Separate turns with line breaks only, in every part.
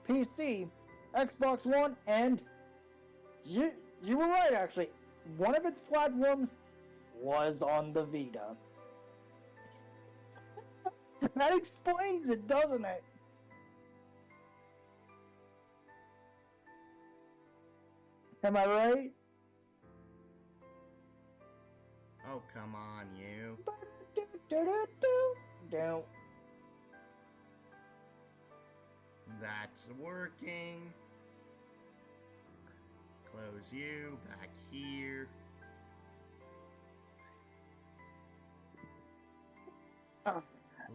PC, Xbox One, and you were right actually. One of its platforms was on the Vita. That explains it, doesn't it? Am I right?
Oh, come on, you. That's working. Close you, back here.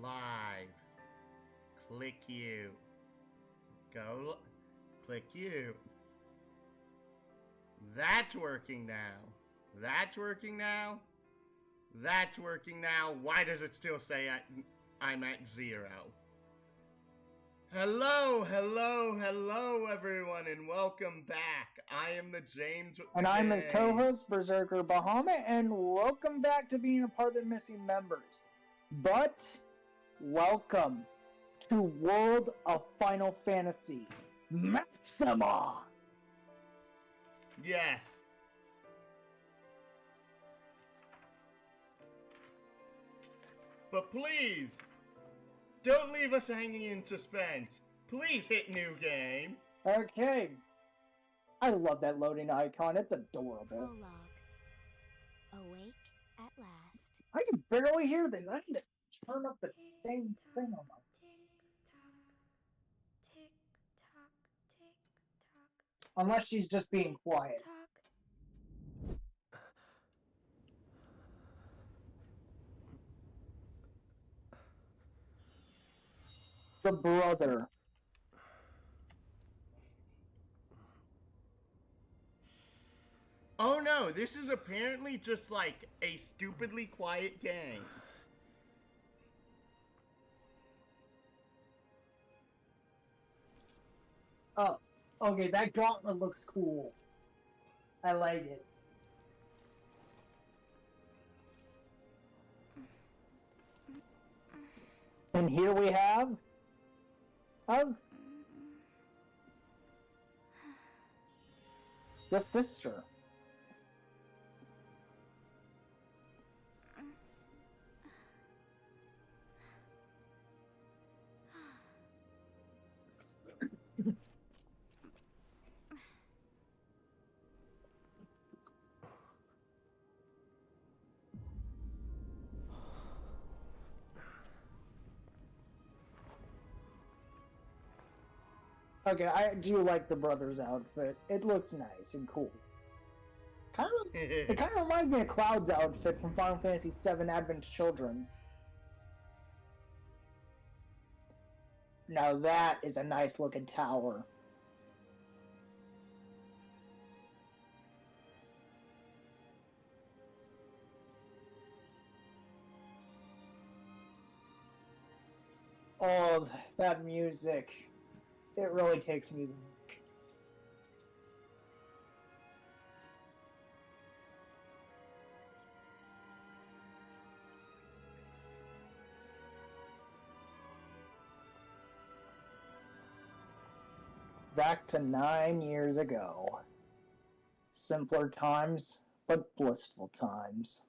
Live. Click you. Go. Click you. That's working now. That's working now. That's working now. Why does it still say I'm at 0? Hello, everyone, and welcome back. I am the James with the
And I'm his
game.
co-host, Berserker Bahamut, and welcome back to being a part of the missing members. But, welcome to World of Final Fantasy Maxima!
Yes. But please, don't leave us hanging in suspense. Please hit new game.
Okay. I love that loading icon. It's adorable.
Prologue. Awake at last.
I can barely hear them. I need to turn up the dang thing on my...
Tick tock, tick tock.
Unless she's just being quiet.
Tock.
The brother.
Oh no, this is apparently just like a stupidly quiet game.
Oh, okay, that gauntlet looks cool. I like it. And here we have... the sister. Okay, I do like the brother's outfit. It looks nice and cool. It kind of reminds me of Cloud's outfit from Final Fantasy VII Advent Children. Now that is a nice looking tower. Oh, that music. It really takes me back. Back to 9 years ago. Simpler times, but blissful times.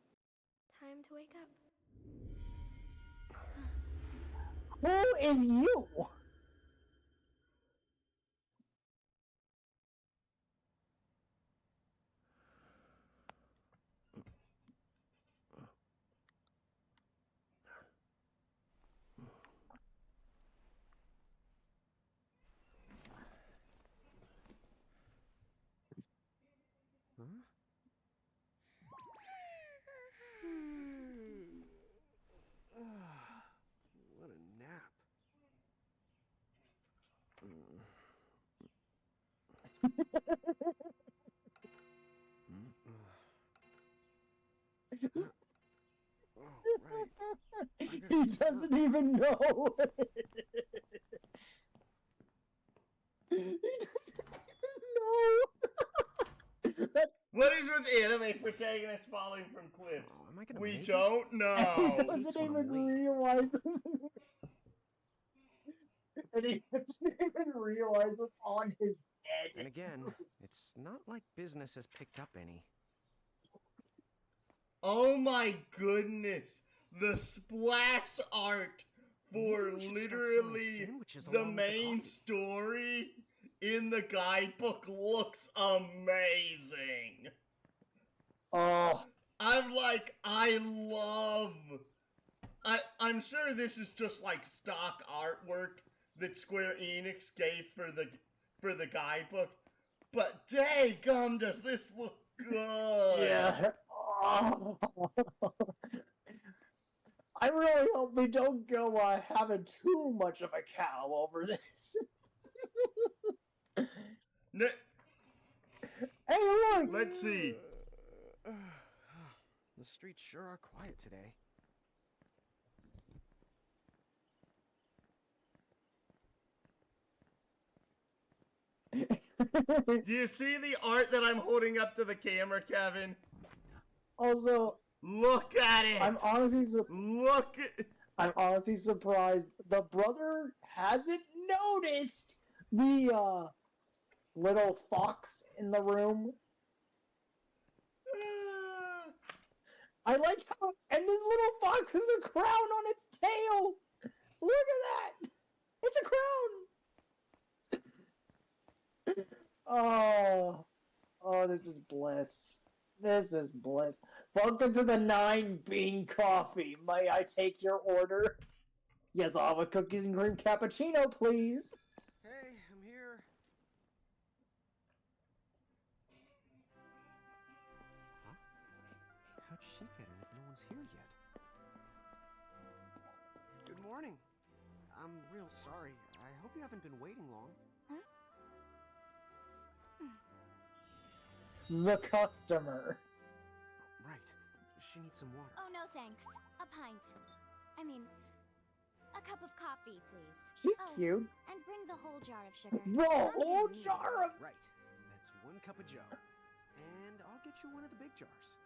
Time to wake up.
Who is you?
What a nap. Oh, right.
He doesn't even know. He doesn't even know.
What is with anime protagonists falling from cliffs?
Oh, am I gonna
We
make
don't
He
know.
doesn't even realize. And he didn't even realize what's on his head.
And again, it's not like business has picked up any.
Oh my goodness! The splash art for
Maybe we should start selling
literally
sandwiches
the
along with the
main
coffee.
story in the guidebook looks amazing.
Oh,
I'm sure this is just like stock artwork that Square Enix gave for the guidebook, but daggum, does this look good?
yeah. Oh. I really hope we don't go having too much of a cow over this.
N-
Hey, look!
Let's see.
The streets sure are quiet today.
Do you see the art that I'm holding up to the camera, Kevin?
Also,
Look at it.
I'm honestly surprised the brother hasn't noticed the little fox in the room. I like how, and this little fox has a crown on its tail. Look at that! It's a crown. Oh, this is bliss. This is bliss. Welcome to the 9-bean coffee. May I take your order? Yes, I'll have a cookies and cream cappuccino, please.
Hey, I'm here. Huh? How'd she get in if no one's here yet? Good morning. I'm real sorry. I hope you haven't been waiting long.
The customer.
Right. She needs some water.
Oh, no thanks. A pint. I mean, a cup of coffee, please.
She's
Oh,
cute.
and bring the whole jar of sugar.
The
I'm
whole
gonna need
jar of...
Right. That's 1 cup of Joe. And I'll get you one of the big jars.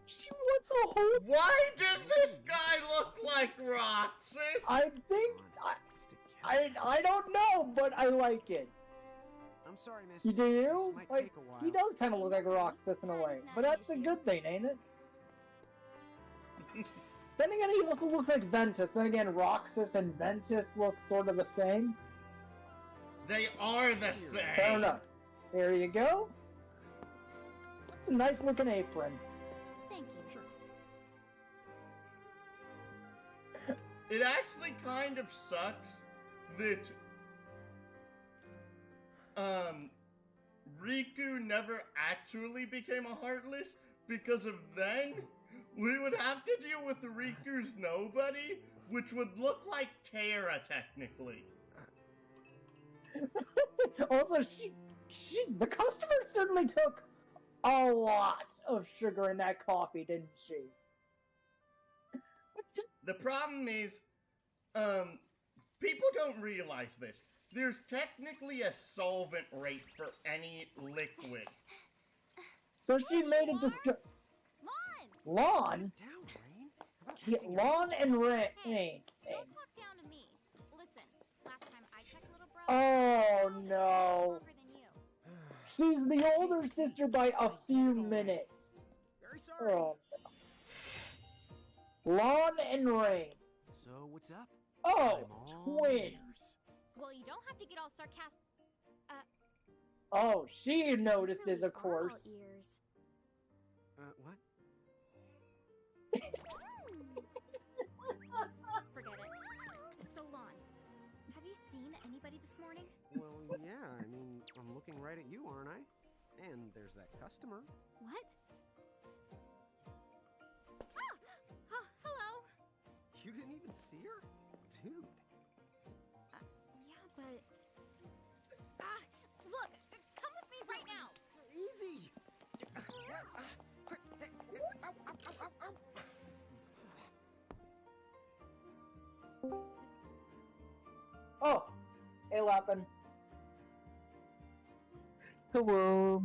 She wants a whole...
Why does this guy look like Roxy?
I think... I don't know, but I like it.
I'm sorry, miss.
You do?
This might
Like,
take a while.
he does kind of look like Roxas in a way. But that's a good thing, ain't it? Then again, he also looks like Ventus. Then again, Roxas and Ventus look sort of the same.
They are the same.
Fair enough. There you go. That's a nice looking apron.
Thank you.
Sure.
It actually kind of sucks that Riku never actually became a Heartless, because of then we would have to deal with Riku's nobody, which would look like Terra technically.
Also, the customer certainly took a lot of sugar in that coffee, didn't she?
The problem is, people don't realize this. There's technically a solvent rate for any liquid.
So she made a
Lon!
Lawn?
Down, Rain. How about
Yeah,
acting your-
lawn and rain.
Hey, don't talk down to me. Listen, last time I checked, little bro.
Oh,
I was
no.
longer than you.
She's the older sister by a few minutes.
Very sorry.
Oh. Lawn and rain.
So what's up?
Oh,
I'm all
twins.
ears.
Well, you don't have to get all sarcastic.
Oh, she notices, of course.
All ears.
What?
Forget it. So, Lon, have you seen anybody this morning?
Well, yeah, I mean, I'm looking right at you, aren't I? And there's that customer.
What? Oh, hello.
You didn't even see her? Dude.
Yeah, but... look, come with me right now.
Easy! Ow, ow, ow, ow, ow.
Oh, hey, Lappin. Hello.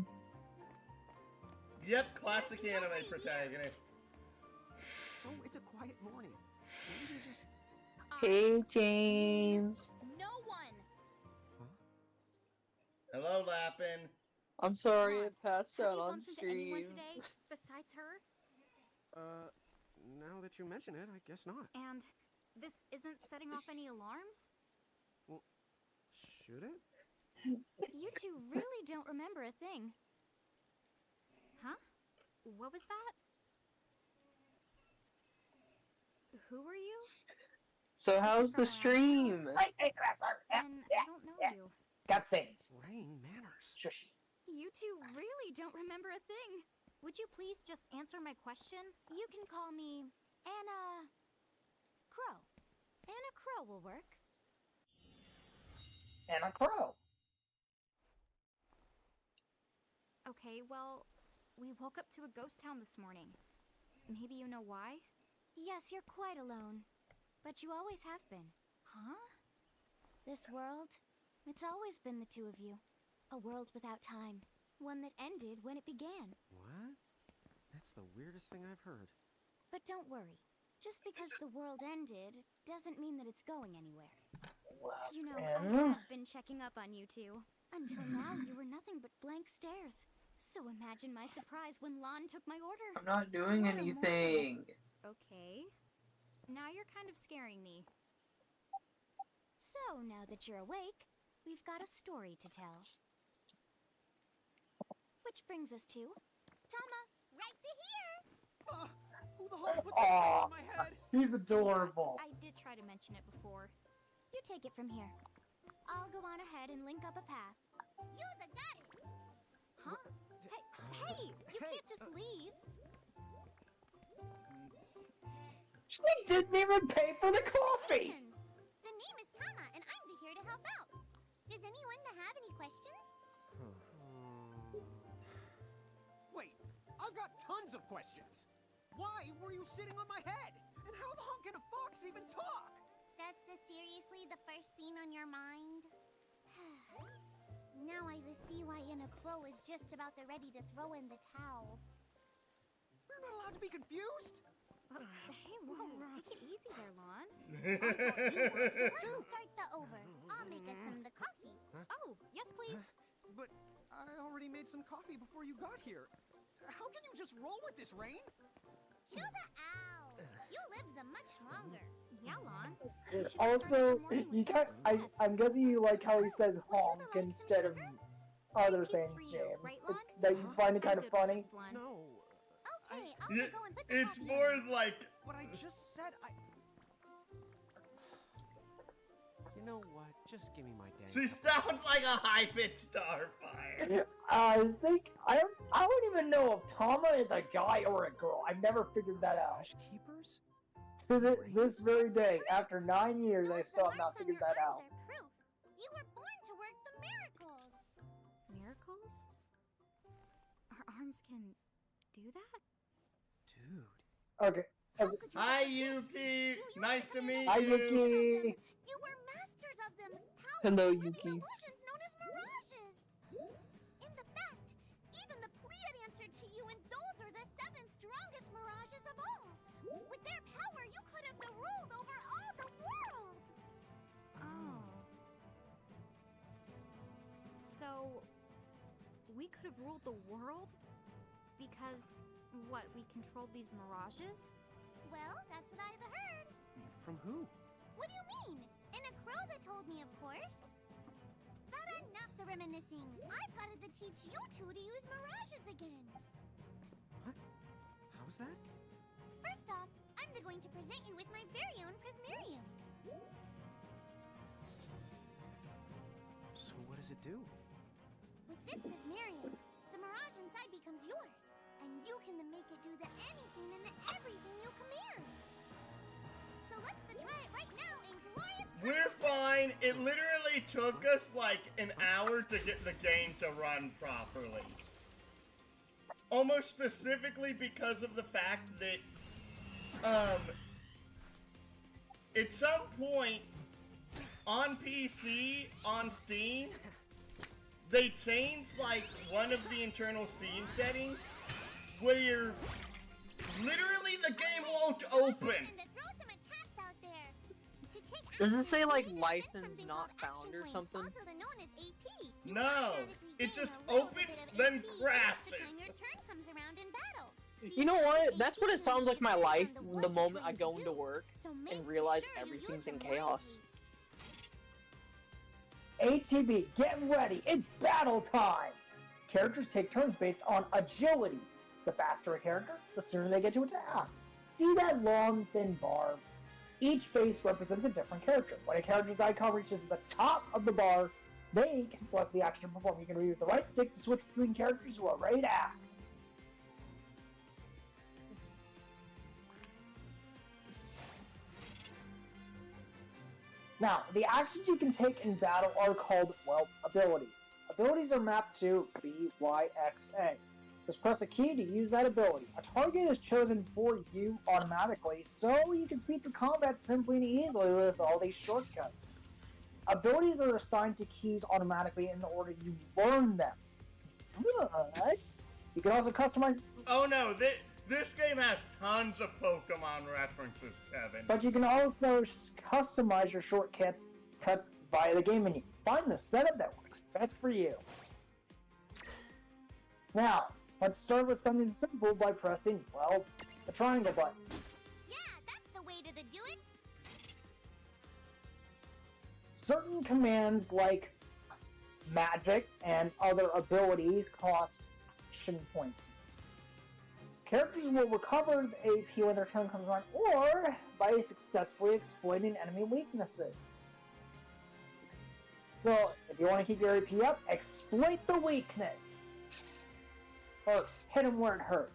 Yep, classic anime protagonist.
So it's a quiet morning. Maybe just...
Hey, James.
No one.
Hello, Lappin.
I'm sorry
Come
I
on,
passed
Have
out
you
on
bumped into anyone
stream.
today besides her?
Now that you mention it, I guess not.
And this isn't setting off any alarms?
Well, should it?
You two really don't remember a thing. Huh? What was that? Who are you?
So how's the stream?
And I don't know you.
Cutscenes.
Rain manners.
Shush.
You two really don't remember a thing. Would you please just answer my question? You can call me Anna Crow. Anna Crow will work.
And a crow.
Okay, well, we woke up to a ghost town this morning. Maybe you know why? Yes, you're quite alone. But you always have been. Huh? This world, it's always been the two of you. A world without time. One that ended when it began.
What? That's the weirdest thing I've heard.
But don't worry. Just because the world ended doesn't mean that it's going anywhere. You know, I have been checking up on you two. Until now, you were nothing but blank stares. So imagine my surprise when Lon took my order.
I'm not doing
What a
anything.
Okay. Now you're kind of scaring me. So, now that you're awake, we've got a story to tell. Which brings us to Tama, right to here!
Who the hell put this thing on my head?
He's adorable.
I did try to mention it before. You take it from here. I'll go on ahead and link up a path. You the got it! Huh? Hey, you can't just leave.
She didn't even pay for the coffee.
The name is Tama, and I'm here to help out. Does anyone have any questions?
Wait, I've got tons of questions. Why were you sitting on my head? And how the hell can a fox even talk?
That's seriously the first thing on your mind? Now I see why Anna Crow is just about ready to throw in the towel.
We're not allowed to be confused.
Hey, whoa, take it easy there, Lon.
Let's
Start the over. I'll make us some of the coffee. Oh, yes, please.
But I already made some coffee before you got here. How can you just roll with this, Rain?
Chill the owls. You live them much longer. Yeah, Lon.
Also, you got, I'm guessing you like how he says honk instead of other things, James. That you find it kind of funny.
No.
Okay, I'll go and put the
It's
coffee
more
in.
like
What I just said, You know what? Just give me my dang
she
cup of
sounds like a high-pitched starfire.
I think I don't even know if Tama is a guy or a girl. I've never figured that out.
Ash keepers?
To this very day, after 9 years, I
Those
still have not
marks on
figured
your
that out.
arms are proof. You were born to work the miracles. Miracles? Our arms can do that?
Dude.
Okay.
How could you
Hi,
ever
Yuki.
think? You
Nice
were
to meet
Hi,
you.
Yuki.
You were masters of them. Power
Hello,
living
Yuki.
illusions known as mirages. In the fact, even the Pleiad answered to you, and those are the 7 strongest mirages of all. With their power, you could have ruled over all the world. Oh. So, we could have ruled the world? Because, what, we controlled these mirages? Well, that's what I've heard.
From who?
What do you mean? In a crow that told me, of course. But enough the reminiscing. I've got to teach you two to use mirages again.
What? How's that?
First off, I'm going to present you with my very own Prismarium.
So what does it do?
With this Prismarium, the mirage inside becomes yours. And you can make it do the anything and the everything you command. So let's try it right now in glorious
We're fine. It literally took us like an hour to get the game to run properly. Almost specifically because of the fact that, at some point on PC, on Steam, they changed like one of the internal Steam settings where literally the game won't open.
And to throw some attacks out there. To
Does it say like license not found or something?
No, it just opens, then crashes.
You know what? That's what it sounds like my life the moment I go into work and realize everything's in chaos.
ATB, get ready! It's battle time! Characters take turns based on agility. The faster a character, the sooner they get to attack. See that long, thin bar? Each face represents a different character. When a character's icon reaches the top of the bar, they can select the action to perform. You can use the right stick to switch between characters who are ready to act. Now, the actions you can take in battle are called, well, abilities. Abilities are mapped to B, Y, X, A. Just press a key to use that ability. A target is chosen for you automatically, so you can speed through combat simply and easily with all these shortcuts. Abilities are assigned to keys automatically in the order you learn them. But you can also customize...
Oh no, this game has tons of Pokemon references, Kevin.
But you can also customize your shortcuts via the game menu. Find the setup that works best for you. Now, let's start with something simple by pressing, well, the triangle button.
Yeah, that's the way to do it.
Certain commands like magic and other abilities cost action points to use. Characters will recover the AP when their turn comes around, or by successfully exploiting enemy weaknesses. So, if you want to keep your AP up, exploit the weakness. Or hit him where it hurts.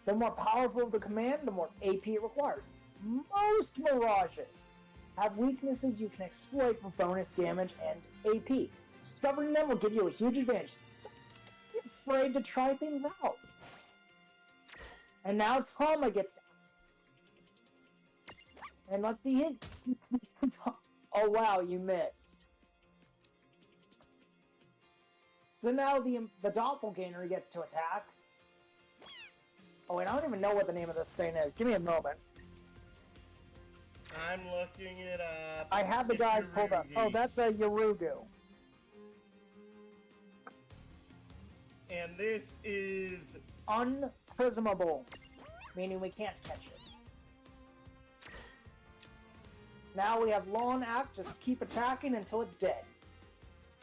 The more powerful the command, the more AP it requires. Most mirages have weaknesses you can exploit for bonus damage and AP. Discovering them will give you a huge advantage, so don't be afraid to try things out. And now Tama gets to act. And let's see his... Oh wow, you missed. So now the doppelganger gets to attack. Oh wait, I don't even know what the name of this thing is. Give me a moment.
I'm looking it up.
I have the guide pulled up. Oh, that's a Yarugu.
And this is...
Unprismable, meaning we can't catch it. Now we have Lawn Act, just keep attacking until it's dead.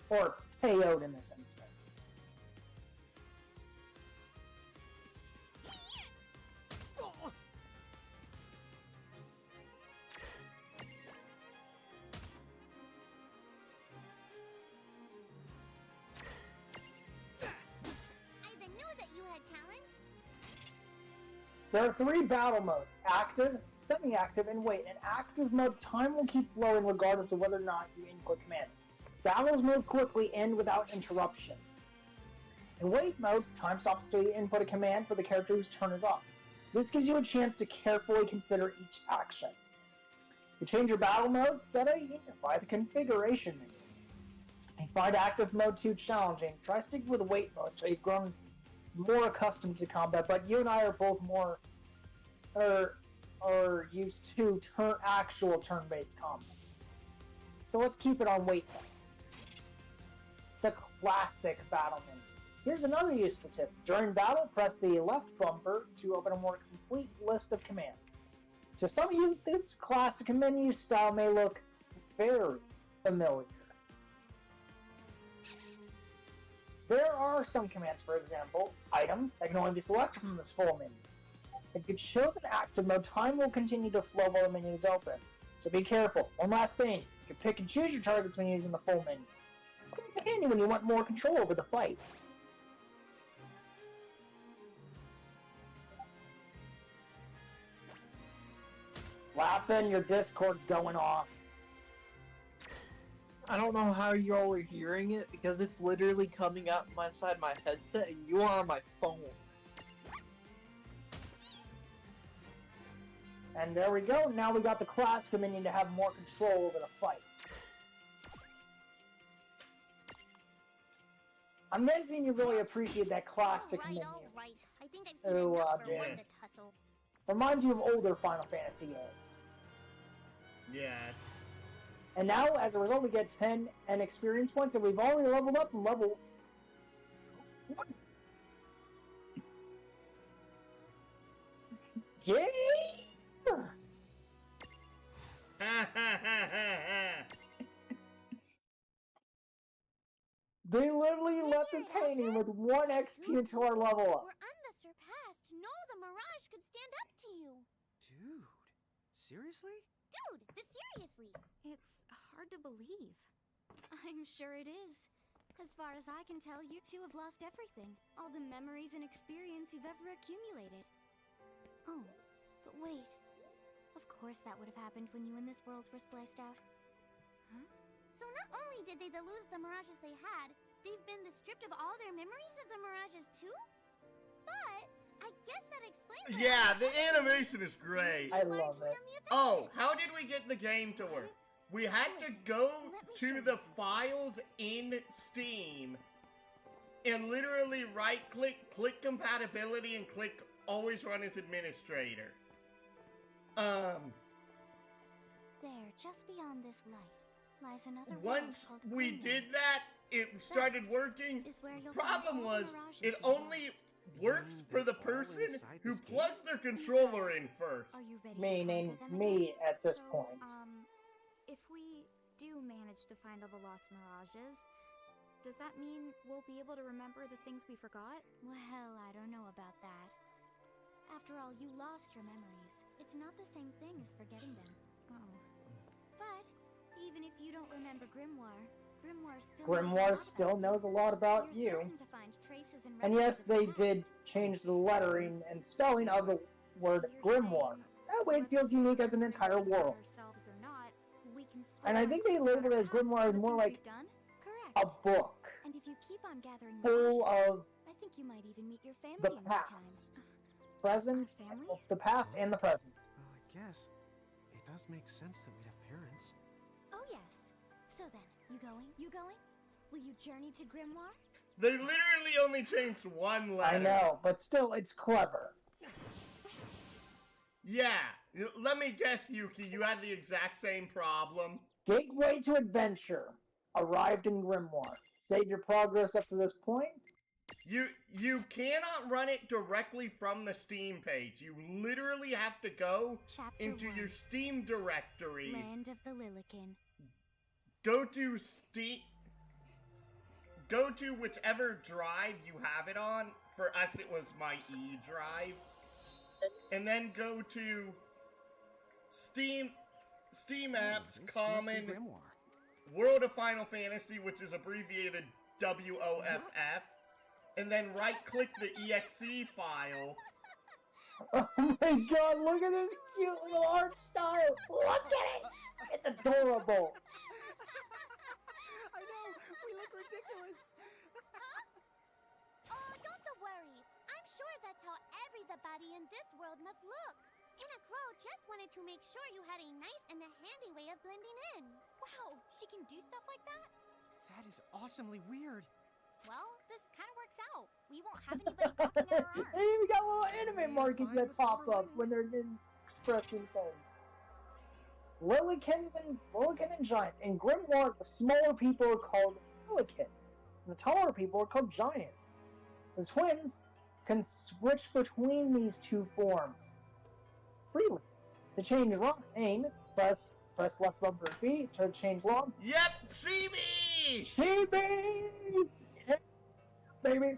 Or KO'd in this instance. There are 3 battle modes, active, semi-active, and wait. In active mode, time will keep flowing regardless of whether or not you input commands. Battles move quickly and without interruption. In wait mode, time stops to input a command for the character whose turn is up. This gives you a chance to carefully consider each action. To change your battle mode setting by the configuration menu. If you find active mode too challenging, try sticking with wait mode so you've grown more accustomed to combat, but you and I are both more are used to actual turn-based combat. So let's keep it on wait mode. The classic battle menu. Here's another useful tip. During battle, press the left bumper to open a more complete list of commands. To some of you, this classic menu style may look very familiar. There are some commands, for example, items that can only be selected from this full menu. If you choose an active mode, time will continue to flow while the menu is open. So be careful. One last thing, you can pick and choose your targets when using the full menu. This comes in handy when you want more control over the fight. Laughing, your Discord's going off.
I don't know how you all are hearing it because it's literally coming out inside my headset and you are on my phone.
And there we go, now we got the class minion to have more control over the fight. I'm guessing you really appreciate that classic menu.
Alright. I think I've seen enough for one to tussle.
Reminds you of older Final Fantasy games.
Yeah.
And now, as a result, we get 10 and experience points, and we've already leveled up level 1. Yay! They literally left us hanging with 1 XP until our level up.
We're unsurpassed. No, the Mirage could stand up to you.
Dude, seriously?
Dude, seriously. It's hard to believe. I'm sure it is. As far as I can tell, you two have lost everything. All the memories and experience you've ever accumulated. Oh, but wait. Of course that would have happened when you and this world were spliced out. Huh? So not only did they lose the Mirages they had, they've been stripped of all their memories of the Mirages too? But I guess that explains it.
Yeah, the animation is great.
I love it.
Oh, how did we get the game to work? We had to go to the files in Steam and literally right-click, click compatibility, and click always run as administrator.
There, just beyond this light, lies another
Once
world
we
called
did
Grimworld.
that, it started working.
Is where you'll
Problem
find all the
was,
Mirages
it
you've
only
lost.
works for the person who plugs their controller in first.
Are you ready
Meaning
to conquer them
me
again?
at this
So,
point.
If we do manage to find all the lost Mirages, does that mean we'll be able to remember the things we forgot? Well, I don't know about that. After all, you lost your memories. It's not the same thing as forgetting them. Oh. But, even if you don't remember Grimoire,
Grimoire still knows a lot about
You're
you.
certain to find traces and
And yes,
records of the
they
past.
did change the lettering and spelling of the word
You're
Grimoire.
saying
That way it feels unique as an entire world.
Ourselves or not, we can still
And I think they
find
labeled it as
past and
Grimoire as
the
more
things
like
we've done.
a
Correct.
book
And if you keep on gathering
full
Mirages,
of
I think you might even meet your family
the
in due
past,
time.
present,
Our family?
the past and the present.
Well, I guess it does make sense that we'd have parents.
Oh yes. So then, you going? You going? Will you journey to Grimoire?
They literally only changed one letter.
I know, but still, it's clever.
Yeah, let me guess, Yuki, you had the exact same problem.
Gateway to adventure. Arrived in Grimoire. Save your progress up to this point.
You cannot run it directly from the Steam page. You literally have to go
Chapter
into
1.
your Steam directory.
Land of the Lilican.
Go to Steam. Go to whichever drive you have it on. For us, it was my E drive. And then go to Steam Apps,
This must be
Common,
Grimoire.
World of Final Fantasy, which is abbreviated WOFF. And then right-click the EXE file.
Oh my god, look at this cute little art style! Look at it! It's adorable!
I know, we look ridiculous.
Oh, don't worry. I'm sure that's how everybody in this world must look. Anna Crow just wanted to make sure you had a nice and a handy way of blending in. Wow, she can do stuff like that?
That is awesomely weird.
Well, this kind of works out. We won't have anybody gawking at our
They
arms.
even got little anime markings
Find
that
the
pop
silver
up when they're expressing things. Lillikins and giants. In Grimoire, the smaller people are called Lillikin, and the taller people are called giants. The twins can switch between these two forms freely. To change aim, press left bumper B to change long.
Yep, CB!
Sheebies! Yeah, baby!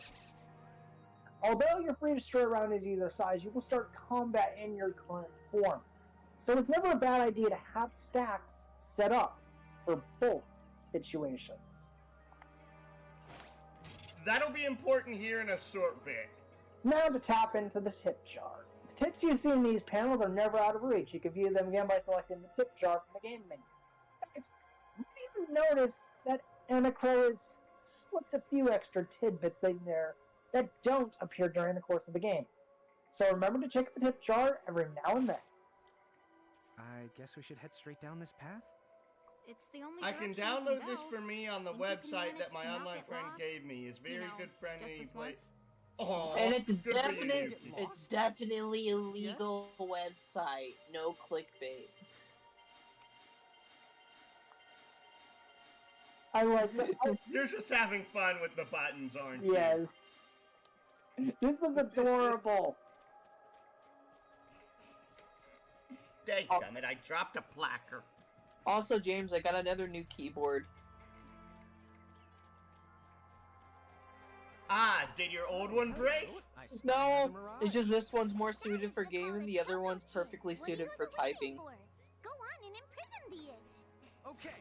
Although you're free to stray around as either size, you will start combat in your current form. So it's never a bad idea to have stacks set up for both situations.
That'll be important here in a short bit.
Now to tap into the tip jar. The tips you see in these panels are never out of reach. You can view them again by selecting the tip jar from the game menu. In fact, you may notice that Anna Crow has slipped a few extra tidbits in there that don't appear during the course of the game. So remember to check the tip jar every now and then.
I guess we should head straight down this path?
It's the only
I can
direction
download
we
this
go.
for me on the
Think you can
website
manage
that my
to not
online
get
friend
lost?
gave me. It's very good friend
just
and he
this
plays.
once?
Oh,
And it's
good for you,
definitely
Yuki.
it's definitely a legal website. No clickbait.
I like that.
You're just having fun with the buttons, aren't you?
Yes. This is adorable.
Dadgummit, I dropped a placard.
Also, James, I got another new keyboard.
Ah, did your old one break?
No, it's just this one's more suited for gaming, the other one's perfectly suited for typing.
Go on and imprison the it.
Okay.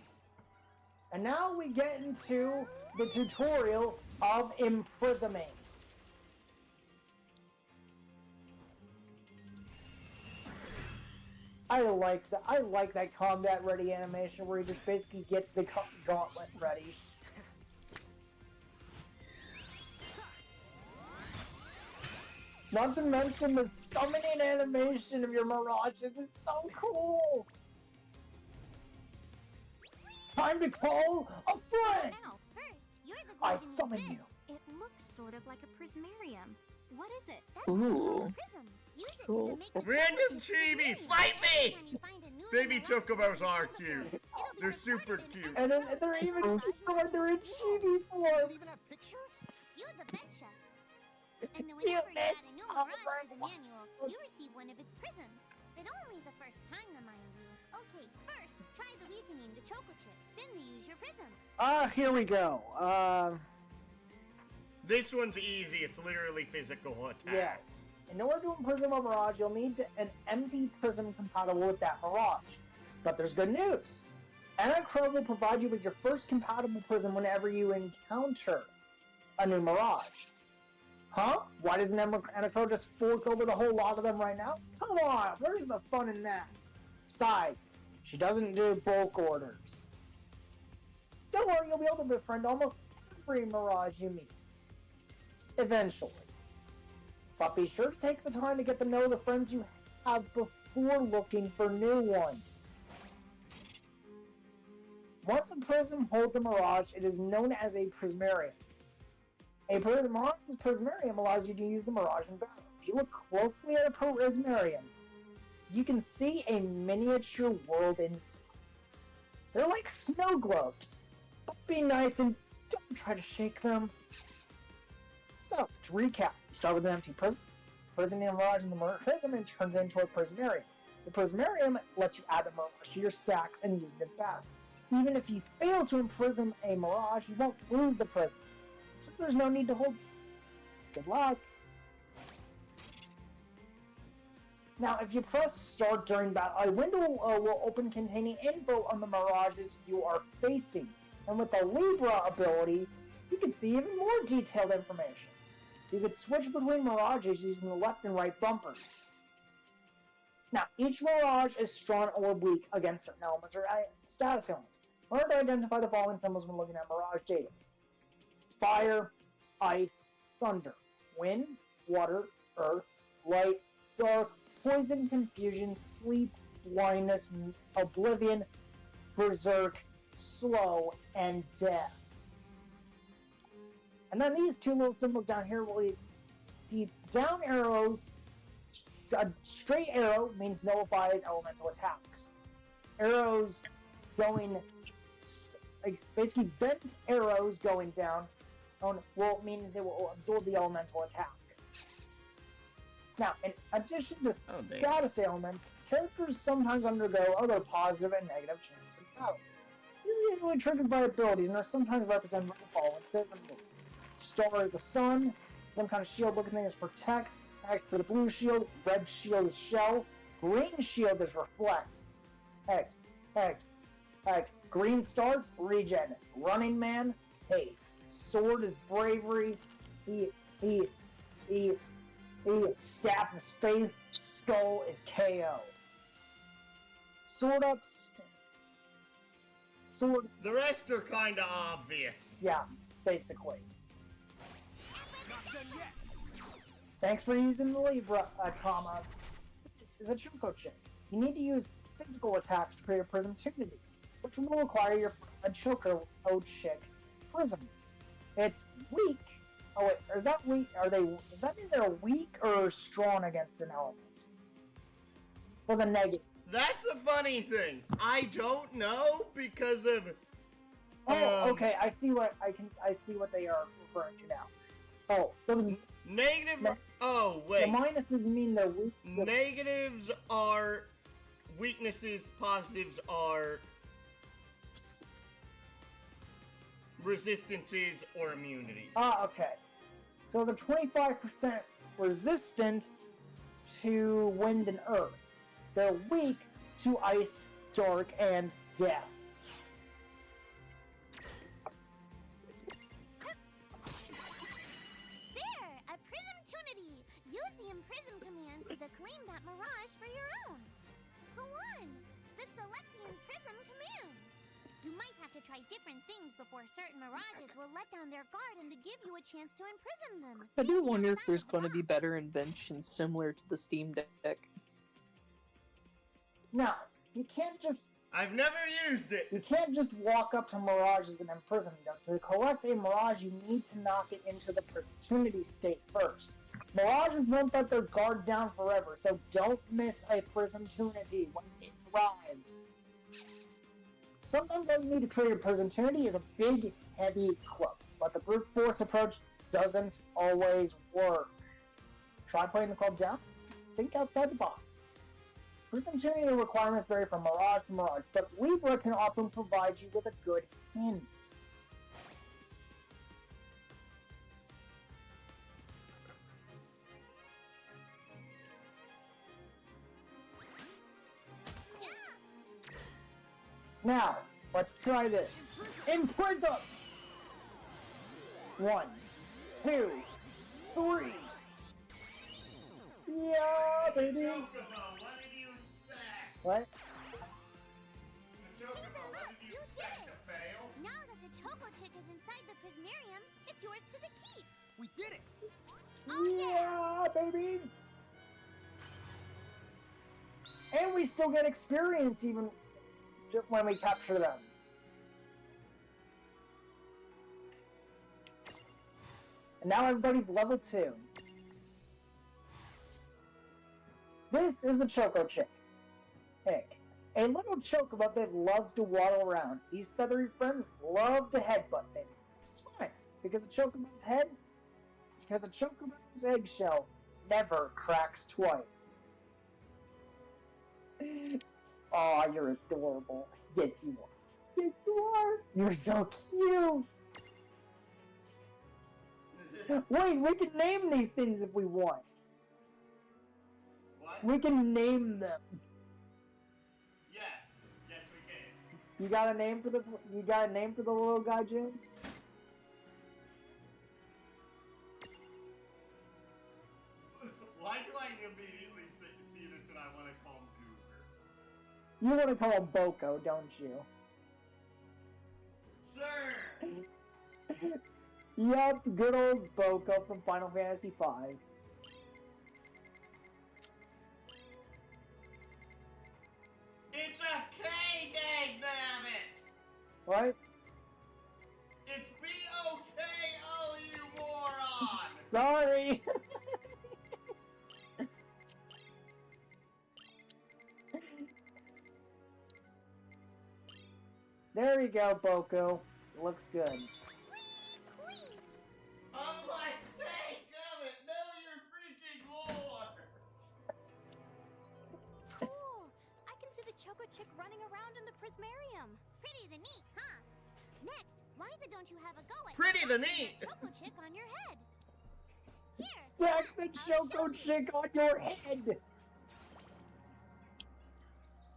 And now we get into the tutorial of imprisonment. I like that combat ready animation where he just basically gets the gauntlet ready. Not to mention the summoning animation of your mirages is so cool! Time to call a friend!
Now, first, you're the
I
golden
summon
abyss.
you.
It looks sort of like a prismarium. What is it? That's
Ooh.
the prism. Use it
Cool.
to make the
Random
chocolate
chibi,
prism.
fight me!
Anytime you find a new
Baby
mirage
chocobos are
it'll be
cute.
recorded
They're super
in
cute.
And then they're even they're in chibi
Does
form!
it even have pictures?
You the betcha. And then
You
whenever you
miss
add a new
all
mirage to the
right.
manual, you receive one of its prisms. But only the first time, mind you. Okay, first, try the weakening the choco chip. Then you use your prism.
Here we go.
This one's easy, it's literally physical attacks.
Yes. In order to imprison a mirage, you'll need an empty prism compatible with that mirage. But there's good news. Anacro will provide you with your first compatible prism whenever you encounter a new mirage. Huh? Why doesn't Anacro just fork over the whole lot of them right now? Come on, where's the fun in that? Besides, she doesn't do bulk orders. Don't worry, you'll be able to befriend almost every mirage you meet. Eventually. But be sure to take the time to get to know the friends you have before looking for new ones. Once a prism holds a mirage, it is known as a prismarium. A prismarium allows you to use the mirage in battle. If you look closely at a prismarium, you can see a miniature world inside. They're like snow globes. But be nice and don't try to shake them. So, to recap, you start with an empty prism. Prism the mirage in the prism and turns it into a prismarium. The prismarium lets you add the mirage to your stacks and use it in battle. Even if you fail to imprison a mirage, you won't lose the prism. So there's no need to hold. Good luck. Now, if you press start during battle, a window will open containing info on the mirages you are facing. And with the Libra ability, you can see even more detailed information. You can switch between mirages using the left and right bumpers. Now, each mirage is strong or weak against certain elements or status elements. Learn to identify the following symbols when looking at mirage data. Fire, ice, thunder, wind, water, earth, light, dark, poison, confusion, sleep, blindness, oblivion, berserk, slow, and death. And then these two little symbols down here will lead the down arrows. A straight arrow means nullifies elemental attacks. Arrows going, like basically bent arrows going down, means it will absorb the elemental attack. Now, in addition to status ailments, characters sometimes undergo other positive and negative changes in power. These are usually triggered by abilities and are sometimes represented by the following symbols. Star is the sun, some kind of shield looking thing is protect, X for the blue shield, red shield is shell, green shield is reflect, X, green stars, regen, running man, haste, sword is bravery, staff is faith, skull is KO. Sword up, sword.
The rest are kinda obvious.
Yeah, basically.
Not done yet.
Thanks for using the Libra, Tama. This is a Choco Chick. You need to use physical attacks to create a Prism Trinity, which will require your Choco Chick Prism. It's weak. Oh wait, is that weak? Does that mean they're weak or strong against an element? For the negative.
That's the funny thing. I don't know because of
Oh, okay. I see what they are referring to now. Oh,
negative. Oh, wait.
The minuses mean they're weak.
Negatives are weaknesses. Positives are resistances or immunities.
Ah, okay. So they're 25% resistant to wind and earth. They're weak to ice, dark, and death.
There! A Prismtunity! Use the Imprism command to claim that mirage for your own. Go on! The Select the Imprism command! You might have to try different things before certain mirages will let down their guard and to give you a chance to imprison them.
I do wonder if there's going to be better inventions similar to the Steam Deck.
Now, you can't just
I've never used it.
You can't just walk up to mirages and imprison them. To collect a mirage, you need to knock it into the Prismtunity state first. Mirages won't let their guard down forever, so don't miss a Prismtunity when it arrives. Sometimes all you need to create a Prismtunity is a big, heavy cloak, but the brute force approach doesn't always work. Try putting the cloak down. Think outside the box. Prismtunity requirements vary from mirage to mirage, but Libra can often provide you with a good hint. Now, let's try this. Imprison! 1, 2, 3. Yeah, baby!
Chocobo, what did you expect?
What?
Chocobo, what did you expect to fail?
Now that the Choco Chick is inside the Prismarium, it's yours to the keep.
We did it!
Oh,
yeah, baby! And we still get experience even just when we capture them. And now everybody's level 2. This is a Choco Chick. A little chocobo that loves to waddle around. These feathery friends love to headbutt things. It's fine, because a chocobo's head, because a chocobo's eggshell never cracks twice. Aw, you're adorable. Yes, you are. Yes, you are. You're so cute. Wait, we can name these things if we want.
What?
We can name them.
Yes. Yes, we can.
You got a name for this? You got a name for the little guy, James?
Why do I immediately see this and I want to call him Goober?
You want to call him Boko, don't you?
Sir!
Yup, good old Boko from Final Fantasy V.
It's a K, dangnabbit!
What?
It's B-O-K-O, you moron!
Sorry! There you go, Boko. Looks good.
I'm like, take of it! Know your freaking lore!
Cool. I can see the Choco Chick running around in the Prismarium. Pretty the neat, huh? Next, why don't you have a go at
Pretty the
stacking
neat.
the Choco Chick on your head? Here.
Stack the
I'll
Choco
show you.
Chick on your head!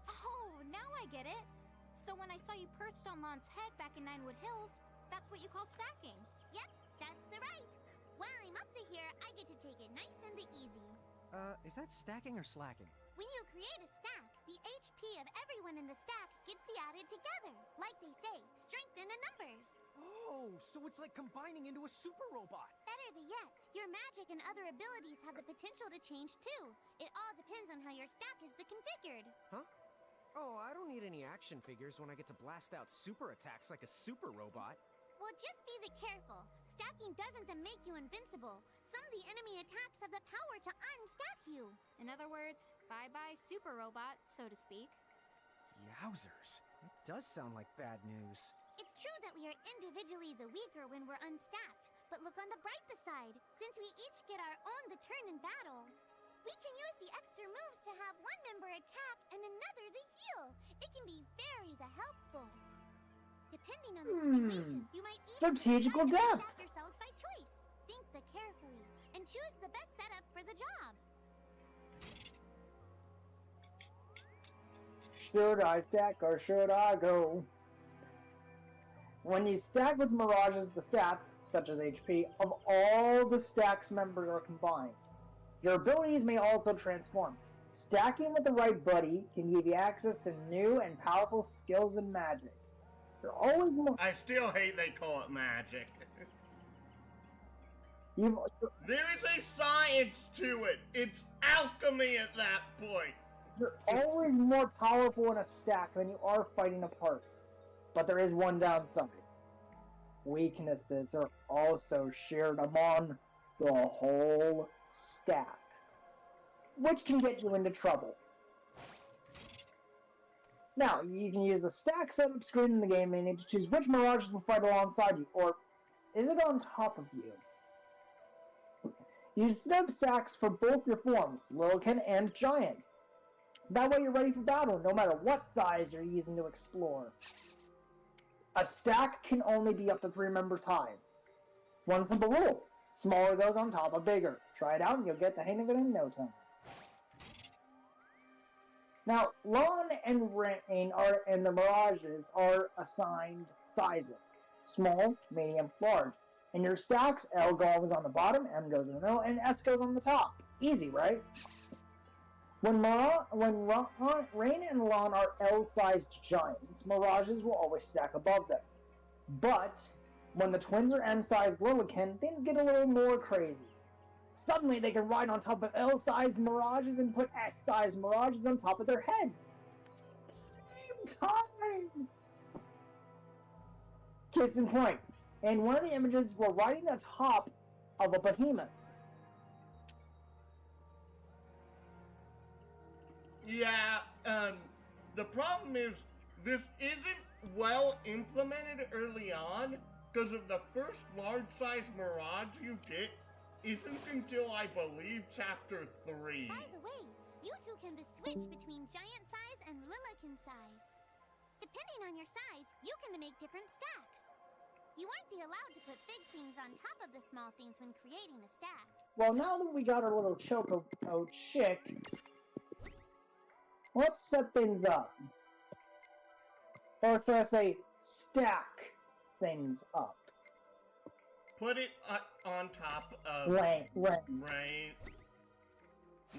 Oh, now I get it. So when I saw you perched on Lon's head back in Ninewood Hills, that's what you call stacking. Yep, that's the right. While I'm up to here, I get to take it nice and easy.
Is that stacking or slacking?
When you create a stack, the HP of everyone in the stack gets added together. Like they say, strengthen the numbers.
Oh, so it's like combining into a super robot.
Better yet, your magic and other abilities have the potential to change too. It all depends on how your stack is configured.
Huh? Oh, I don't need any action figures when I get to blast out super attacks like a super robot.
Well, just be careful. Stacking doesn't make you invincible. Some of the enemy attacks have the power to unstack you. In other words, bye-bye super robot, so to speak.
Yowzers. That does sound like bad news.
It's true that we are
are individually the weaker when we're unstacked, but look on the brighter side. Since we each get our own the turn in battle, we can use the extra moves to have one member attack and another the heal. It can be very helpful. Depending on the situation, you might even
Strategical
decide to
depth.
stack yourselves by choice. Think carefully and choose the best setup for the job.
Should I stack or should I go? When you stack with Mirages, the stats, such as HP, of all the stacks members are combined. Your abilities may also transform. Stacking with the right buddy can give you access to new and powerful skills and magic. You're always more...
I still hate they call it magic. There is a science to it. It's alchemy at that point.
You're always more powerful in a stack than you are fighting apart. But there is one downside. Weaknesses are also shared among the whole stack, which can get you into trouble. Now, you can use the stack setup screen in the game and you need to choose which Mirages will fight alongside you, or is it on top of you? You set up stacks for both your forms, Lilican and Giant. That way you're ready for battle, no matter what size you're using to explore. A stack can only be up to 3 members high. One for the rule. Smaller goes on top of bigger. Try it out and you'll get the hang of it in no time. Now, Lawn and Rain and the Mirages are assigned sizes. Small, medium, large. And your stacks, L goes on the bottom, M goes in the middle, and S goes on the top. Easy, right? When Rain and Lawn are L-sized giants, Mirages will always stack above them. But when the twins are M-sized Lilican, things get a little more crazy. Suddenly they can ride on top of L-sized Mirages and put S-sized Mirages on top of their heads. At the same time! Case in point, in one of the images, we're riding on top of a behemoth.
Yeah, the problem is this isn't well implemented early on because of the first large-sized Mirage you get isn't until, I believe, Chapter 3.
By the way, you two can switch between giant size and Lilican size. Depending on your size, you can make different stacks. You aren't allowed to put big things on top of the small things when creating a stack.
Well, now that we got our little Choco chick, let's set things up. Or should I say, stack things up.
Put it on top of
Rain.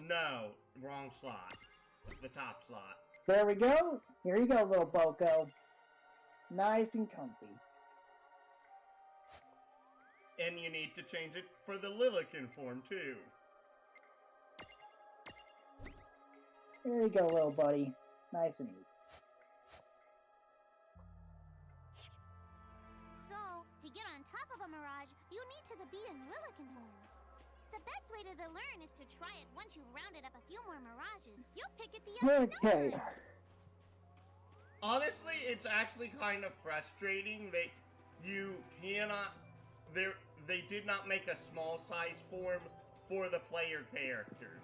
No, wrong slot. It's the top slot.
There we go. Here you go, little Boko. Nice and comfy.
And you need to change it for the Lilican form, too.
There you go, little buddy. Nice and easy.
So, to get on top of a Mirage, you need to be in Lilican form. The best way to learn is to try it once you've rounded up a few more Mirages. You'll pick it the other
Okay.
Honestly, it's actually kind of frustrating that you cannot... They did not make a small size form for the player characters.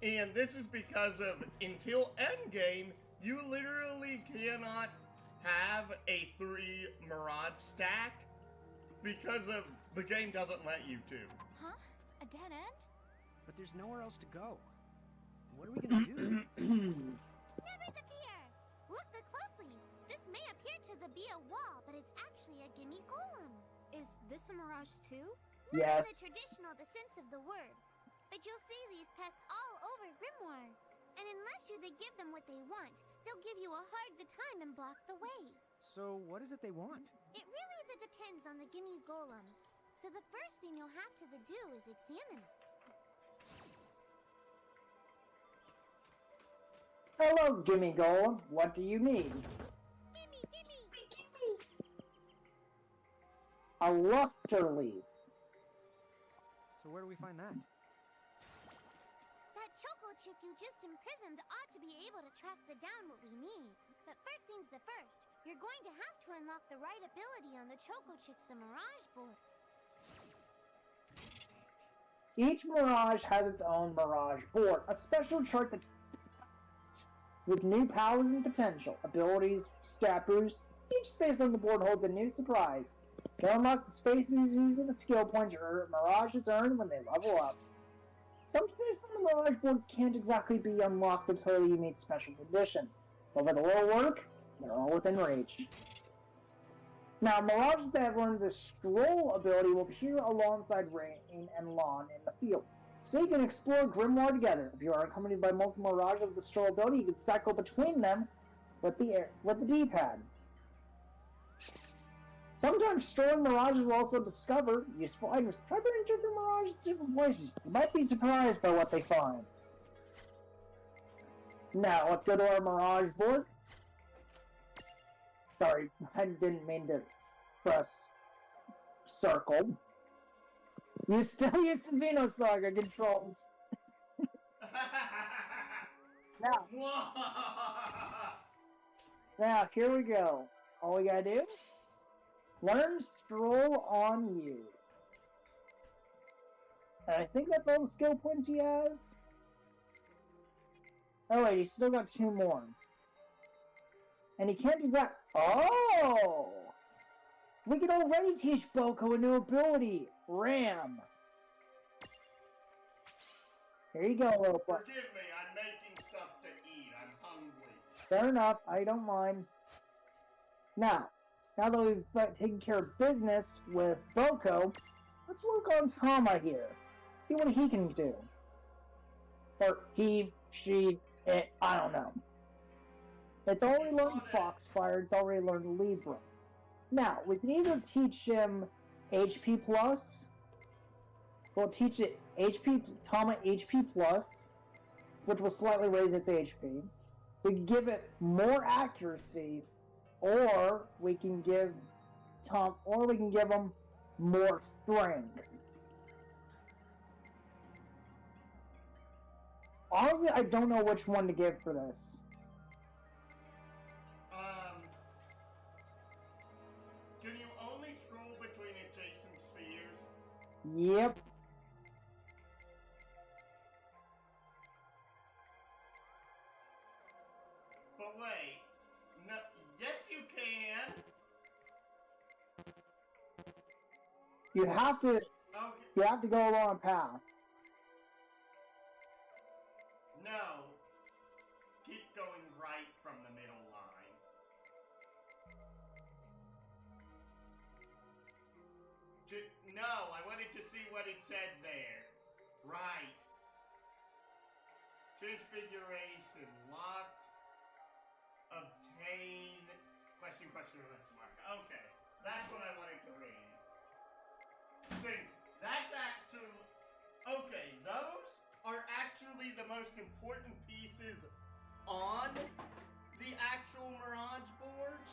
And this is because of, until endgame, you literally cannot have a 3 Mirage stack because of the game doesn't let you to.
Huh? A dead end?
But there's nowhere else to go. What are we gonna do?
Never the fear! Look closely. This may appear to be a wall, but it's actually a gimme golem.
Is this a mirage too?
Not
Yes.
in the traditional sense of the word. But you'll see these pests all over Grimoire. And unless they give them what they want, they'll give you a hard time and block the way.
So what is it they want?
It really depends on the gimme golem. So the first thing you'll have to do is examine it.
Hello, Gimme Golem. What do you need?
Gimme!
A luster leaf.
So where do we find that?
That Choco chick you just imprisoned ought to be able to track down what we need. But first things the first, you're going to have to unlock the right ability on the Choco Chicks the Mirage board.
Each Mirage has its own Mirage board, a special chart that's with new powers and potential, abilities, stat boosts. Each space on the board holds a new surprise. You can unlock the spaces using the skill points your Mirages earn when they level up. Some spaces on the Mirage boards can't exactly be unlocked until you meet special conditions, but with a little work, they're all within reach. Now, Mirages that have learned the Stroll ability will appear alongside Rain and Lon in the field, so you can explore Grimoire together. If you are accompanied by multiple Mirages with the Stroll ability, you can cycle between them with the D-pad. Sometimes strolling Mirages will also discover useful items. Try bringing different Mirages to different places. You might be surprised by what they find. Now, let's go to our Mirage board. Sorry, I didn't mean to press circle. You still used to Xenosaga controls. Now, here we go. All we gotta do, learn Stroll on you. And I think that's all the skill points he has. Oh wait, he's still got 2 more. And he can't do that. Oh! We can already teach Boko a new ability, Ram. Here you go, little boy.
Forgive me, I'm making stuff to eat. I'm hungry.
Fair enough, I don't mind. Now that we've taken care of business with Boko, let's work on Tama here. See what he can do. Or he, she, it, I don't know. It's already learned Foxfire, it's already learned Libra. Now, we can either teach him HP plus, we'll teach it Tama HP plus, which will slightly raise its HP. We can give it more accuracy, or we can give him more strength. Honestly, I don't know which one to give for this.
Can you only scroll between adjacent spheres?
Yep.
But wait, no, yes you can.
You have to
Okay.
go along a path.
No. Keep going right from the middle line. No, I wanted to see what it said there. Right. Transfiguration. Locked. Obtain. Question mark. Okay. That's what I wanted to read. Since that's actually. Okay, those are actually the most important pieces on the actual Mirage boards.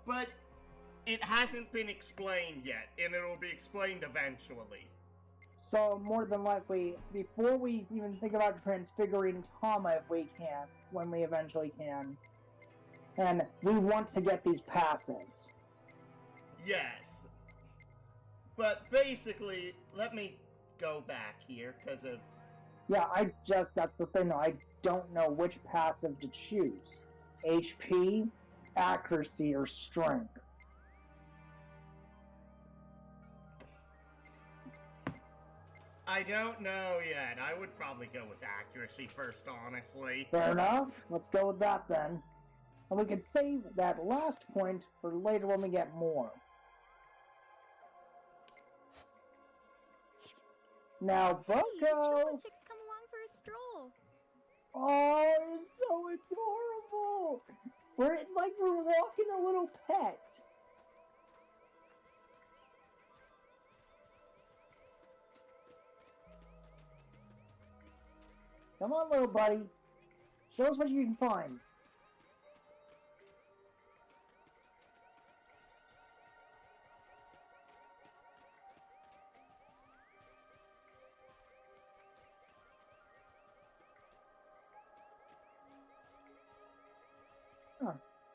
But it hasn't been explained yet, and it'll be explained eventually.
So, more than likely, before we even think about transfiguring Tama if we can, when we eventually can, and we want to get these passives.
Yes. But basically, let me go back here, because of...
Yeah, that's the thing, I don't know which passive to choose. HP, accuracy, or strength.
I don't know yet. I would probably go with accuracy first, honestly.
Fair enough. Let's go with that then. And we could save that last point for later when we get more. Now,
Hey, the
Boko!
Choco Chicks come along for a stroll.
Oh, it's so adorable! It's like we're walking a little pet. Come on, little buddy. Show us what you can find.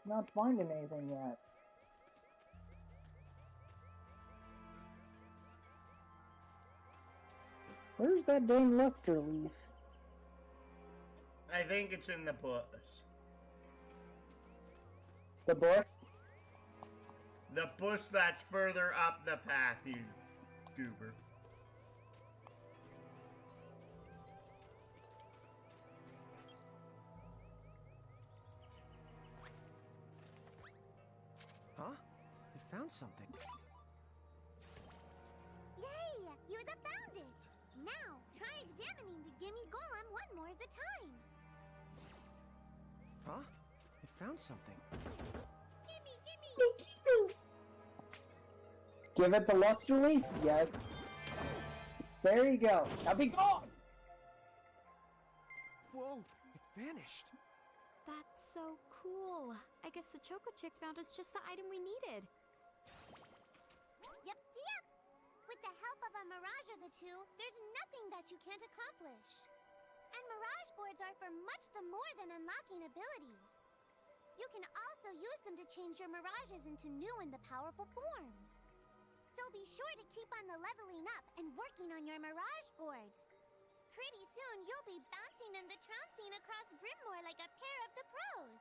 Not finding anything yet. Where's that dang luster leaf?
I think it's in the bush.
The bush?
The bush that's further up the path, you goober.
Huh? I found something.
Yay! You found it! Now, try examining the gimme golem one more of the time.
Huh? I found something.
Gimme!
Give it the luster leaf? Yes. There you go. Now be gone!
Whoa! It vanished.
That's so cool. I guess the Choco Chick found us just the item we needed.
Yep. With the help of a mirage or the two, there's nothing that you can't accomplish. And mirage boards are for much the more than unlocking abilities. You can also use them to change your mirages into new and the powerful forms. So be sure to keep on the leveling up and working on your mirage boards. Pretty soon you'll be bouncing and the trouncing across Grimoire like a pair of the pros.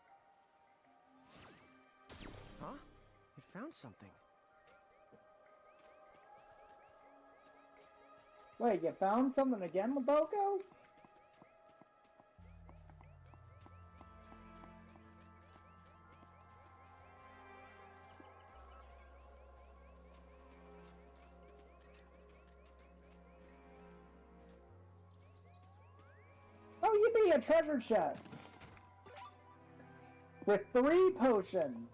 Huh? It found something.
Wait, you found something again, Maboko? Oh, yippee, a treasure chest! With 3 potions!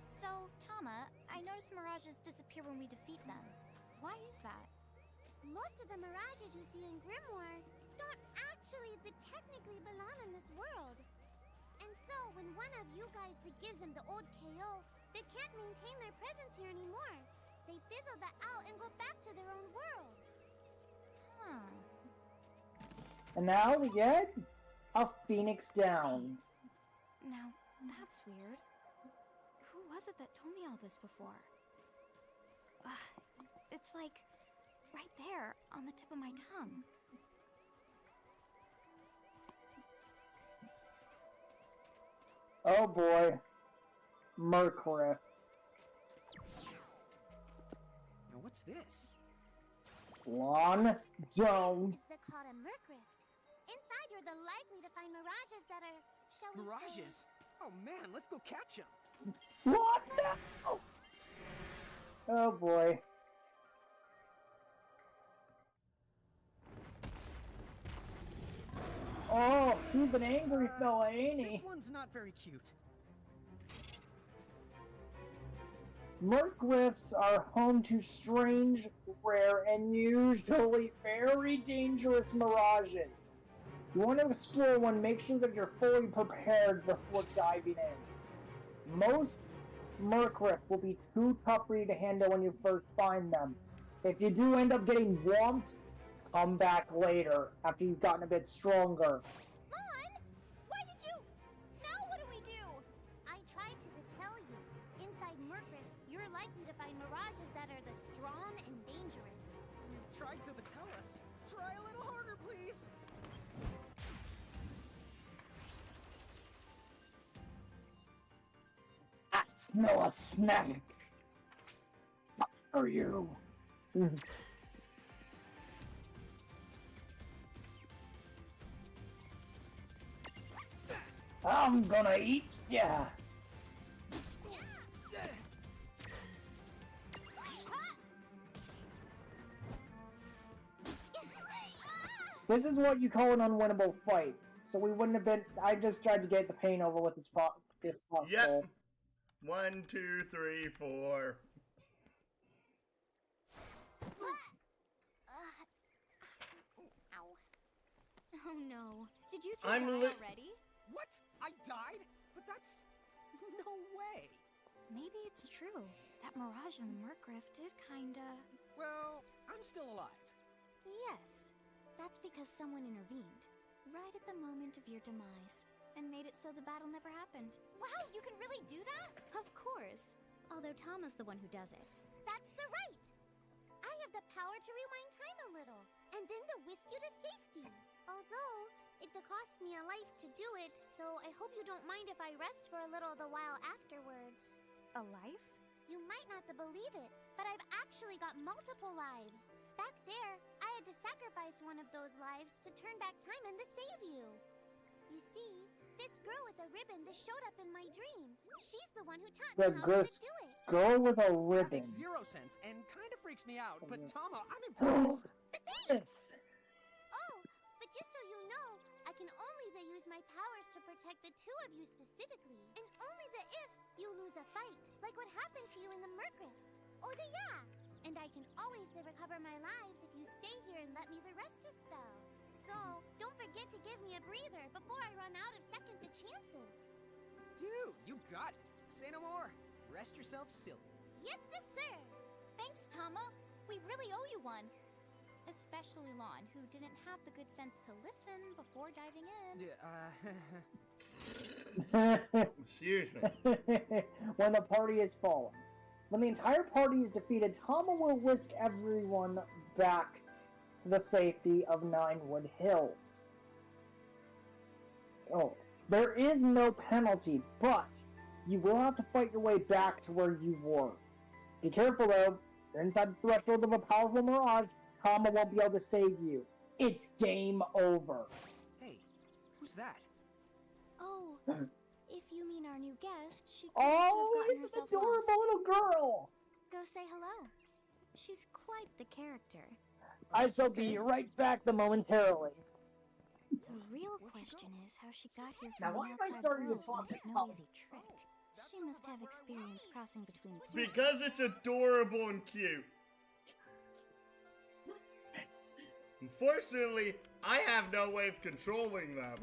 So, Tama, I noticed mirages disappear when we defeat them. Why is that?
Most of the mirages you see in Grimoire don't actually technically belong in this world. And so, when one of you guys gives them the old KO, they can't maintain their presence here anymore. They fizzle out and go back to their own worlds.
Huh.
And now we get a Phoenix down.
Now, that's weird. Who was it that told me all this before? It's like right there on the tip of my tongue.
Oh boy. Mercury.
Now what's this?
One down.
This is called a Mercrift. Inside, you're likely to find mirages that are, shall we say...
Mirages? Oh man, let's go catch them.
What now? Oh boy. Oh, he's an angry fella, ain't he?
This one's not very cute.
Mercglyphs are home to strange, rare, and usually very dangerous mirages. You want to explore one, make sure that you're fully prepared before diving in. Most Mercglyphs will be too tough for you to handle when you first find them. If you do end up getting whomped, come back later, after you've gotten a bit stronger.
Mon! Why did you... Now what do we do? I tried to tell you. Inside Mercglyphs, you're likely to find mirages that are the strong and dangerous.
You tried to tell us. Try a little harder, please.
I smell a snack. What are you? I'm gonna eat ya. This is what you call an unwinnable fight. So we wouldn't have been. I just tried to get the pain over with this possible.
Yep. 1, 2, 3, 4.
Ow.
Oh no. Did you two
I'm
die
lit-
already?
What? I died? But that's... no way.
Maybe it's true. That mirage in the Mercglyph did kinda...
Well, I'm still alive.
Yes. That's because someone intervened, right at the moment of your demise, and made it so the battle never happened. Wow, you can really do that? Of course. Although Tama's the one who does it.
That's the right! I have the power to rewind time a little, and then to whisk you to safety. Although, it costs me a life to do it, so I hope you don't mind if I rest for a little the while afterwards.
A life?
You might not believe it, but I've actually got multiple lives. Back there, I had to sacrifice one of those lives to turn back time and to save you. You see, this girl with a ribbon that showed up in my dreams, she's the one who taught me how to do it.
Girl with a
That
ribbon.
makes zero sense and kind of freaks me out, but Tama, I'm impressed.
Oh, but just so you know, I can only use my powers to protect the two of you specifically, and only if you lose a fight, like what happened to you in the Mercrift. Oh, yeah! And I can always recover my lives if you stay here and let me rest a spell. So, don't forget to give me a breather before I run out of second chances.
Dude, you got it. Say no more. Rest yourself silly.
Yes, sir.
Thanks, Tama. We really owe you one. Especially Lon, who didn't have the good sense to listen before diving in.
Excuse me.
When the party is fallen. When the entire party is defeated, Tama will whisk everyone back to the safety of Ninewood Hills. Oh, there is no penalty, but you will have to fight your way back to where you were. Be careful though, you're inside the threshold of a powerful mirage. Tama won't be able to save you. It's game over.
Hey, who's that?
Oh, if you mean our new guest, she could
Oh,
have gotten
it's an
herself
adorable
lost.
little girl.
Go say hello. She's quite the character.
I shall be right back momentarily.
The real question is how she got here
Now,
from
why
the
am I
outside
starting to
world
talk
when it's
to
no
Tom?
easy trick. She must have experience crossing between planets.
Because it's adorable and cute. Unfortunately, I have no way of controlling them.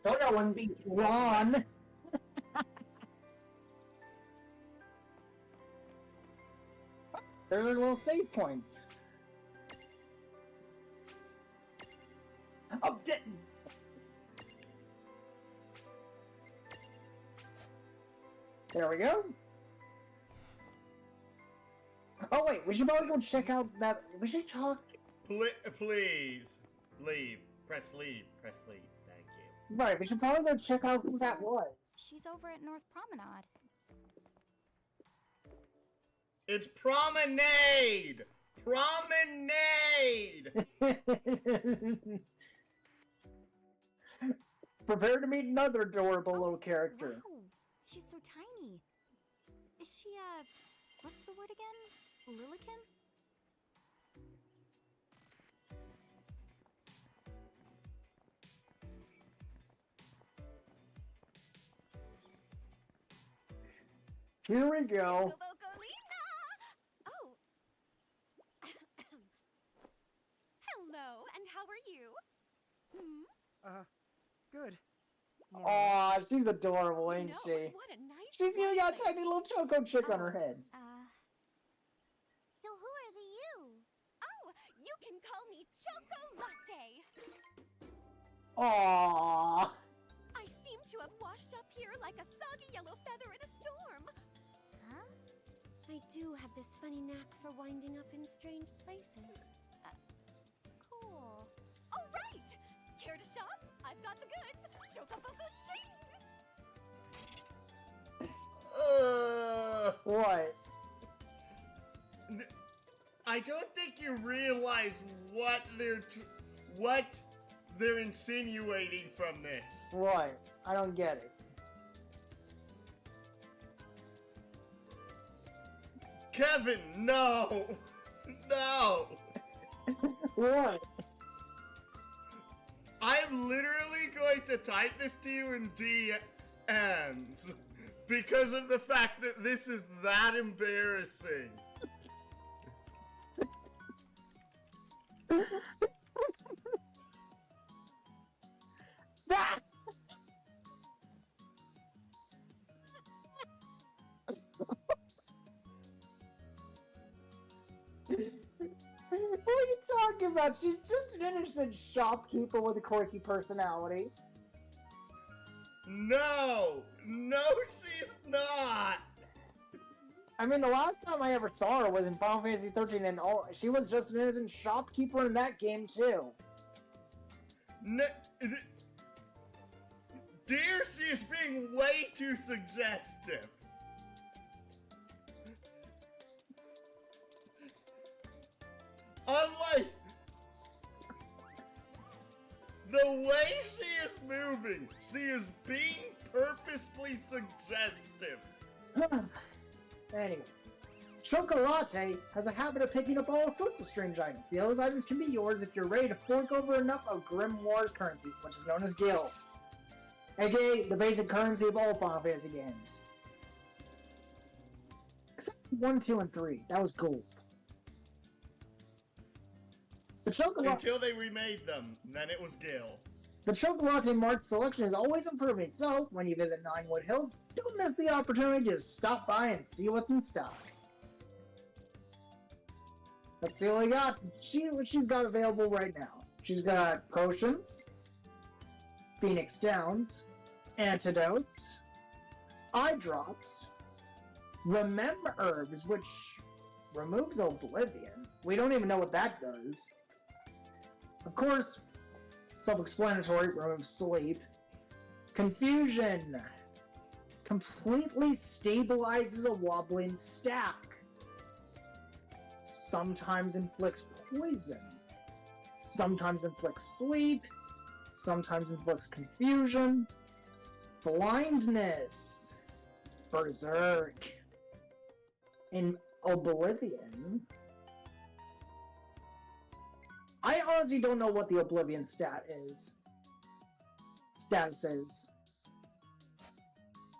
Don't know one beat Ron. There are little save points. Oh, there we go. Oh wait, we should probably go check out that. We should talk.
Please. Leave. Press leave. Press leave. Thank you.
Right, we should probably go check out who that was.
She's over at North Promenade.
It's promenade! Promenade!
Prepare to meet another adorable little character.
Wow, she's so tiny. Is she, what's the word again? Lilikin?
Here we go.
Oh. Hello, and how are you?
Good.
Aw, she's adorable,
You
ain't
know,
she?
what a nice
She's even got a
place.
tiny little choco chick on her head.
So who are the you?
Oh, you can call me Choco Latte.
Aww.
I seem to have washed up here like a soggy yellow feather in a storm.
Huh?
I do have this funny knack for winding up in strange places.
Cool.
All right! Care to shop? I've got the goods. Chocoboco ching!
What?
I don't think you realize what they're insinuating from this.
What? I don't get it.
Kevin, no! No!
What?
I'm literally going to type this to you in DMs because of the fact that this is that embarrassing.
That. What are you talking about? She's just an innocent shopkeeper with a quirky personality.
No! No, she's not!
I mean, the last time I ever saw her was in Final Fantasy 13, and she was just an innocent shopkeeper in that game, too.
No, dear, she is being way too suggestive. Unlike the way she is moving, she is being purposefully suggestive.
Anyways, Chocolate has a habit of picking up all sorts of strange items. Those items can be yours if you're ready to fork over enough of Grimoire's currency, which is known as Gil, aka the basic currency of all Final Fantasy games. Except 1, 2, and 3. That was gold. The Chocolate...
Until they remade them, then it was Gil.
The Chocolate Mart's selection is always improving, so when you visit Ninewood Hills, don't miss the opportunity to stop by and see what's in stock. Let's see what we got. What she's got available right now. She's got potions, Phoenix Downs, antidotes, eye drops, remember herbs, which removes oblivion. We don't even know what that does. Of course, self-explanatory, removes sleep. Confusion completely stabilizes a wobbling stack. Sometimes inflicts poison. Sometimes inflicts sleep. Sometimes inflicts confusion. Blindness. Berserk. In Oblivion. I honestly don't know what the Oblivion status is.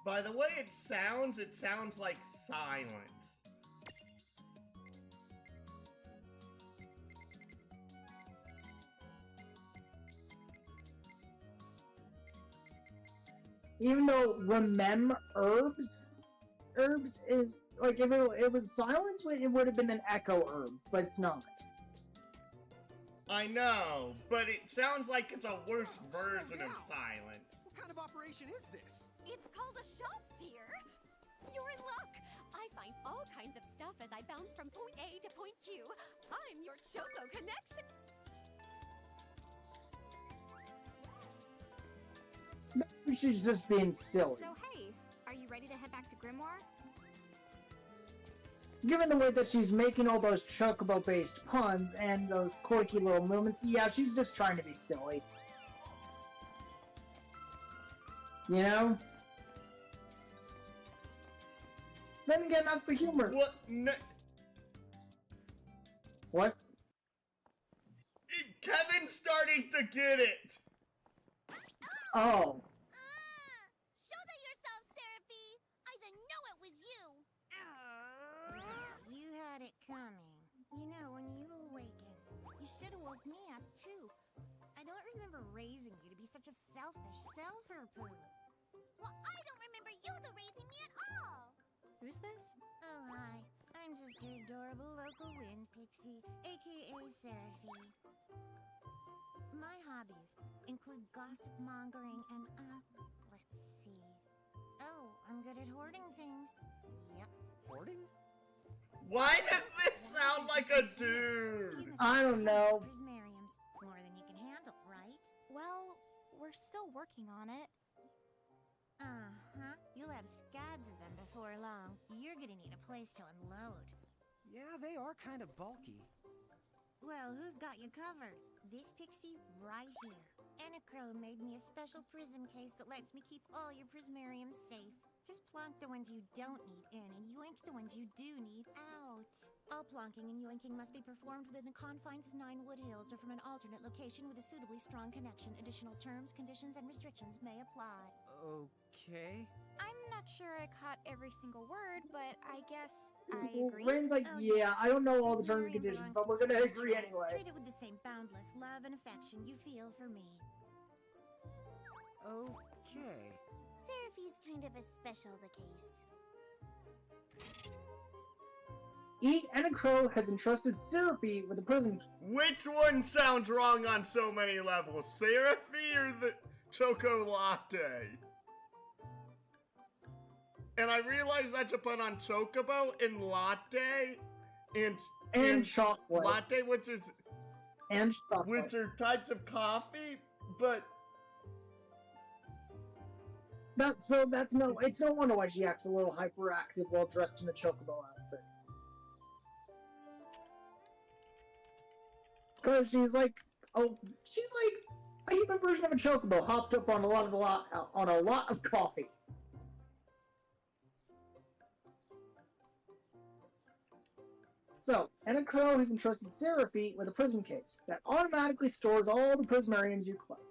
By the way it sounds like silence.
Even though remember herbs is like if it was silence, it would have been an echo herb, but it's not.
I know, but it sounds like it's a worse version of silence.
What kind of operation is this?
It's called a shop, dear. You're in luck. I find all kinds of stuff as I bounce from point A to point Q. I'm your Choco connection.
Maybe she's just being silly.
So hey, are you ready to head back to Grimoire?
Given the way that she's making all those chocobo-based puns and those quirky little movements, yeah, she's just trying to be silly. You know? Then again, that's the humor.
What? No.
What?
Kevin's starting to get it!
Oh.
Show that yourself, Seraphie! I didn't know it was you!
You had it coming. You know, when you awakened, you should have woke me up, too. I don't remember raising you to be such a selfish self-poo.
Well, I don't remember you raising me at all!
Who's this?
Oh, hi. I'm just your adorable local wind pixie, aka Seraphie. My hobbies include gossip mongering and, let's see. Oh, I'm good at hoarding things. Yep.
Hoarding?
Why does this sound like a dude?
I don't know.
Prismariums, more than you can handle, right?
Well, we're still working on it.
Uh-huh. You'll have scads of them before long. You're gonna need a place to unload.
Yeah, they are kind of bulky.
Well, who's got you covered? This pixie right here. Anacro made me a special prism case that lets me keep all your prismariums safe. Just plonk the ones you don't need in and yoink the ones you do need out. All plonking and yoinking must be performed within the confines of Nine Wood Hills or from an alternate location with a suitably strong connection. Additional terms, conditions, and restrictions may apply.
Okay.
I'm not sure I caught every single word, but I guess I agree.
Rain's like,
Oh,
yeah, I don't know all the terms and
Prismarium
conditions,
belongs
but we're
to
gonna
my
agree
tribe.
anyway.
Treat it with the same boundless love and affection you feel for me.
Okay.
Seraphi's kind of a special the case.
Anacro has entrusted Seraphie with the prism.
Which one sounds wrong on so many levels? Seraphie or the Choco Latte? And I realize that's a pun on Chocobo and Latte
And chocolate.
Latte, which is
And chocolate.
which are types of coffee, but
It's no wonder why she acts a little hyperactive while dressed in a chocobo outfit. Because she's like a human version of a chocobo, hopped up on a lot of coffee. So, Anacro has entrusted Seraphie with a prism case that automatically stores all the prismariums you collect.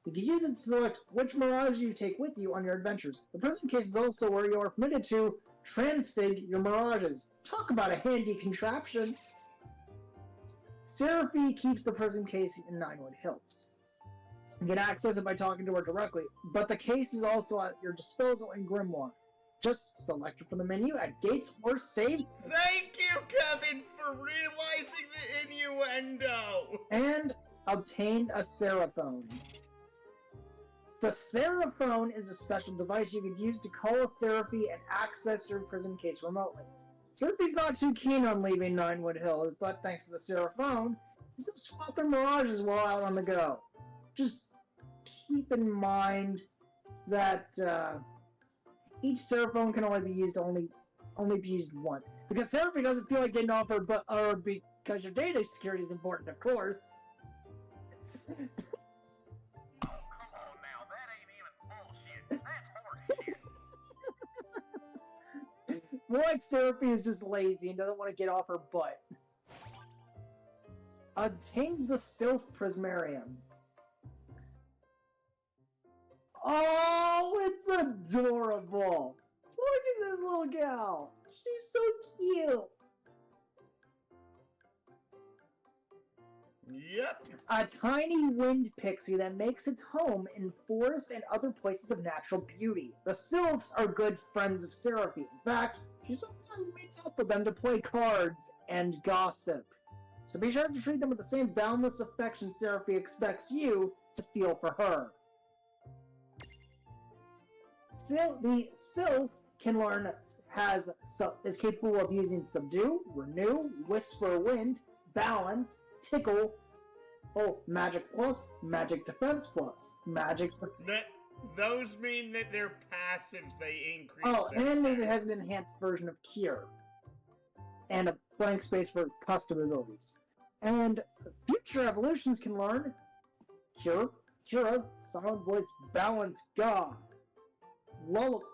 You can use it to select which mirage you take with you on your adventures. The prism case is also where you are permitted to transfig your mirages. Talk about a handy contraption! Seraphie keeps the prism case in Ninewood Hills. You can access it by talking to her directly, but the case is also at your disposal in Grimoire. Just select it from the menu at Gates or Save.
thank you, Kevin, for realizing the innuendo!
And obtained a Seraphone. The Seraphone is a special device you could use to call a Seraphie and access your prism case remotely. Seraphie's not too keen on leaving Ninewood Hills, but thanks to the Seraphone, you can swap their mirages while out on the go. Just keep in mind that each Seraphone can only be used once. Because Seraphie doesn't feel like getting off her butt, or because your data security is important, of course. More like Seraphie is just lazy and doesn't want to get off her butt. Obtain the Sylph Prismarium. Oh, it's adorable! Look at this little gal! She's so cute!
Yep.
A tiny wind pixie that makes its home in forests and other places of natural beauty. The Sylphs are good friends of Seraphie. In fact, she sometimes meets up with them to play cards and gossip. So be sure to treat them with the same boundless affection Seraphie expects you to feel for her. The Sylph can learn is capable of using Subdue, Renew, Whisper Wind, Balance, Tickle, Magic Plus, Magic Defense Plus, Magic...
Those mean that they're passives, they increase
and it has an enhanced version of Cure. And a blank space for custom abilities. And future evolutions can learn Cure, Summon Voice, Balance, God,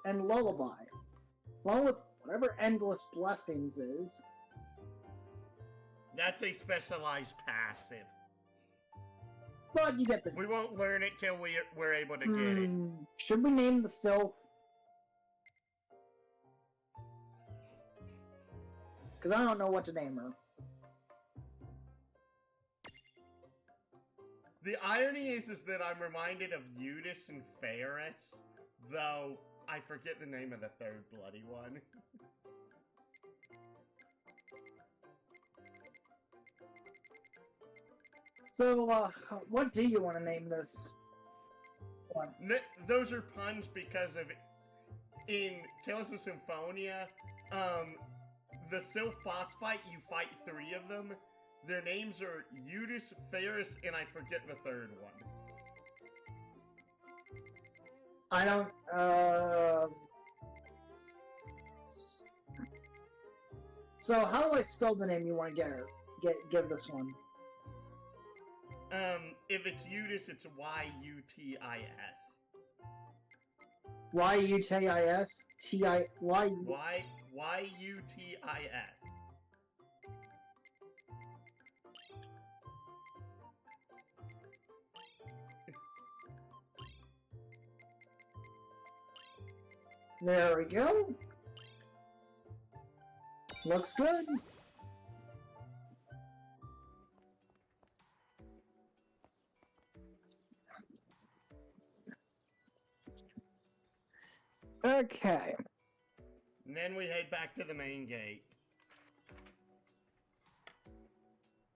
and Lullaby. Along with whatever Endless Blessings is.
That's a specialized passive.
But you get the...
We won't learn it till we're able to get it.
Should we name the Sylph? Because I don't know what to name her.
The irony is that I'm reminded of Eudes and Ferris, though I forget the name of the third bloody one.
So, what do you want to name this one?
Those are puns because of, in Tales of Symphonia, the Sylph boss fight, you fight 3 of them. Their names are Eudes, Ferris, and I forget the third one.
I don't, So how do I spell the name you want to give this one?
If it's Utis, it's Yutis.
Yutis?
Yutis.
There we go. Looks good. Okay.
And then we head back to the main gate.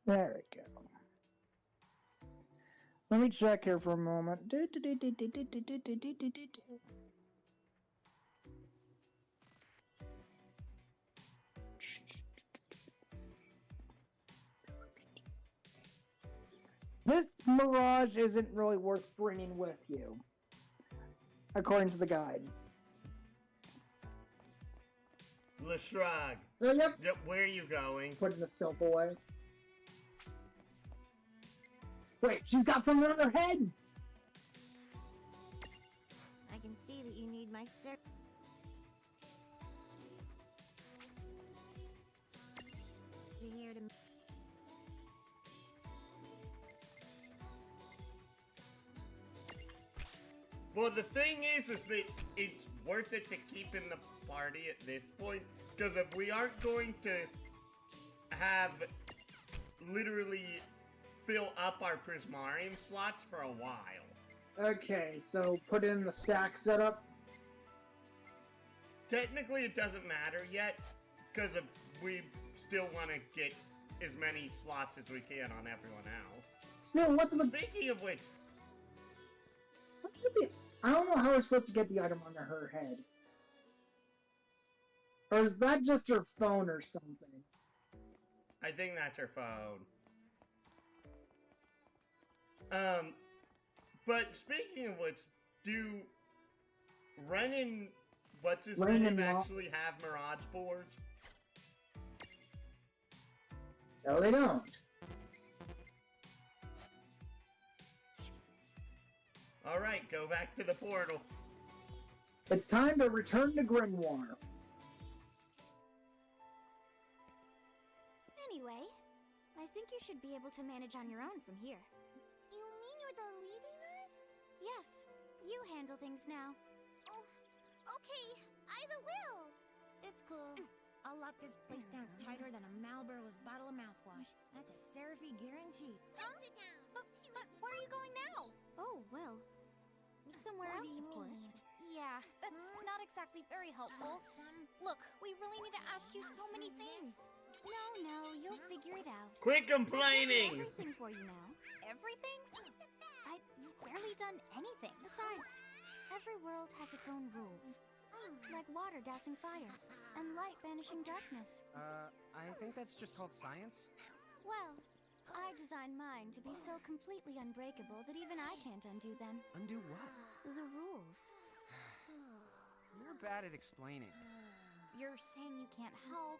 There we go. Let me check here for a moment. This Mirage isn't really worth bringing with you, according to the guide.
Le Shrug.
So, yep.
Where are you going?
Putting the self away. Wait, she's got something on her head!
I can see that you need my ser- You're here to...
Well, the thing is that it's worth it to keep in the party at this point, because if we aren't going to have literally fill up our Prismarium slots for a while.
Okay, so put in the stack setup.
Technically, it doesn't matter yet, because we still want to get as many slots as we can on everyone else.
Still, what's the...
Speaking of which...
What's with the... I don't know how we're supposed to get the item on her head. Or is that just her phone or something?
I think that's her phone. But speaking of which, do Ren and what's his name actually have Mirage boards?
No, they don't.
Alright, go back to the portal.
It's time to return to Grimoire.
Anyway, I think you should be able to manage on your own from here.
You mean you're done leaving us?
Yes, you handle things now.
Oh, okay, either will.
It's cool. I'll lock this place down tighter than a Marlboro's bottle of mouthwash. That's a Seraphy guarantee.
Sit down.
But where are you going now? Oh, well, somewhere
What
else,
do you
of course.
mean?
Yeah, that's not exactly very helpful. Look, we really need to ask you so many things. No, you'll figure it out.
Quit
I can do
complaining!
everything for you now. Everything? But you've barely done anything. Besides, every world has its own rules. Like water dousing fire, and light banishing darkness.
I think that's just called science.
Well, I designed mine to be so completely unbreakable that even I can't undo them.
Undo what?
The rules.
You're bad at explaining.
You're saying you can't help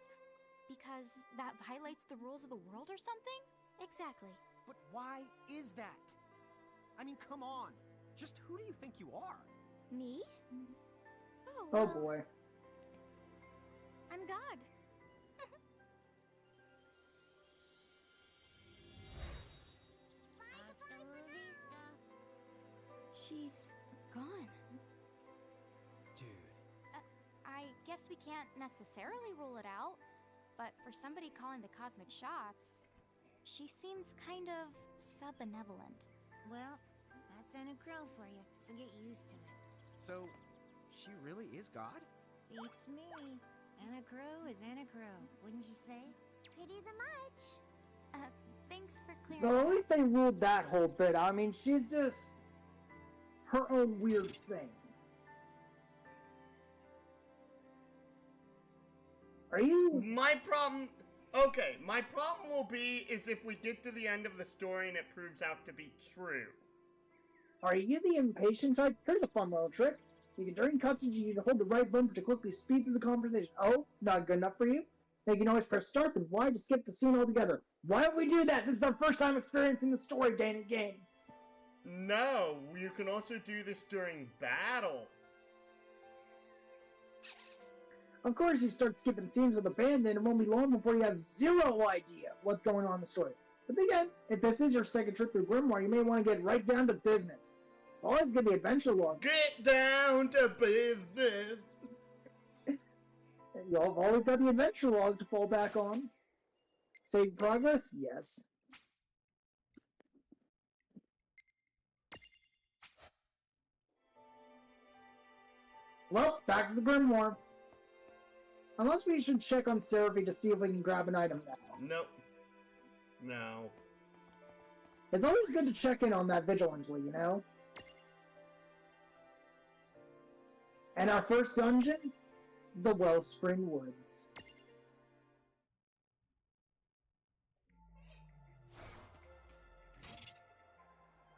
because that violates the rules of the world or something? Exactly.
But why is that? I mean, come on. Just who do you think you are?
Me? Oh,
Oh
well,
boy.
I'm God.
Hasta la vista.
She's gone.
Dude.
I guess we can't necessarily rule it out, but for somebody calling the cosmic shots, she seems kind of sub-benevolent.
Well, that's Anna Crow for you, so get used to it.
So, she really is God?
Beats me. Anna Crow is Anna Crow, wouldn't you say?
Pretty the much.
Thanks for clearing
So at
that
least they ruled that whole bit. I mean, she's just her own weird thing. Are you...
My problem... Okay, my problem will be is if we get to the end of the story and it proves out to be true.
Are you the impatient type? Here's a fun little trick. You can during cutscenes, you can hold the right bumper to quickly speed through the conversation. Oh, not good enough for you? Now you can always press start, then Y to skip the scene altogether. Why don't we do that? This is our first time experiencing the story day in a game.
No, you can also do this during battle.
Of course, you start skipping scenes with abandon, it won't be long before you have zero idea what's going on in the story. But again, if this is your second trip through Grimoire, you may want to get right down to business. Always get the adventure log.
Get down to business.
You've always got the adventure log to fall back on. Save progress? Yes. Well, back to the Grimoire. Unless we should check on Seraphy to see if we can grab an item now.
Nope. No.
It's always good to check in on that vigilantly, you know? And our first dungeon? The Wellspring Woods.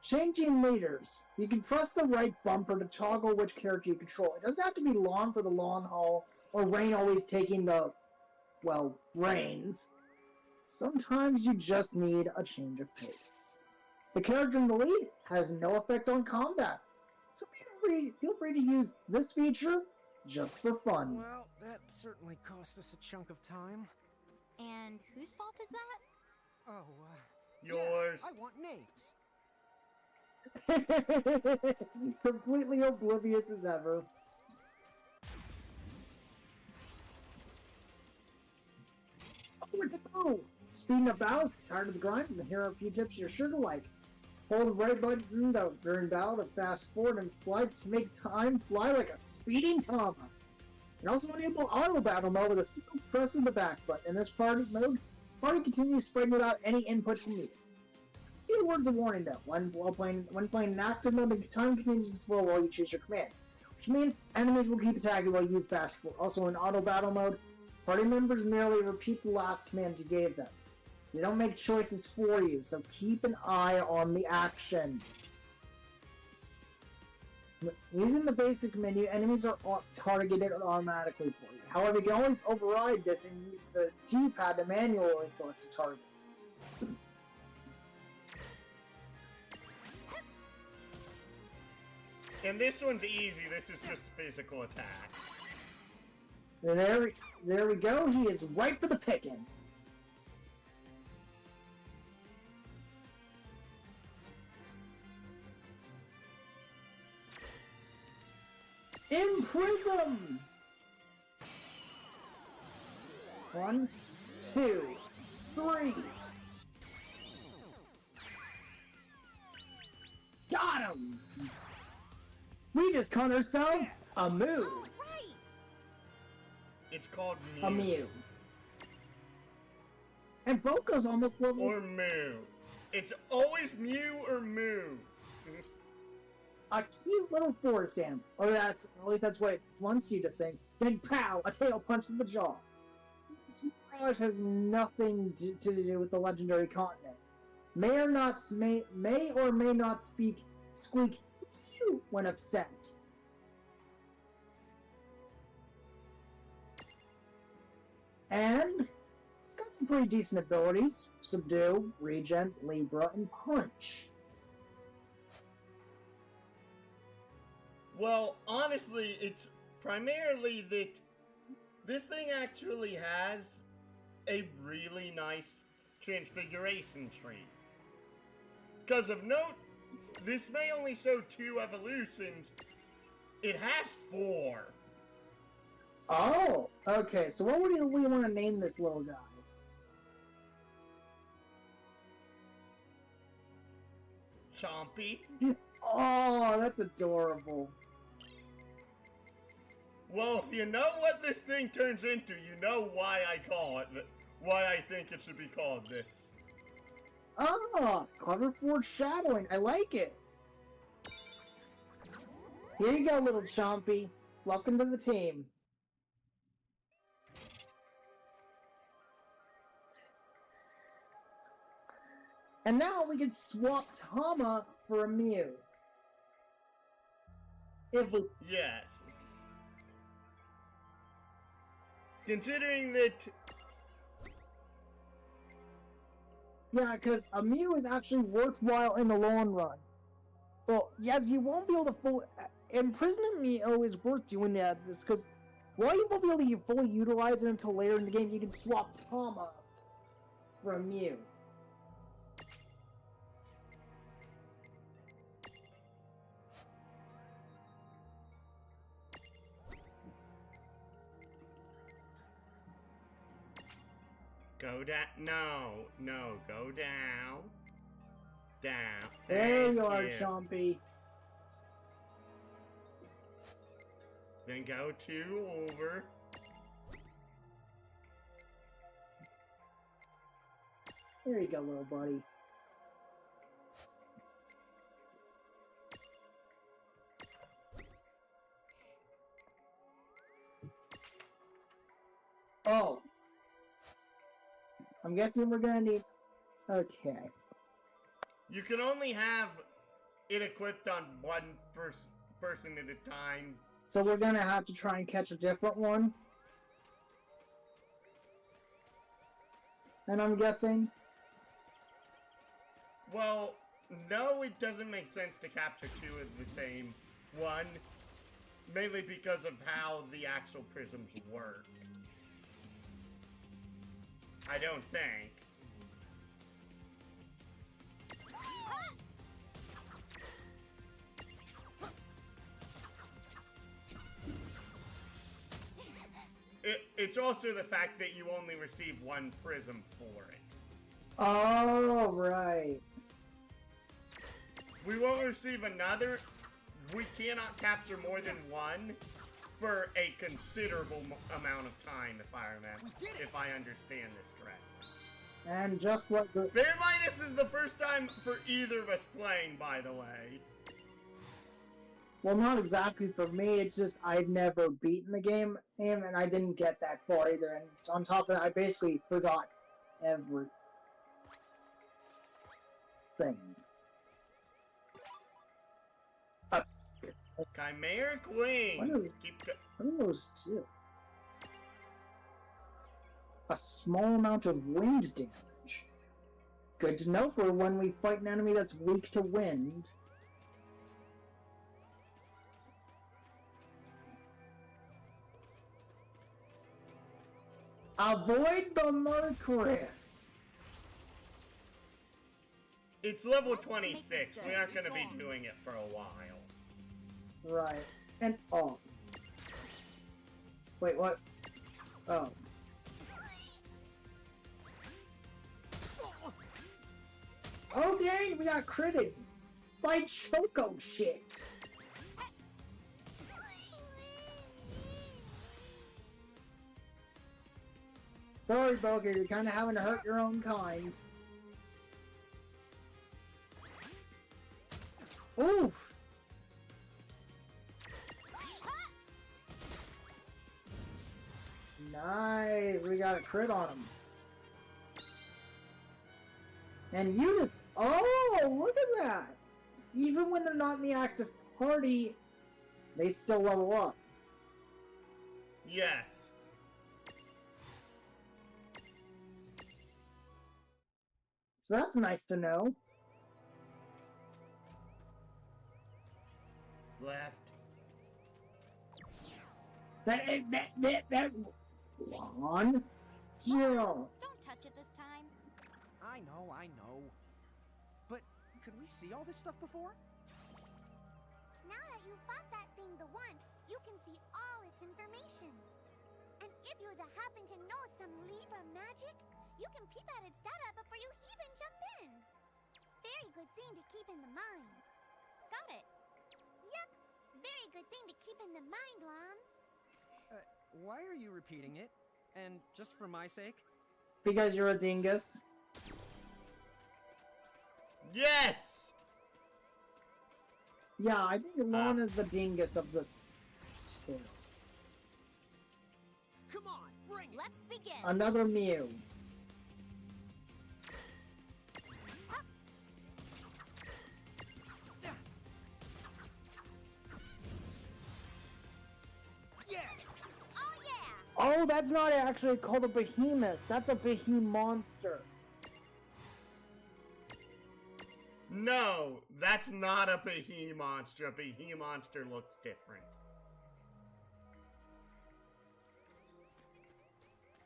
Changing leaders. You can press the right bumper to toggle which character you control. It doesn't have to be Lon for the long haul, or Rain always taking the, well, reins. Sometimes you just need a change of pace. The character in the lead has no effect on combat, so feel free to use this feature just for fun.
Well, that certainly cost us a chunk of time.
And whose fault is that?
Oh,
Yours.
Yeah, I want names.
Completely oblivious as ever. Oh, it's a go! Speeding up battles, tired of the grind, and here are a few tips you're sure to like. Hold the right button during battle to fast forward and fly to make time fly like a speeding Tama. And also enable auto battle mode with a single press of the back button. In this party mode, party continues fighting without any input from you. Few words of warning though. When playing in active mode, the time continues to slow while you choose your commands, which means enemies will keep attacking while you fast forward. Also in auto battle mode, party members merely repeat the last commands you gave them. They don't make choices for you, so keep an eye on the action. Using the basic menu, enemies are targeted automatically for you. However, you can always override this and use the D-pad to manually select a target.
And this one's easy, this is just physical attacks.
And there we go, he is ripe for the picking. Imprison! 1, 2, 3. Got him! We just caught ourselves a Mew.
Oh, right!
It's called Mew.
A Mew. And Boko's almost level.
Or Mew. It's always Mew or Moo.
A cute little forest animal. Or at least that's what it wants you to think. Then pow! A tail punch in the jaw. This mirage has nothing to do with the legendary continent. May or may not squeak when upset. And it's got some pretty decent abilities. Subdue, Regen, Libra, and Punch.
Well, honestly, it's primarily that this thing actually has a really nice transfiguration tree. Because of note, this may only show 2 evolutions. It has 4.
Oh, okay. So what do we want to name this little guy?
Chompy.
Oh, that's adorable.
Well, if you know what this thing turns into, you know why I call it, why I think it should be called this.
Oh, clever foreshadowing. I like it. Here you go, little Chompy. Welcome to the team. And now we can swap Tama for a Mew. If we...
Yes. Considering that...
Yeah, because a Mew is actually worthwhile in the long run. Well, yes, you won't be able to fully... Imprisonment Mew is worth doing that, because while you won't be able to fully utilize it until later in the game, you can swap Tama for a Mew.
Go down. No, go down. Down.
There
Thank
you are, Chompy.
Then go 2 over.
There you go, little buddy. Oh. I'm guessing we're gonna need... Okay.
You can only have it equipped on one person at a time.
So we're gonna have to try and catch a different one? And I'm guessing...
Well, no, it doesn't make sense to capture 2 of the same one. Mainly because of how the actual prisms work. I don't think. It's also the fact that you only receive 1 prism for it.
Oh, right.
We won't receive another. We cannot capture more than 1 for a considerable amount of time, if I understand this correct.
And just like the...
Bear in mind, this is the first time for either of us playing, by the way.
Well, not exactly for me, it's just I'd never beaten the game, and I didn't get that far either, and on top of that, I basically forgot everything.
Chimeric Wing!
What are those two? A small amount of wind damage. Good to know for when we fight an enemy that's weak to wind. Avoid the Mercury!
It's level 26. We aren't going to be doing it for a while.
Right. And oh. Wait, what? Oh. Oh dang, we got critted by Choco shit. Sorry, Boger, you're kind of having to hurt your own kind. Oof. Nice, we got a crit on him. And Eunice, oh, look at that! Even when they're not in the active party, they still level up.
Yes.
So that's nice to know.
Left.
That one. Jill.
Don't touch it this time.
I know. But could we see all this stuff before?
Now that you've fought that thing the once, you can see all its information. And if you happen to know some Libra magic, you can peep at its data before you even jump in. Very good thing to keep in the mind.
Got it.
Yep, very good thing to keep in the mind, Lon.
Why are you repeating it? And just for my sake?
Because you're a dingus.
Yes!
Yeah, I think Lon is the dingus of the two.
Come on, bring it!
Let's begin.
Another Mew. Oh, that's not actually called a behemoth. That's a behemonster.
No, that's not a behemonster. A behemonster looks different.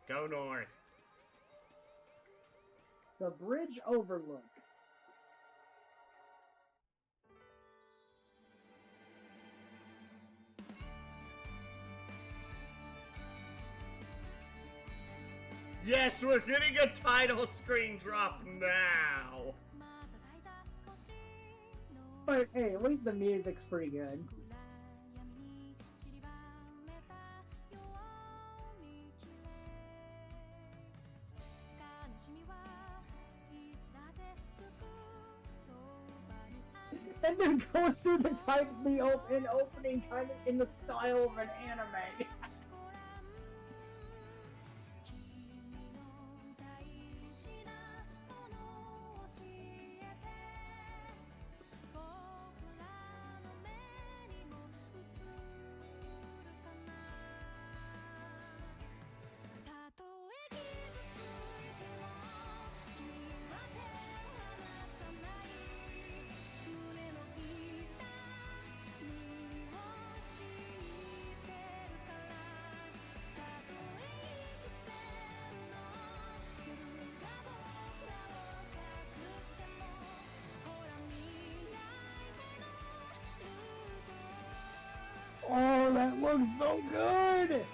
Go north.
The bridge overlook.
Yes, we're getting a title screen drop now.
But hey, at least the music's pretty good. And they're going through the opening kind of in the style of an anime. Oh, that looks so good!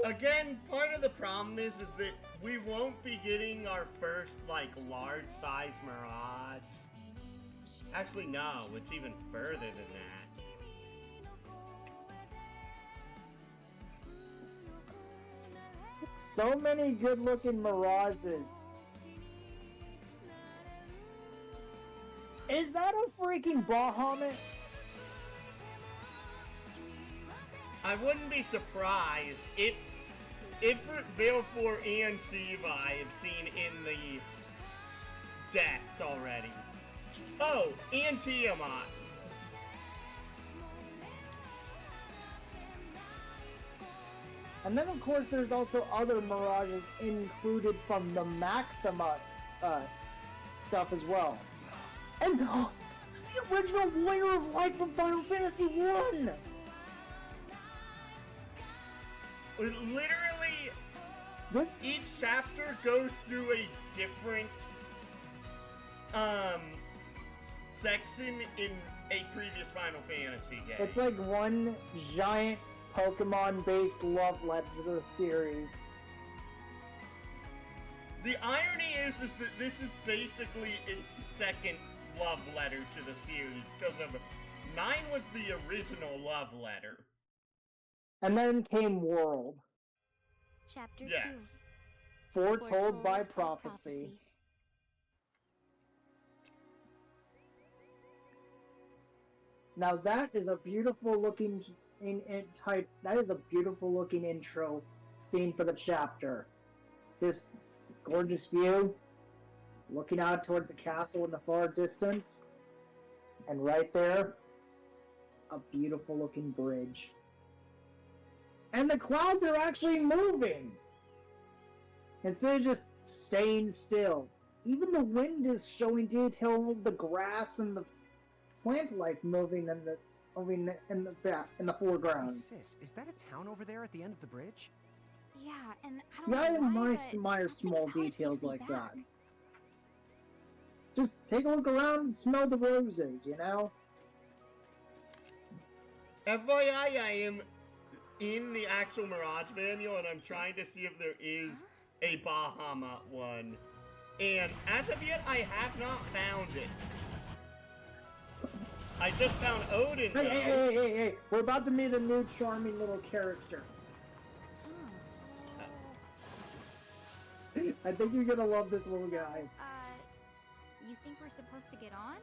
Again, part of the problem is that we won't be getting our first, like, large-size Mirage. Actually, no, it's even further than that.
So many good-looking Mirages. Is that a freaking Bahamut?
I wouldn't be surprised if Balfour and Shiva I have seen in the decks already. Oh, and Tiamat.
And then, of course, there's also other Mirages included from the Maxima stuff as well. And there's the original winner of Light from Final Fantasy 1!
Literally, each chapter goes through a different section in a previous Final Fantasy game.
It's like one giant Pokemon-based love letter to the series.
The irony is that this is basically its second love letter to the series, because 9 was the original love letter.
And then came World.
Chapter 2.
Foretold by prophecy. Now that is a beautiful looking that is a beautiful looking intro scene for the chapter. This gorgeous view, looking out towards the castle in the far distance, and right there, a beautiful looking bridge. And the clouds are actually moving! Instead of just staying still. Even the wind is showing detail of the grass and the plant life moving in the foreground.
Sis, is that a town over there at the end of the bridge?
Yeah, and I don't know why, but
admire small
something about it
details
takes me
like
back.
that. Just take a look around and smell the roses, you know?
FYI, I am in the actual Mirage manual, and I'm trying to see if there is a Bahamut one. And as of yet, I have not found it. I just found Odin, though.
Hey, we're about to meet a new charming little character. I think you're gonna love this little guy.
You think we're supposed to get on?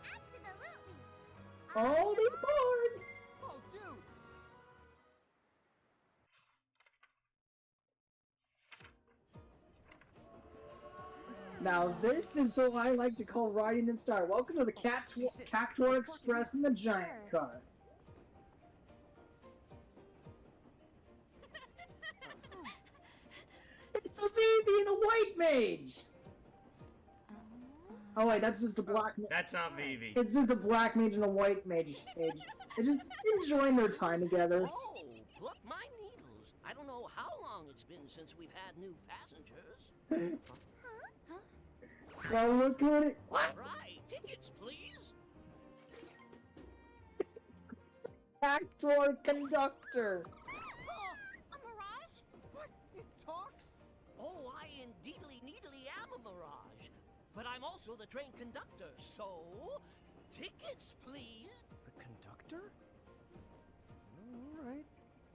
Absolutely.
Oh, the board!
Oh, dude!
Now this is what I like to call riding in style. Welcome to the Cactuar Express in the giant car. It's a baby and a white mage! Oh wait, that's just a black mage.
That's not Vivi.
It's just a black mage and a white mage. They're just enjoying their time together.
Oh, pluck my needles. I don't know how long it's been since we've had new passengers.
Well, look at it. What?
Right, tickets, please.
Cactuar conductor.
A mirage?
What? It talks?
Oh, I indeedly needly am a mirage. But I'm also the train conductor, so... tickets, please.
The conductor? Alright.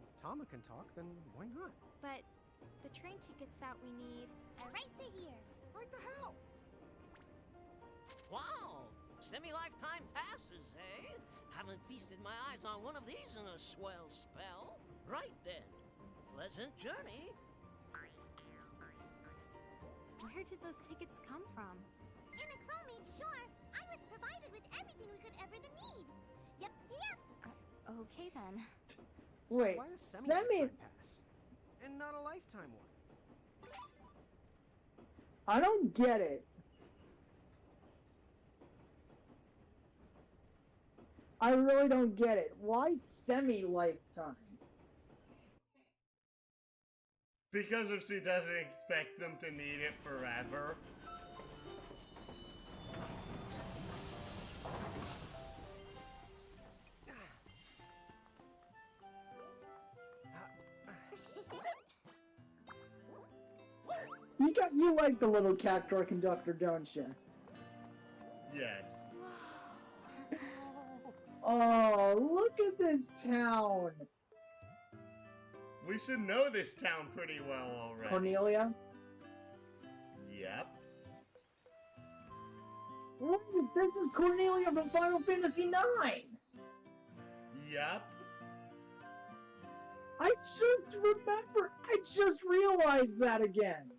If Tama can talk, then why not?
But the train tickets that we need...
are right here.
Right the hell?
Wow, semi-lifetime passes, eh? Haven't feasted my eyes on one of these in a swell spell. Right then, pleasant journey.
Where did those tickets come from?
In a crewmate, sure. I was provided with everything we could ever need. Yep.
Okay then.
Wait,
Why a semi-lifetime pass? And not a lifetime one?
I don't get it. I really don't get it. Why semi-lifetime?
Because if she doesn't expect them to need it forever.
You like the little Cactuar conductor, don't you?
Yes.
Oh, look at this town!
We should know this town pretty well already.
Cornelia?
Yep.
Ooh, this is Cornelia from Final Fantasy IX!
Yep.
I just realized that again!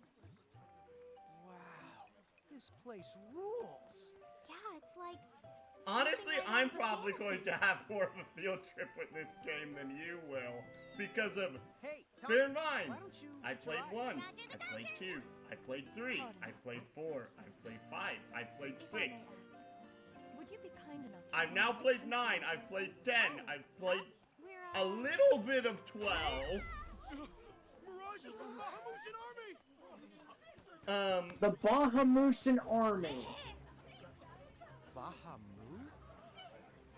Wow. This place rules.
Yeah, it's like...
Honestly,
something I
I'm
never
probably
fantasy.
going to have more of a field trip with this game than you will. Because of...
Hey, Tama,
Bear in mind,
why don't you
I played
try?
1, I played 2, I played 3, I played 4, I played 5, I played
If I may
6.
ask, would you be kind enough to
I've now played 9, I've played 10, I've played
We're,
a little bit of 12.
Mirages from the Bahamutian army!
The Bahamutian army.
Bahamu?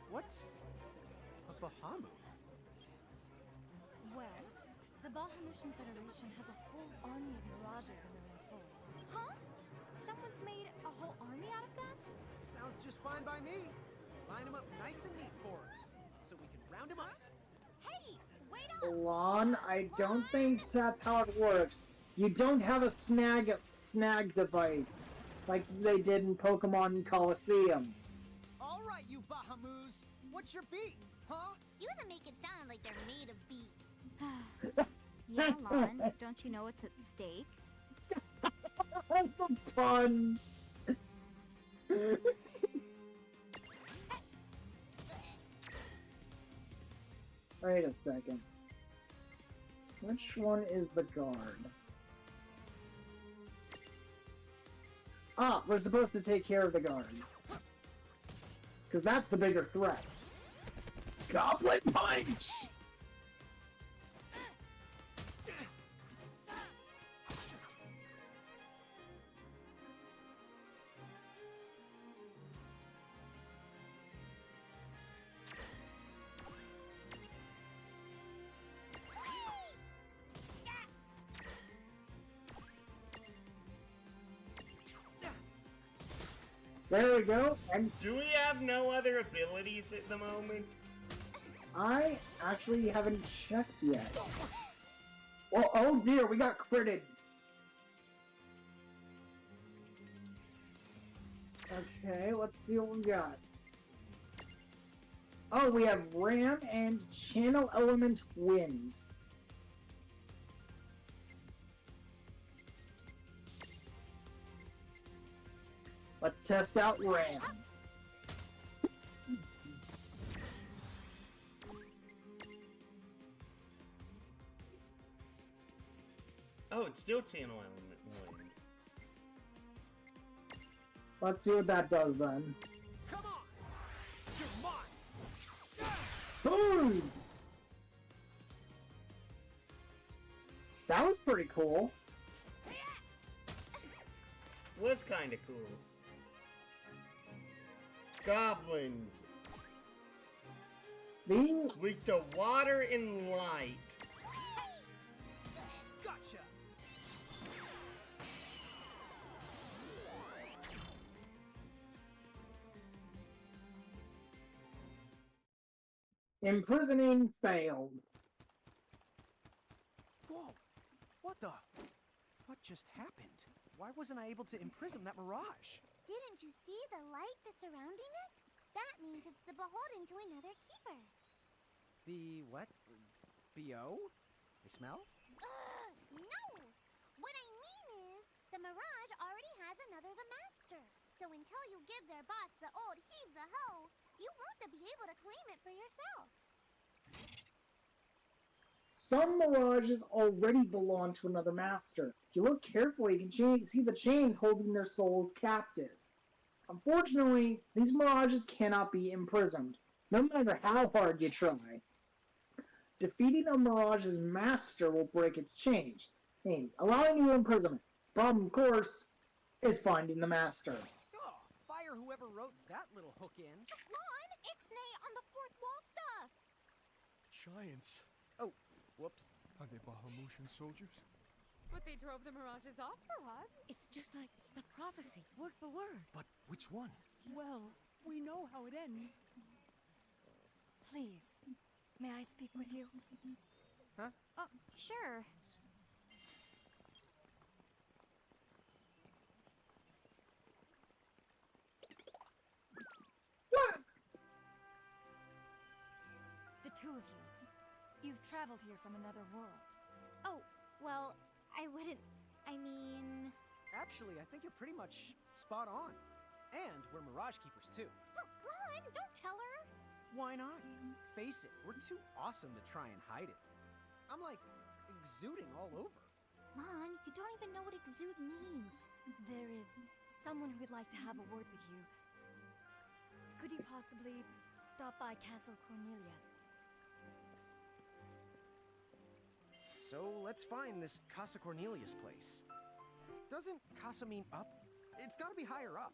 What's a Bahamu?
Well, the Bahamutian Federation has a whole army of mirages in their employ.
Huh? Someone's made a whole army out of them?
Sounds just fine by me. Line them up nice and neat for us, so we can round them up.
Hey, wait up!
Lon, I don't think that's how it works. You don't have a snag device like they did in Pokemon Coliseum.
All right, you Bahamus. What's your beef, huh?
You them make it sound like they're made of beef.
Yeah, Lon, don't you know what's at stake?
The puns. Wait a second. Which one is the guard? Ah, we're supposed to take care of the guard. Because that's the bigger threat. Goblin Punch! There we go, and
Do we have no other abilities at the moment?
I actually haven't checked yet. Well, oh dear, we got critted. Okay, let's see what we got. Oh, we have Ram and Channel Element Wind. Let's test out Ram.
Oh, it's still channel element one.
Let's see what that does then.
Come on! You're mine!
Boom! That was pretty cool.
Was kinda cool. Goblins.
These
Weak to water and light.
Gotcha!
imprisoning failed.
Whoa! What the? What just happened? Why wasn't I able to imprison that mirage?
Didn't you see the light that's surrounding it? That means it's the beholden to another keeper.
The what? B.O.? They smell?
No! What I mean is, the Mirage already has another the master. So until you give their boss the old heave the hoe, you won't be able to claim it for yourself.
Some mirages already belong to another master. If you look carefully, you can see the chains holding their souls captive. Unfortunately, these mirages cannot be imprisoned, no matter how hard you try. Defeating a mirage's master will break its chains, allowing you imprisonment. Problem, of course, is finding the master.
Oh, fire whoever wrote that little hook in.
On! Ixnay on the fourth wall stuff!
Giants.
Oh, whoops.
Are they Bahamutian soldiers?
But they drove the mirages off for us.
It's just like the prophecy, word for word.
But which one?
Well, we know how it ends. Please, may I speak with you?
Huh?
Oh, sure.
The two of you. You've traveled here from another world.
Oh, well, I wouldn't... I mean...
Actually, I think you're pretty much spot on. And we're Mirage Keepers too.
Lon, don't tell her.
Why not? Face it, we're too awesome to try and hide it. I'm like exuding all over.
Lon, you don't even know what exude means.
There is someone who'd like to have a word with you. Could you possibly stop by Castle Cornelia?
So let's find this Casa Cornelius place. Doesn't Casa mean up? It's gotta be higher up.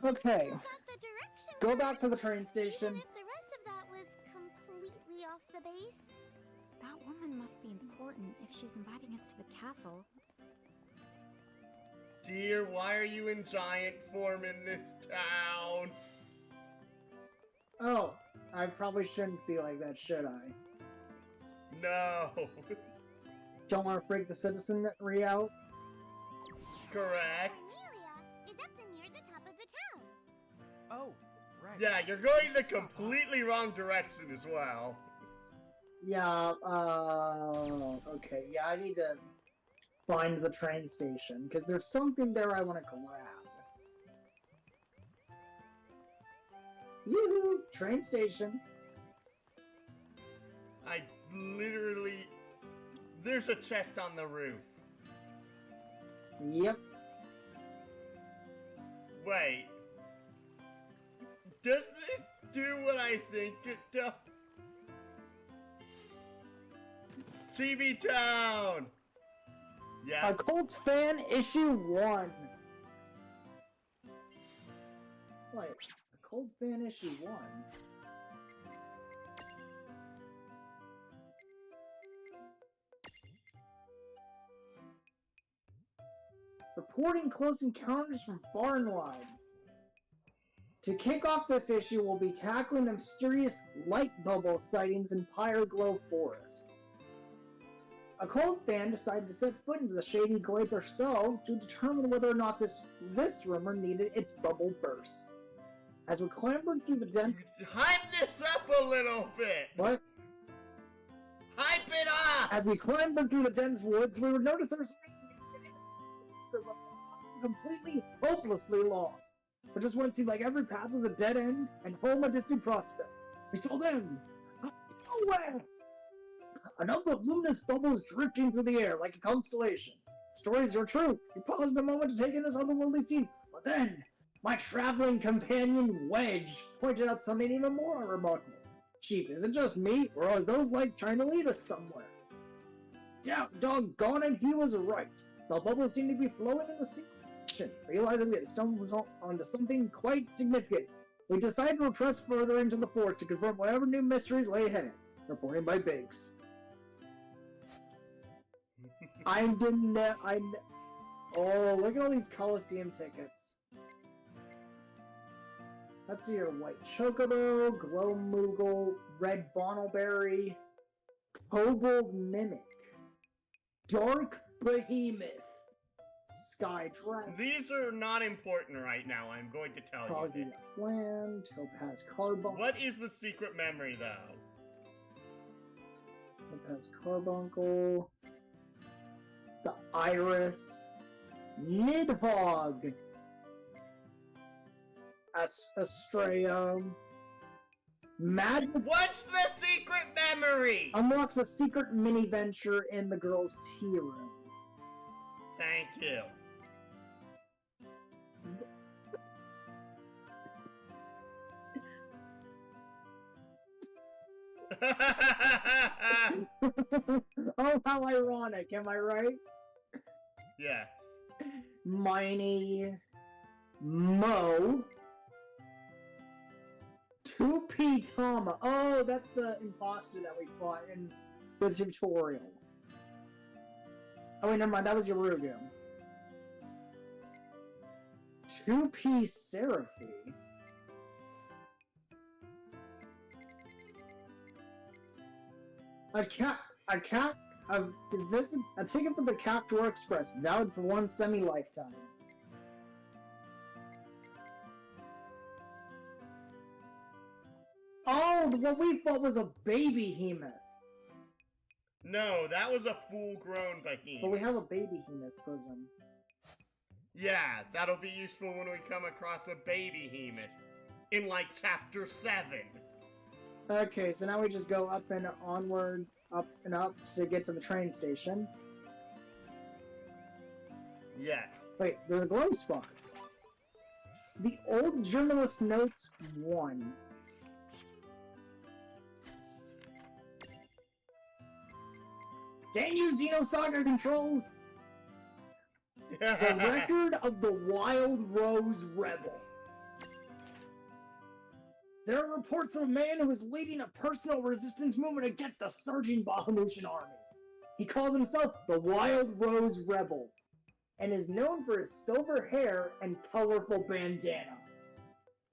Well,
Okay,
you got the direction
go
correct,
back to the train station.
even if the rest of that was completely off the base.
That woman must be important if she's inviting us to the castle.
Dear, why are you in giant form in this town?
Oh, I probably shouldn't be like that, should I?
No.
Don't want to freak the citizenry out?
Correct.
Cornelia is up near the top of the town.
Oh, right.
Yeah, you're going the completely wrong direction as well.
Yeah, okay, yeah, I need to find the train station, because there's something there I want to grab. Yoo-hoo! Train station.
I literally... There's a chest on the roof.
Yep.
Wait. Does this do what I think it does? CB Town! Yeah.
Occult Fan Issue 1. Wait, Occult Fan Issue 1? Reporting close encounters from far and wide. To kick off this issue, we'll be tackling the mysterious light bubble sightings in Pyre Glow Forest. A Occult Fan decided to set foot into the shady glades ourselves to determine whether or not this rumor needed its bubble burst. As we clambered through the dense...
Hype this up a little bit!
What?
Hype it up!
As we clambered through the dense woods, we would notice our completely, hopelessly lost. But just when it seemed like every path was a dead end and home a distant prospect, we saw them. Out of nowhere! A number of luminous bubbles drifting through the air like a constellation. Stories are true. We paused a moment to take in this otherworldly scene, but then my traveling companion Wedge pointed out something even more remarkable. Sheep, is it just me, or are those lights trying to lead us somewhere? Doggone it, he was right. The bubbles seemed to be flowing in the same direction. Realizing we had stumbled onto something quite significant, we decided to press further into the forest to confirm whatever new mysteries lay ahead. Reporting by Biggs. Oh, look at all these Coliseum tickets. Let's see here. White Chocobo, Glow Moogle, Red Bonnelberry, Kobold Mimic, Dark Behemoth, Sky Dragon.
These are not important right now, I'm going to tell you this.
Land, Topaz Carbuncle.
What is the secret memory, though?
Topaz Carbuncle, the Iris, Nidhogg, Astraea,
What's the secret memory?
Unlocks a secret mini-venture in the girls' tea room.
Thank you.
Oh, how ironic, am I right?
Yes.
Miney, Mo, 2P Tama. Oh, that's the imposter that we fought in the tutorial. Oh wait, never mind, that was Yorugu. 2P Seraphie. A ticket for the Captor Express, valid for one semi-lifetime. Oh, what we thought was a baby Behemoth.
No, that was a full-grown behemoth.
But we have a baby Behemoth prism.
Yeah, that'll be useful when we come across a baby behemoth in, like, Chapter 7.
Okay, so now we just go up and onward, up and up to get to the train station.
Yes.
Wait, there's a glow spot. The old journalist notes 1. Can you Xenosaga controls? The record of the Wild Rose Rebel. There are reports of a man who is leading a personal resistance movement against the surging Bahamutian army. He calls himself the Wild Rose Rebel, and is known for his silver hair and colorful bandana.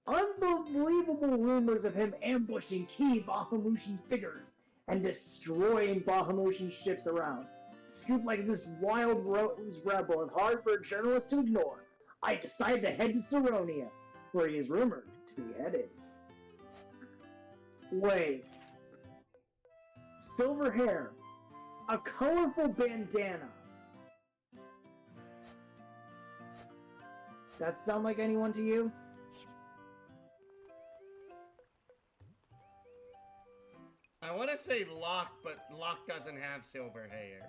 Unbelievable rumors of him ambushing key Bahamutian figures and destroying Bahamutian ships around. A scoop like this Wild Rose Rebel is hard for a journalist to ignore. I decided to head to Saronia, where he is rumored to be headed. Wait. Silver hair. A colorful bandana. That sound like anyone to you?
I want to say Locke, but Locke doesn't have silver hair.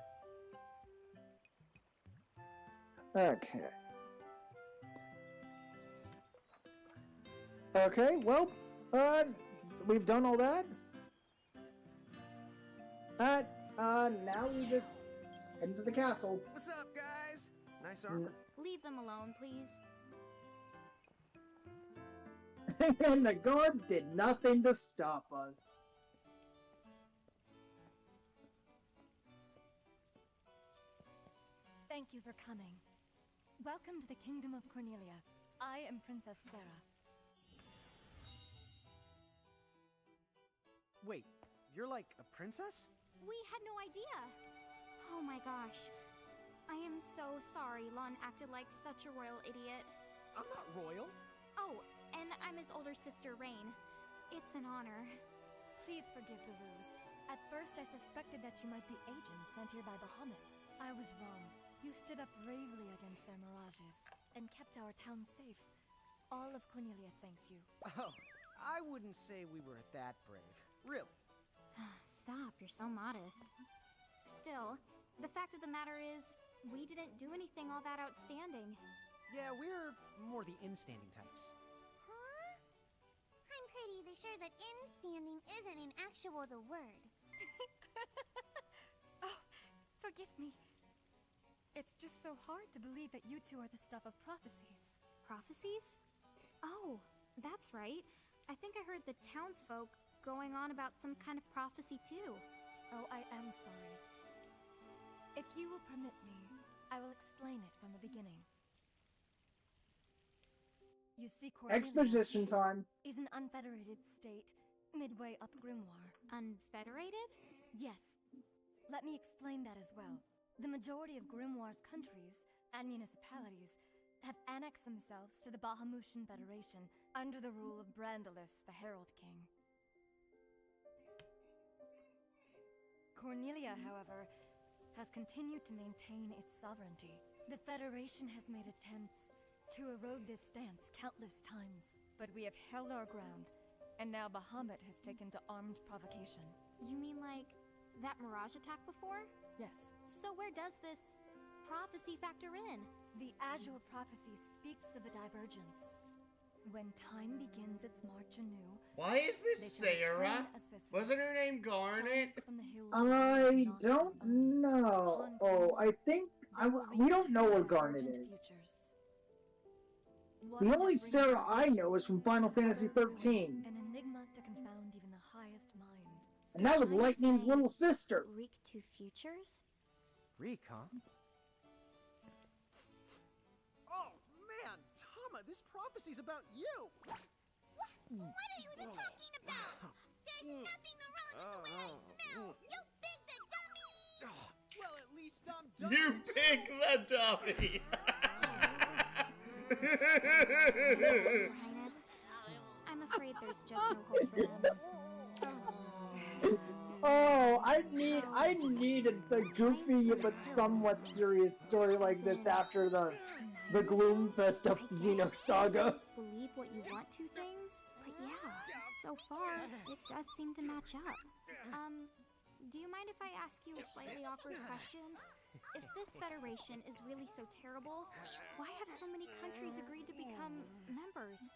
Okay. Okay, well, we've done all that. Now we just head into the castle.
What's up, guys? Nice armor.
Leave them alone, please.
And the guards did nothing to stop us.
Thank you for coming. Welcome to the Kingdom of Cornelia. I am Princess Sarah.
Wait, you're like a princess?
We had no idea. Oh my gosh. I am so sorry Lon acted like such a royal idiot.
I'm not royal.
Oh, and I'm his older sister, Rain. It's an honor.
Please forgive the ruse. At first I suspected that you might be agents sent here by Bahamut. I was wrong. You stood up bravely against their mirages and kept our town safe. All of Cornelia thanks you.
Oh, I wouldn't say we were that brave. Really.
Stop, you're so modest. Still, the fact of the matter is, we didn't do anything all that outstanding.
Yeah, we're more the in-standing types.
Huh? I'm pretty sure that in-standing isn't in actual the word.
Oh, forgive me. It's just so hard to believe that you two are the stuff of prophecies.
Prophecies? Oh, that's right. I think I heard the townsfolk going on about some kind of prophecy too.
Oh, I am sorry. If you will permit me, I will explain it from the beginning. You see, Cornelia
Exposition time.
is an unfederated state, midway up Grimoire.
Unfederated?
Yes. Let me explain that as well. The majority of Grimoire's countries and municipalities have annexed themselves to the Bahamutian Federation under the rule of Brandalus, the Herald King. Cornelia, however, has continued to maintain its sovereignty. The Federation has made attempts to erode this stance countless times, but we have held our ground, and now Bahamut has taken to armed provocation.
You mean like that mirage attack before?
Yes.
So where does this prophecy factor in?
The Azure prophecy speaks of a divergence. When time begins its march anew...
Why is this Sarah? Wasn't her name Garnet?
I don't know. Oh, I think... we don't know what Garnet is. The only Sarah I know is from Final Fantasy 13.
An enigma to confound even the highest mind.
And that was Lightning's little sister.
Reek to futures?
Reek, huh? Oh, man! Tama, this prophecy's about you!
What are you even talking about? There's nothing wrong with the way I smell! You big the dummy!
Well, at least I'm done.
You pick the dummy!
Your Highness, I'm afraid there's just no hope for them.
Oh, I needed a goofy but somewhat serious story like this after the Gloomfest of Xenosaga.
Believe what you want to things, but yeah, so far it does seem to match up. Do you mind if I ask you a slightly awkward question? If this federation is really so terrible, why have so many countries agreed to become members?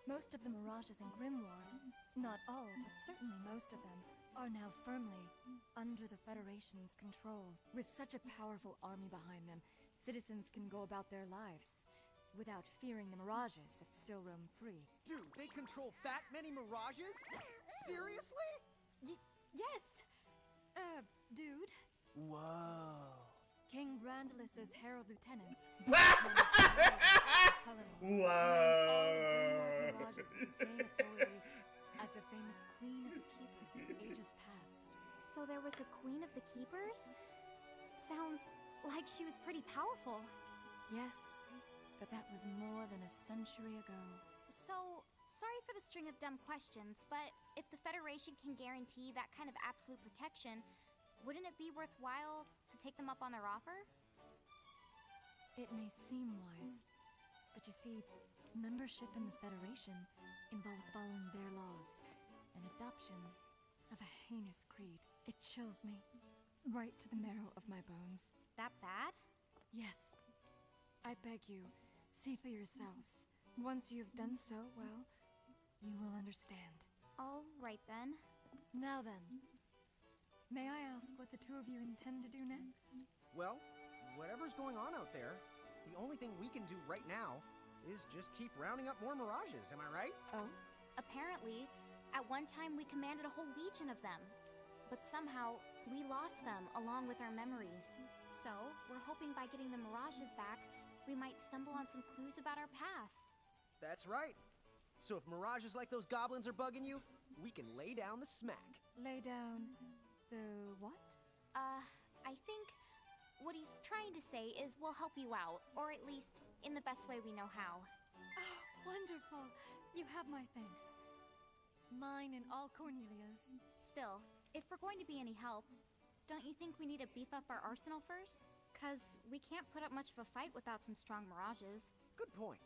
Most of the mirages in Grimoire, not all, but certainly most of them, are now firmly under the Federation's control. With such a powerful army behind them, citizens can go about their lives without fearing the mirages that still roam free.
Dude, they control that many mirages? Seriously?
Yes! Dude.
Whoa.
King Brandalus's herald lieutenants.
Whoa.
Mirages with the same authority as the famous Queen of the Keepers in ages past.
So there was a Queen of the Keepers? Sounds like she was pretty powerful.
Yes, but that was more than a century ago.
So, sorry for the string of dumb questions, but if the Federation can guarantee that kind of absolute protection, wouldn't it be worthwhile to take them up on their offer?
It may seem wise, but you see, membership in the Federation involves following their laws and adoption of a heinous creed. It chills me right to the marrow of my bones.
That bad?
Yes. I beg you, see for yourselves. Once you have done so, well, you will understand.
All right then.
Now then, may I ask what the two of you intend to do next?
Well, whatever's going on out there, the only thing we can do right now is just keep rounding up more mirages, am I right?
Oh?
Apparently, at one time we commanded a whole legion of them. But somehow, we lost them along with our memories. So, we're hoping by getting the mirages back, we might stumble on some clues about our past.
That's right. So if mirages like those goblins are bugging you, we can lay down the smack.
Lay down the what?
I think what he's trying to say is we'll help you out, or at least in the best way we know how.
Oh, wonderful. You have my thanks. Mine and all Cornelia's.
Still, if we're going to be any help, don't you think we need to beef up our arsenal first? Because we can't put up much of a fight without some strong mirages.
Good point.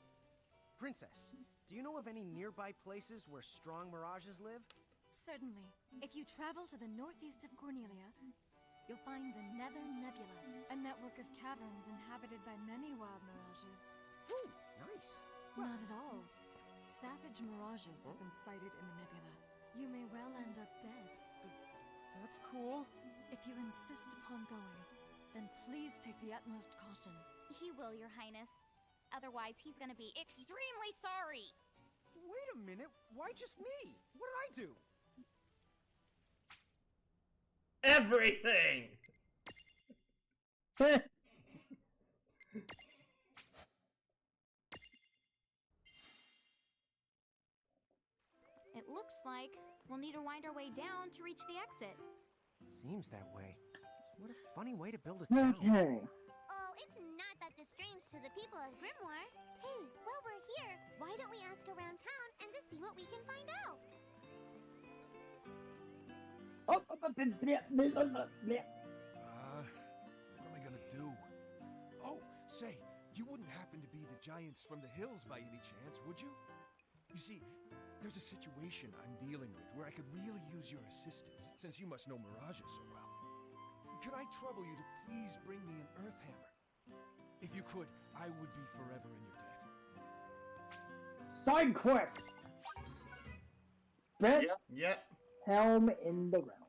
Princess, do you know of any nearby places where strong mirages live?
Certainly. If you travel to the northeast of Cornelia, you'll find the Nether Nebula, a network of caverns inhabited by many wild mirages.
Ooh, nice.
Not at all. Savage mirages have been sighted in the nebula. You may well end up dead.
That's cool.
If you insist upon going, then please take the utmost caution.
He will, Your Highness. Otherwise, he's gonna be extremely sorry.
Wait a minute. Why just me? What did I do?
Everything!
It looks like we'll need to wind our way down to reach the exit.
Seems that way. What a funny way to build a town.
Okay.
Oh, it's not that strange to the people of Grimoire. Hey, while we're here, why don't we ask around town and to see what we can find out?
Oh,
What am I gonna do? Oh, say, you wouldn't happen to be the giants from the hills by any chance, would you? You see, there's a situation I'm dealing with where I could really use your assistance, since you must know mirages so well. Could I trouble you to please bring me an earth hammer? If you could, I would be forever in your debt.
side quest. Bet
Yep.
helm in the ground.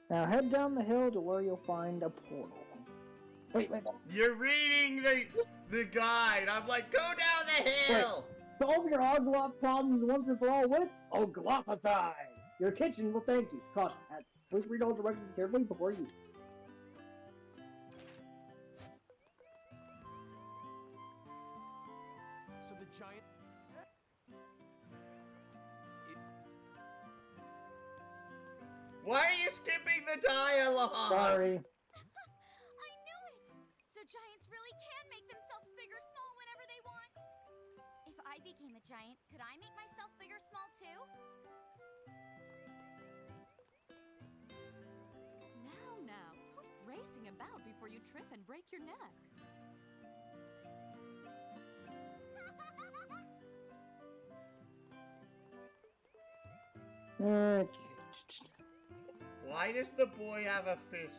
Now head down the hill to where you'll find a portal. Wait.
You're reading the guide. I'm like, go down the hill.
Solve your Oglop problems once and for all with Oglopicide. Your kitchen will thank you. Caution, please read all directions carefully before you.
So the giant...
Why are you skipping the dialogue?
Sorry.
I knew it! So giants really can make themselves big or small whenever they want? If I became a giant, could I make myself big or small too?
Now, quit racing about before you trip and break your neck.
Okay.
Why does the boy have a fish?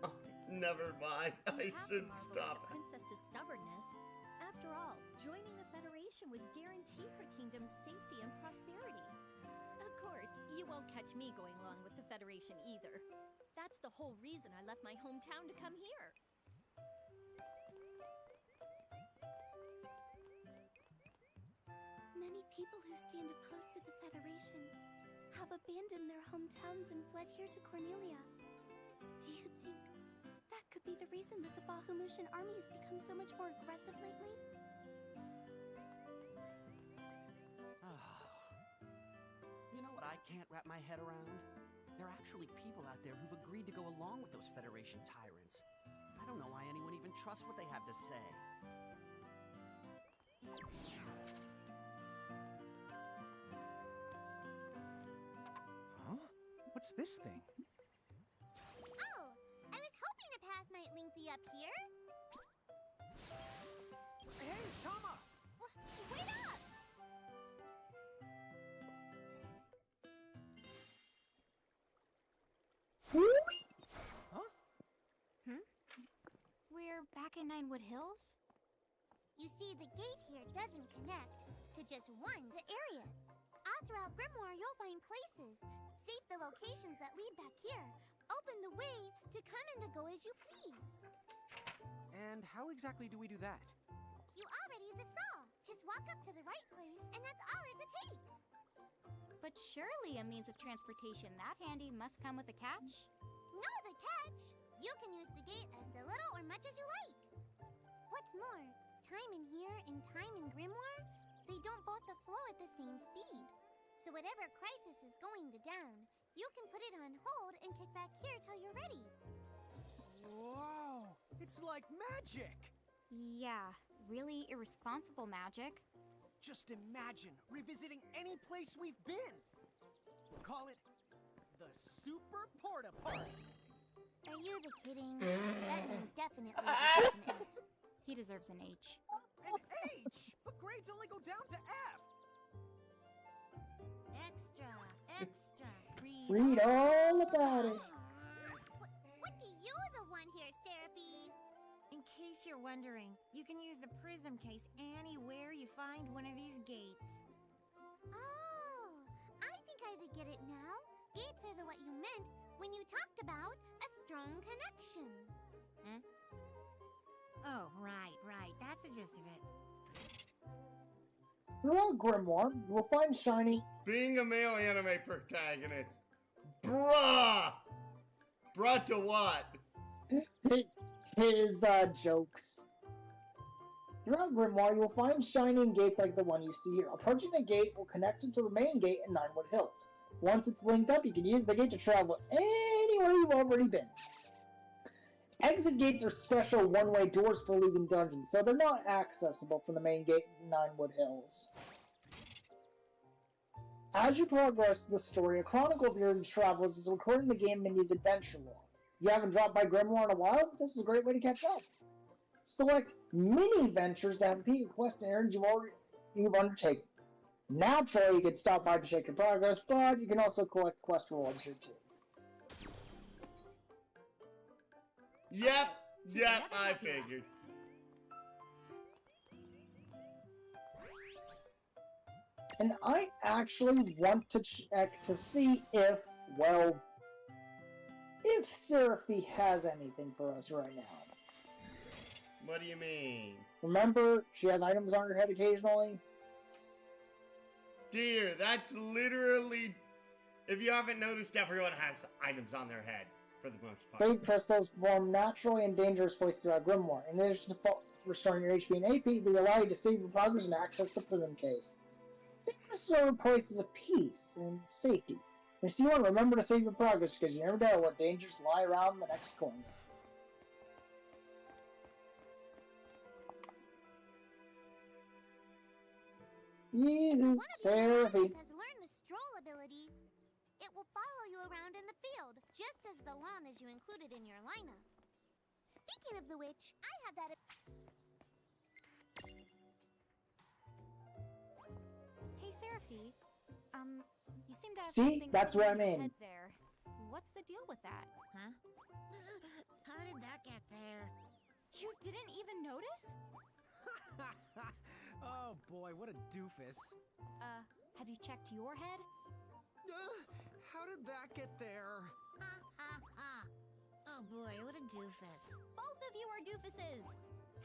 Oh, never mind. I should stop.
The princess's stubbornness. After all, joining the Federation would guarantee her kingdom's safety and prosperity. Of course, you won't catch me going along with the Federation either. That's the whole reason I left my hometown to come here. Many people who stand opposed to the Federation have abandoned their hometowns and fled here to Cornelia. Do you think that could be the reason that the Bahamutian army has become so much more aggressive lately?
You know what I can't wrap my head around? There are actually people out there who've agreed to go along with those Federation tyrants. I don't know why anyone even trusts what they have to say. Huh? What's this thing?
Oh, I was hoping a path might link thee up here.
Hey, Tama!
Wait up!
Huh?
We're back in Ninewood Hills?
You see, the gate here doesn't connect to just the area. All throughout Grimoire, you'll find places. Save the locations that lead back here. Open the way to come and to go as you please.
And how exactly do we do that?
You already saw. Just walk up to the right place, and that's all it takes.
But surely a means of transportation that handy must come with a catch?
No, the catch! You can use the gate as little or much as you like. What's more, time in here and time in Grimoire, they don't both flow at the same speed. So whatever crisis is going down, you can put it on hold and kick back here till you're ready.
Whoa! It's like magic!
Yeah, really irresponsible magic.
Just imagine revisiting any place we've been. Call it the Super Porta Party.
Are you the kidding? That name definitely deserves an F.
He deserves an H.
An H? But grades only go down to F.
Extra, extra.
Read all about it.
What do you the one here, Seraphie?
In case you're wondering, you can use the prism case anywhere you find one of these gates.
Oh, I think I get it now. Gates are the what you meant when you talked about a strong connection.
Huh? Oh, right. That's the gist of it.
Throughout Grimoire, you will find shiny.
Being a male anime protagonist. Bruh! Bruh to what?
His jokes. Throughout Grimoire, you will find shining gates like the one you see here. Approaching the gate will connect it to the main gate in Ninewood Hills. Once it's linked up, you can use the gate to travel anywhere you've already been. Exit gates are special one-way doors for leaving dungeons, so they're not accessible from the main gate in Ninewood Hills. As you progress the story, a chronicle of your travels is recorded in the game Mini's adventure log. If you haven't dropped by Grimoire in a while, this is a great way to catch up. Select mini ventures to have a peek at quest and errands you've undertaken. Naturally, you can stop by to check your progress, but you can also collect quest rewards here too.
Yep, I figured.
And I actually want to check to see if Seraphie has anything for us right now.
What do you mean?
Remember, she has items on her head occasionally?
Dear, that's literally... If you haven't noticed, everyone has items on their head, for the most part.
Save crystals form naturally in dangerous places throughout Grimoire. In addition to restoring your HP and AP, they allow you to save your progress and access the prism case. Save crystals are places of peace and safety. If you want to remember to save your progress, because you never know what dangers lie around the next corner. Yee-hoo, Seraphie.
Has learned the stroll ability. It will follow you around in the field, just as the lawn as you included in your lineup. Speaking of the which, I have that.
Hey, Seraphie. You seem to have
See?
something
That's
sitting
what
in
I
your
mean.
head there. What's the deal with that?
Huh? How did that get there?
You didn't even notice?
Oh boy, what a doofus.
Have you checked your head?
How did that get there?
Oh boy, what a doofus.
Both of you are doofuses!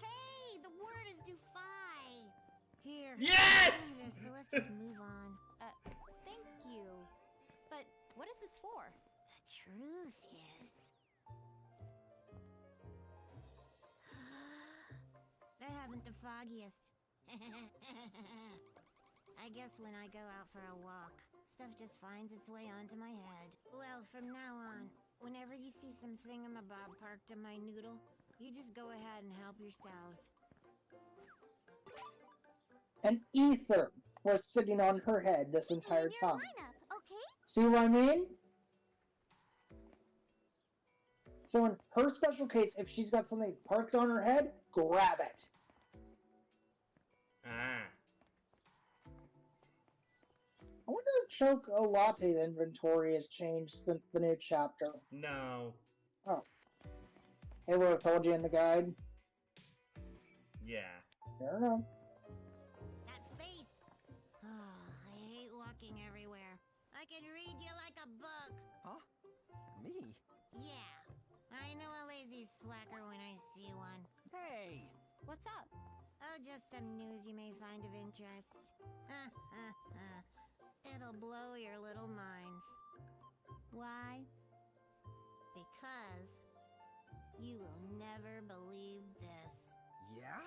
Hey, the word is doofy. Here.
Yes!
So let's just move on.
Thank you. But what is this for?
The truth is... I haven't the foggiest. I guess when I go out for a walk, stuff just finds its way onto my head. Well, from now on, whenever you see some thingamabob parked on my noodle, you just go ahead and help yourselves.
An ether was sitting on her head this entire time.
Lineup, okay?
See what I mean? So in her special case, if she's got something parked on her head, grab it.
Ah.
I wonder if Chocolate's inventory has changed since the new chapter.
No.
Oh. It would have told you in the guide.
Yeah.
Fair enough.
That face! Oh, I hate walking everywhere. I can read you like a book.
Huh? Me?
Yeah. I know a lazy slacker when I see one.
Hey!
What's up?
Oh, just some news you may find of interest. It'll blow your little minds. Why? Because you will never believe this.
Yeah?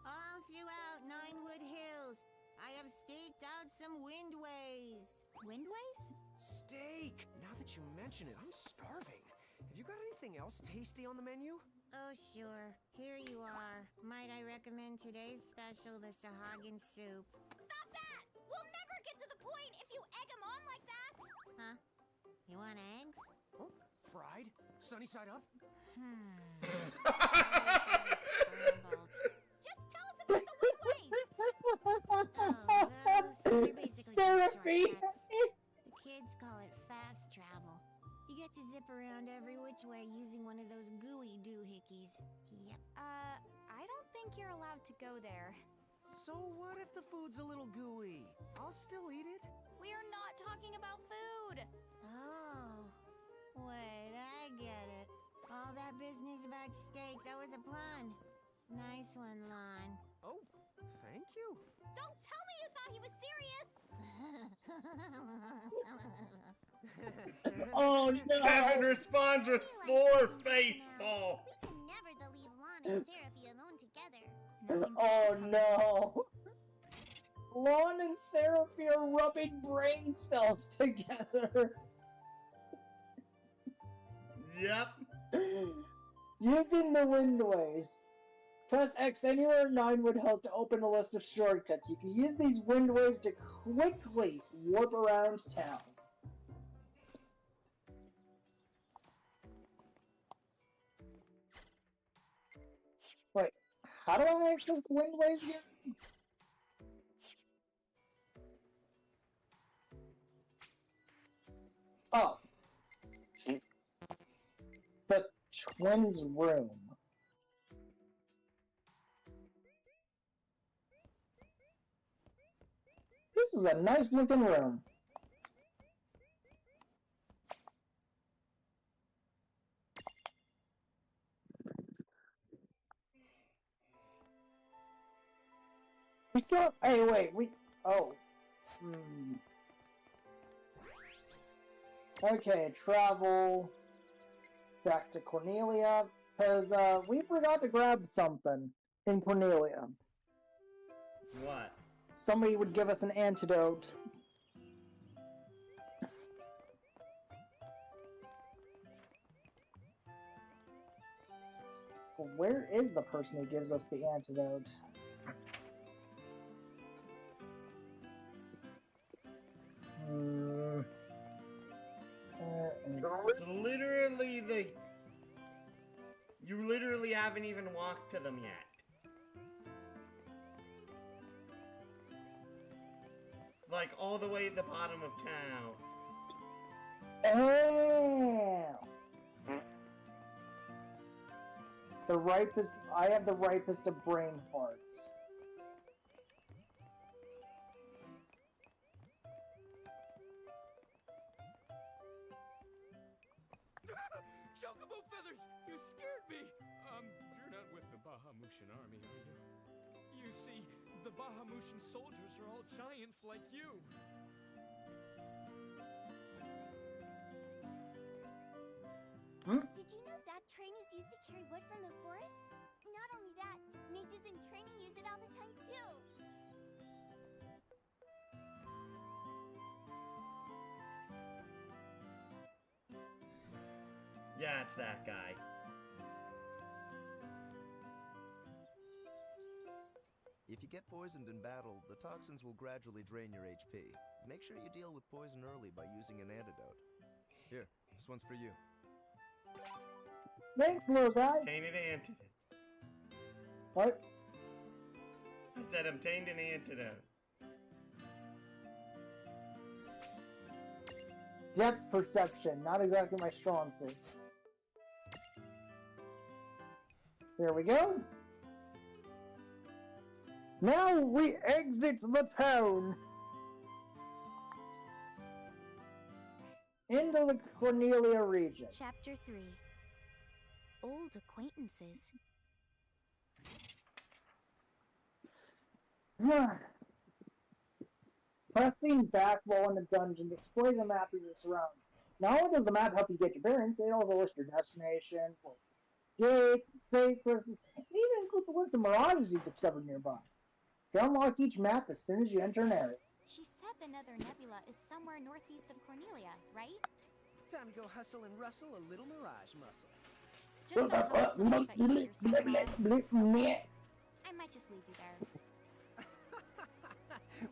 All throughout Ninewood Hills, I have staked out some windways.
Windways?
Steak! Now that you mention it, I'm starving. Have you got anything else tasty on the menu?
Oh, sure. Here you are. Might I recommend today's special, the Sahagin soup?
Stop that! We'll never get to the point if you egg him on like that!
Huh? You want eggs?
Oh, fried? Sunny side up?
Just tell us about the windways!
Oh, they're basically
Seraphine!
shortcuts. The kids call it fast travel. You get to zip around every which way using one of those gooey doohickeys. Yep.
I don't think you're allowed to go there.
So what if the food's a little gooey? I'll still eat it.
We are not talking about food!
Oh. Wait, I get it. All that business about steak, that was a pun. Nice one, Lon.
Oh, thank you.
Don't tell me you thought he was serious!
Oh no!
Kevin responds with 4 faithful.
We can never leave Lon and Seraphie alone together.
Oh no! Lon and Seraphie are rubbing brain cells together.
Yep.
Using the windways. Press X anywhere 9 would help to open a list of shortcuts. You can use these windways to quickly warp around town. Wait, how do I access the windways again? Oh. The twins' room. This is a nice looking room. We still. Hey, wait. Oh. Okay, travel back to Cornelia, because we forgot to grab something in Cornelia.
What?
Somebody would give us an antidote. Where is the person who gives us the antidote?
It's literally you literally haven't even walked to them yet. It's like all the way at the bottom of town.
Oh! The ripest. I have the ripest of brain hearts.
Chocobo feathers! You scared me! You're not with the Bahamutian army, are you? You see, the Bahamutian soldiers are all giants like you.
Did you know that train is used to carry wood from the forest? Not only that, mages in training use it all the time too.
Yeah, it's that guy.
If you get poisoned in battle, the toxins will gradually drain your HP. Make sure you deal with poison early by using an antidote. Here, this one's for you.
Thanks, little guy.
Tainted antidote.
What?
I said obtained an antidote.
Depth perception, not exactly my strong suit. There we go. Now we exit the town. Into the Cornelia region.
Chapter 3. Old Acquaintances.
Pressing back while in the dungeon displays a map of your surroundings. Not only does the map help you get your bearings, it also lists your destination, gates, safe courses, and even includes a list of mirages you've discovered nearby. You can unlock each map as soon as you enter an area.
She said the Nether Nebula is somewhere northeast of Cornelia, right?
Time to go hustle and rustle a little mirage muscle.
Just don't help so much that you hate yourself, Ross. I might just leave you there.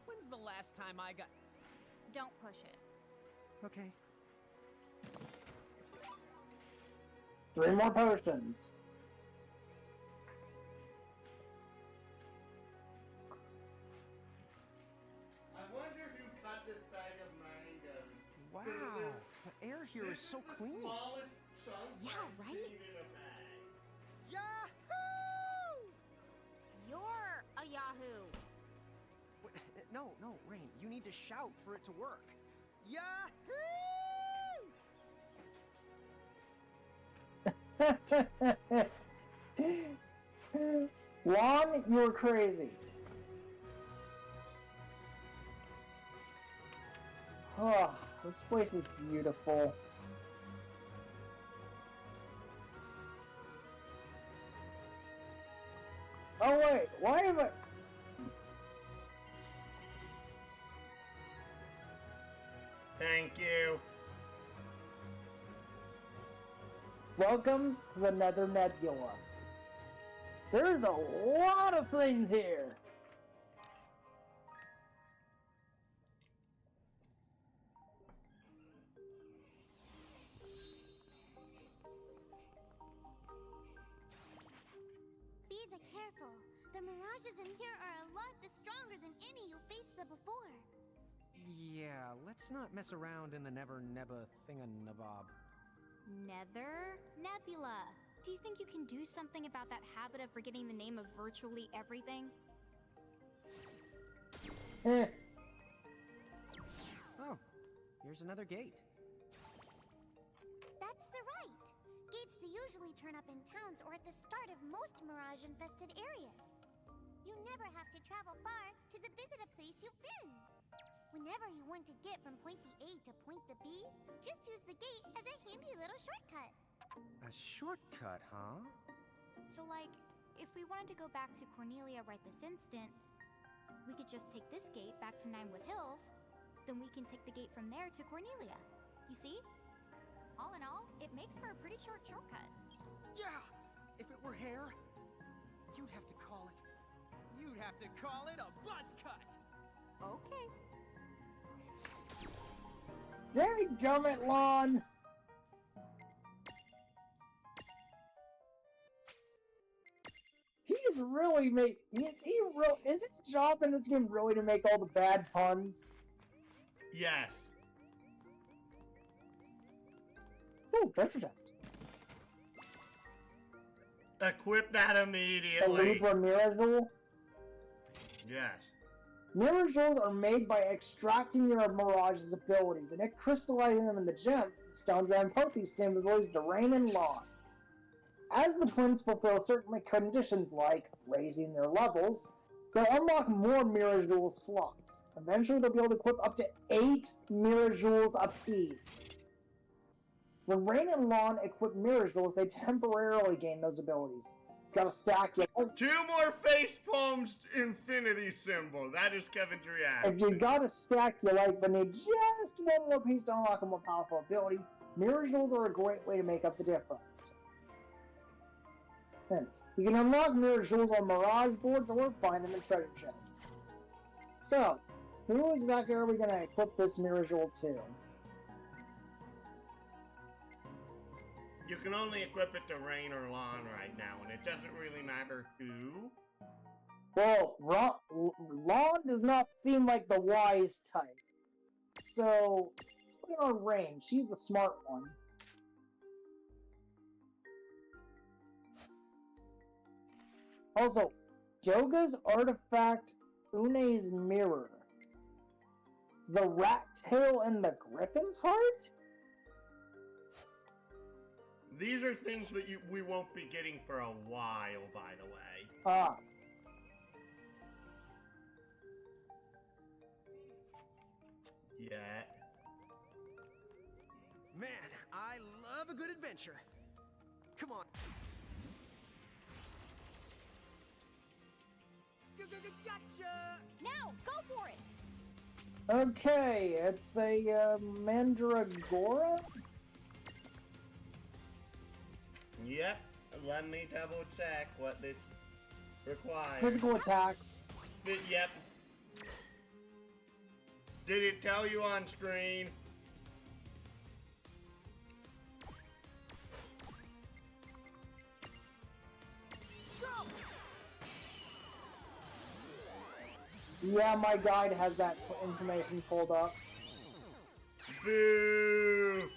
When's the last time I got...
Don't push it.
Okay.
3 more potions.
I wonder who cut this bag of mangoes.
Wow, the air here is so clean.
The smallest chunks
Yeah,
I've
right?
seen in a bag.
Yahoo!
You're a Yahoo.
Wait, no, Rain, you need to shout for it to work. Yahoo!
Lon, you're crazy. Oh, this place is beautiful. Oh wait, why am I...
Thank you.
Welcome to the Nether Nebula. There's a lot of things here.
Be careful. The mirages in here are a lot stronger than any you faced before.
Yeah, let's not mess around in the Never Nebba thinganabob.
Nether Nebula. Do you think you can do something about that habit of forgetting the name of virtually everything?
Oh, here's another gate.
That's the right. Gates they usually turn up in towns or at the start of most mirage-infested areas. You never have to travel far to visit a place you've been. Whenever you want to get from point the A to point the B, just use the gate as a handy little shortcut.
A shortcut, huh?
So, like, if we wanted to go back to Cornelia right this instant, we could just take this gate back to Ninewood Hills, then we can take the gate from there to Cornelia. You see? All in all, it makes for a pretty short shortcut.
Yeah! If it were hair, you'd have to call it... You'd have to call it a buzz cut!
Okay.
Dadgummit, Lon! He's really is his job in this game really to make all the bad puns?
Yes.
Ooh, treasure chest.
Equip that
The
immediately.
Libra Mirage.
Yes.
Mirror jewels are made by extracting your Mirage's abilities and crystallizing them in the gem stones that impart these same abilities to Rain and Lon. As the twins fulfill certain conditions like raising their levels, they'll unlock more Mirror Jewel slots. Eventually they'll be able to equip up to 8 Mirror Jewels apiece. When Rain and Lon equip Mirror Jewels, they temporarily gain those abilities. Gotta stack it.
2 more facepalms infinity symbol. That is Kevin's reaction.
If you gotta stack your life, but need just one more piece to unlock a more powerful ability, Mirror Jewels are a great way to make up the difference. Hence, you can unlock Mirror Jewels on Mirage boards or find them in treasure chests. So, who exactly are we gonna equip this Mirror Jewel to?
You can only equip it to Rain or Lon right now, and it doesn't really matter who.
Well, Lon does not seem like the wise type. So, let's put it on Rain. She's the smart one. Also, Joga's artifact, Une's mirror. The rat tail and the griffin's heart?
These are things that we won't be getting for a while, by the way.
Ah.
Yet.
Man, I love a good adventure. Come on. Gotcha!
Now, go for it!
Okay, it's a Mandragora?
Yep. Let me double check what this requires.
Physical attacks.
Yep. Did it tell you on screen?
Yeah, my guide has that information pulled up.
Boo!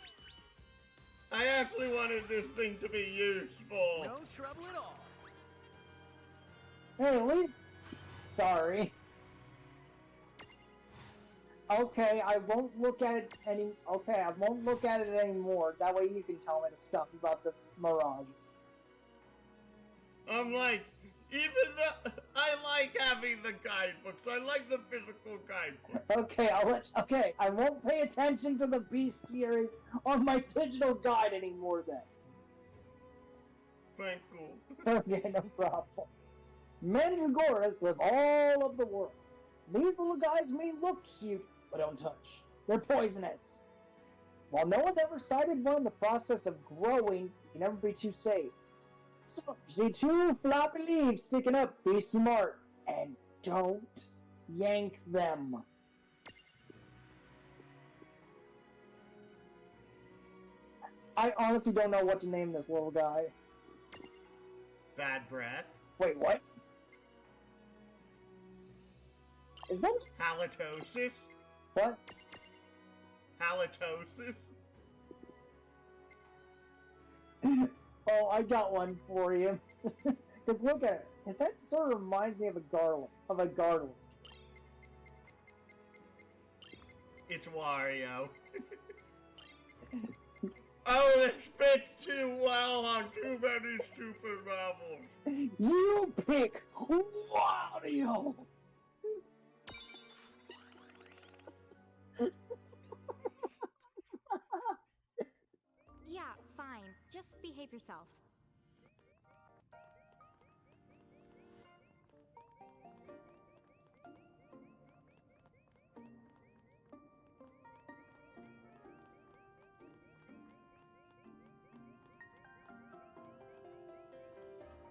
I actually wanted this thing to be useful.
No trouble at all.
Hey, at least... Sorry. Okay, I won't look at it Okay, I won't look at it anymore. That way you can tell me the stuff about the mirages.
I'm like, even the... I like having the guidebooks. I like the physical guidebook.
Okay, Okay, I won't pay attention to the bestiaries on my digital guide anymore then.
Thank you.
Okay, no problem. Mandragoras live all over the world. These little guys may look cute, but don't touch. They're poisonous. While no one's ever sighted one in the process of growing, you can never be too safe. So, see two floppy leaves sticking up, be smart, and don't yank them. I honestly don't know what to name this little guy.
Bad breath.
Wait, what? Is that...
Halitosis?
What?
Halitosis?
Oh, I got one for you. Because look at it. His head sort of reminds me of a garlic.
It's Wario. Oh, this fits too well on too many stupid levels.
You pick Wario!
Yeah, fine. Just behave yourself.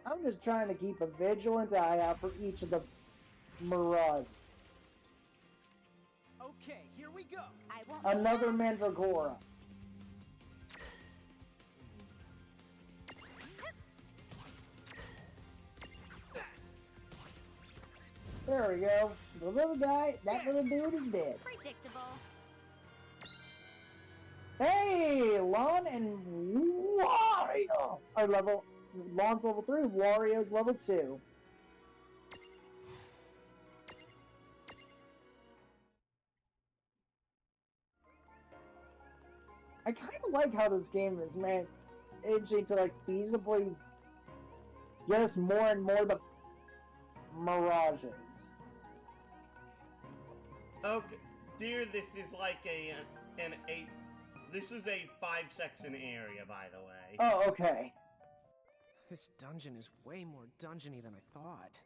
I'm just trying to keep a vigilant eye out for each of the mirages.
Okay, here we go.
I won't.
Another Mandragora. There we go. The little guy, that little dude is dead.
Predictable.
Hey, Lon and Wario are level. Lon's level 3, Wario's level 2. I kind of like how this game is managing to like feasibly get us more and more the mirages.
Okay, dear, this is like this is a 5-section area, by the way.
Oh, okay.
This dungeon is way more dungeony than I thought.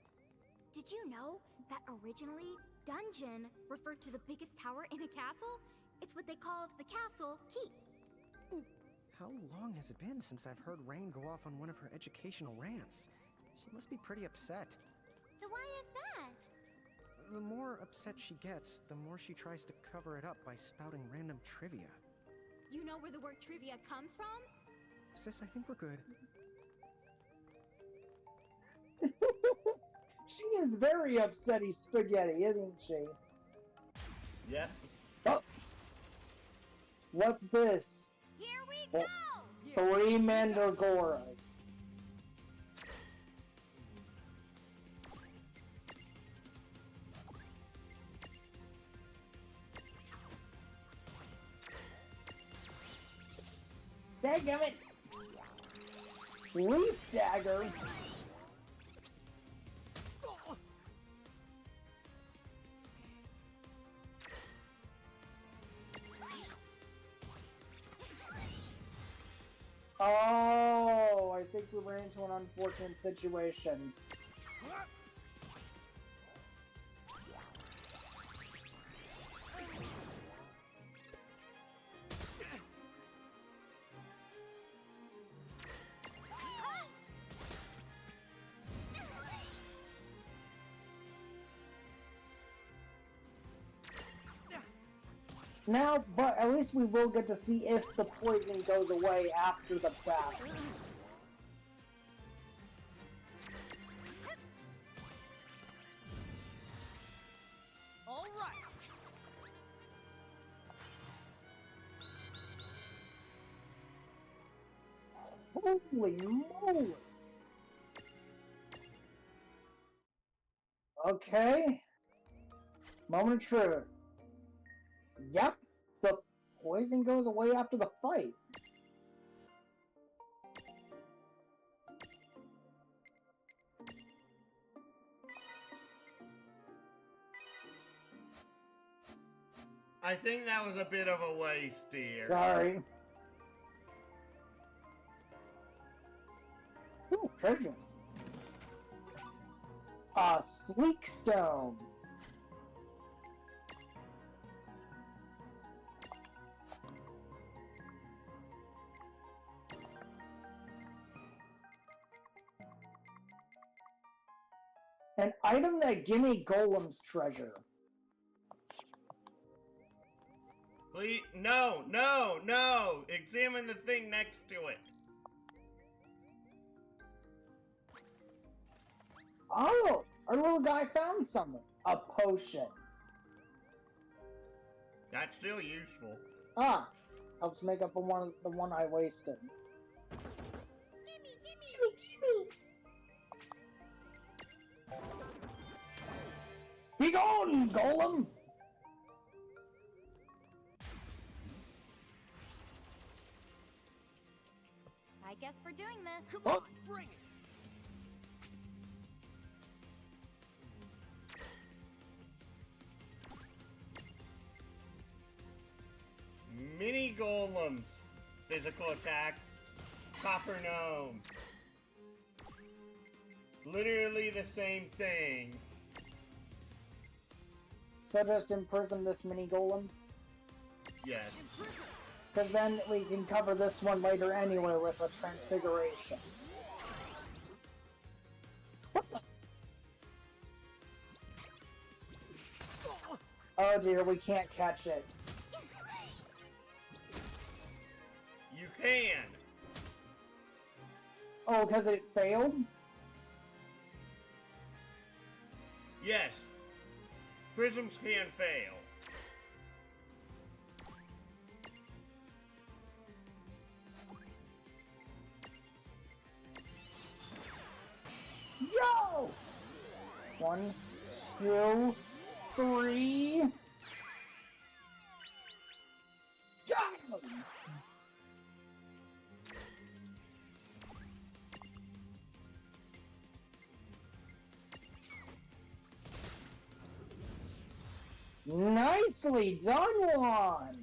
Did you know that originally, dungeon referred to the biggest tower in a castle? It's what they called the castle keep.
How long has it been since I've heard Rain go off on one of her educational rants? She must be pretty upset.
So why is that?
The more upset she gets, the more she tries to cover it up by spouting random trivia.
You know where the word trivia comes from?
Sis, I think we're good.
She is very upsetty spaghetti, isn't she?
Yeah.
Oh. What's this?
Here we go!
3 Mandragoras. Dadgummit! Leaf dagger? Oh, I think we ran into an unfortunate situation. now, but at least we will get to see if the poison goes away after the battle.
All right.
Holy moly! Okay. Moment of truth. Yep, the poison goes away after the fight.
I think that was a bit of a waste here.
Sorry. Ooh, treasures. Sleek stone. An item that gimme Golem's treasure.
Please, no, no, no! Examine the thing next to it.
Oh, our little guy found something. A potion.
That's still useful.
Ah, helps make up for the one I wasted. Gimme! Be gone, Golem!
I guess we're doing this.
Come on, bring it.
Mini golems. Physical attacks. Copper gnome. Literally the same thing.
So just imprison this mini golem?
Yes.
Because then we can cover this one later anyway with a transfiguration. What the? Oh dear, we can't catch it.
You can.
Oh, because it failed?
Yes. Prisms can fail.
Yo! 1, 2, 3. Go! Nicely done, Juan!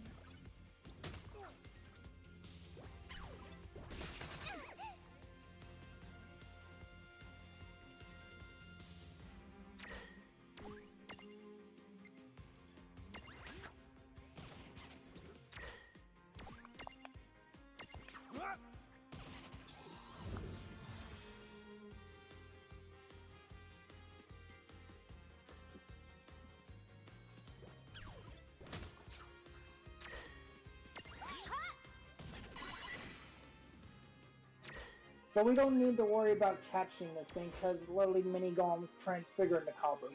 So we don't need to worry about catching this thing, because literally mini golems transfigure into copper.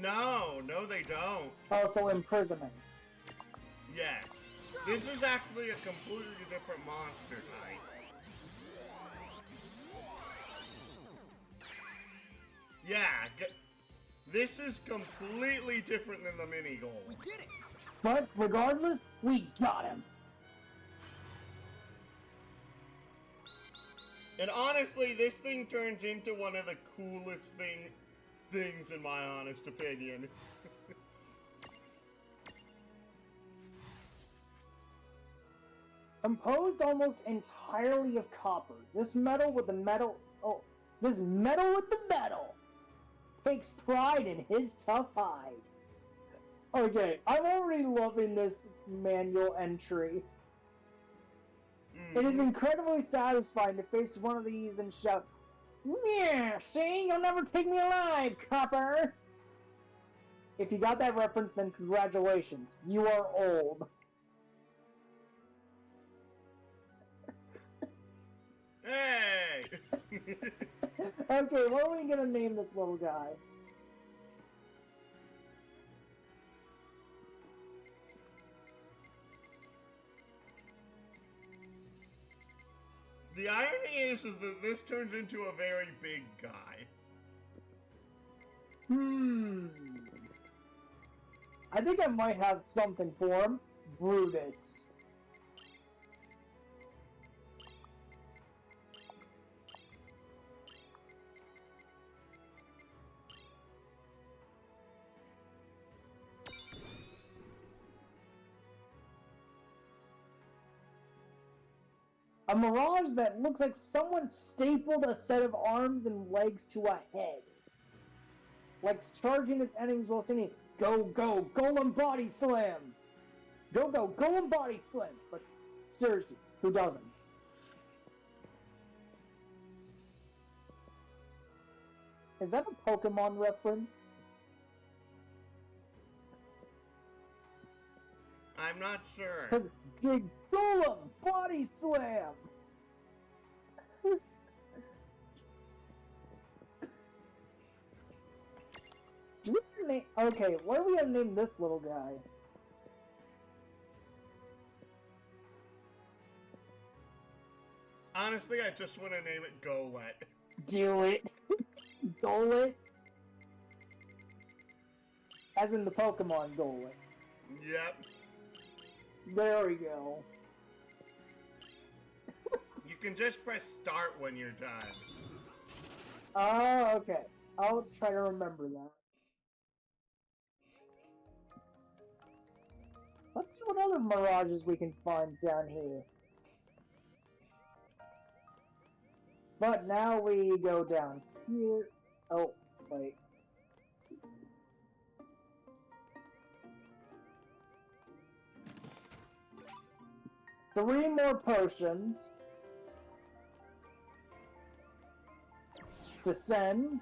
No, they don't.
Also imprisonment.
Yes. This is actually a completely different monster type. Yeah, this is completely different than the mini golem.
We did it!
But regardless, we got him.
And honestly, this thing turns into one of the coolest things in my honest opinion.
Composed almost entirely of copper, this metal with the metal takes pride in his tough hide. Okay, I'm already loving this manual entry. It is incredibly satisfying to face one of these and shout, "Yeah, see? You'll never take me alive, copper!" If you got that reference, then congratulations. You are old.
Hey!
Okay, what are we gonna name this little guy?
The irony is that this turns into a very big guy.
I think I might have something for him. Brutus. A mirage that looks like someone stapled a set of arms and legs to a head. Like charging its enemies while singing, "Go, go, Golem Body Slam!" Go, go, Golem Body Slam! But seriously, who doesn't? Is that a Pokemon reference?
I'm not sure.
Because Golem Body Slam! Do we name... Okay, what are we gonna name this little guy?
Honestly, I just want to name it Golett.
Do it. Golett? As in the Pokemon Golett.
Yep.
There we go.
You can just press start when you're done.
Oh, okay. I'll try to remember that. Let's see what other mirages we can find down here. But now we go down here. Oh, wait. Three more potions. Descend.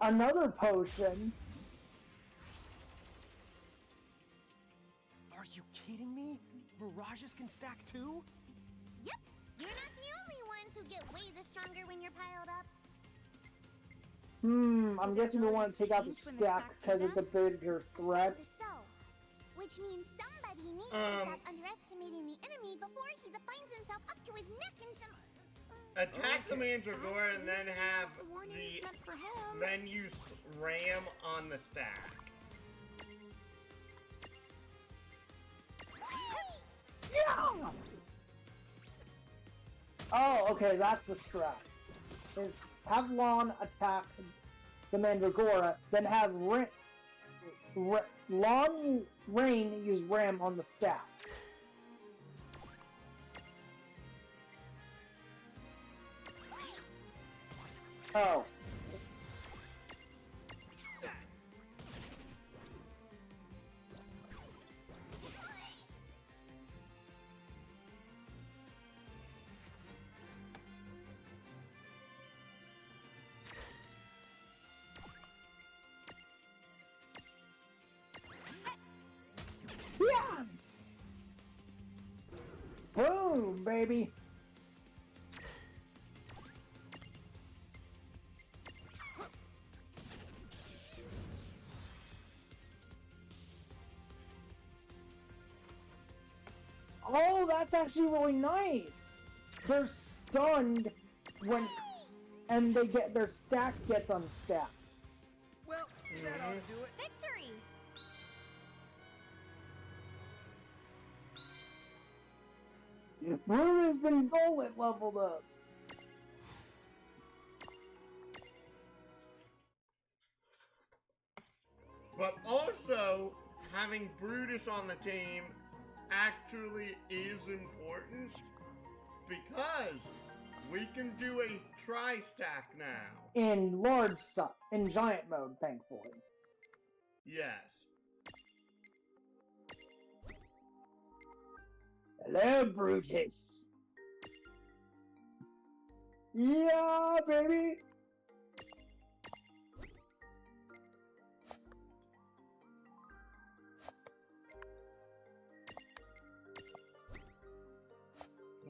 Another potion.
Are you kidding me? Mirages can stack too?
Yep, you're not the only ones who get way this stronger when you're piled up.
I'm guessing we want to take out the stack because it's a bigger threat.
So, which means somebody needs to stop underestimating the enemy before he defines himself up to his neck in some...
Attack the Mandragora and then have then use ram on the stack.
Yeah! Oh, okay, that's the strat. Is have Lon attack the Mandragora, then have Lon Rain use Ram on the staff. Oh. Yeah! Boom, baby! Oh, that's actually really nice! They're stunned when... and they get their stacks gets unstacked.
Well, that ought to do it.
Victory!
Brutus and Golett leveled up.
But also, having Brutus on the team actually is important because we can do a tri-stack now.
In giant mode, thankfully.
Yes.
Hello, Brutus. Yeah, baby.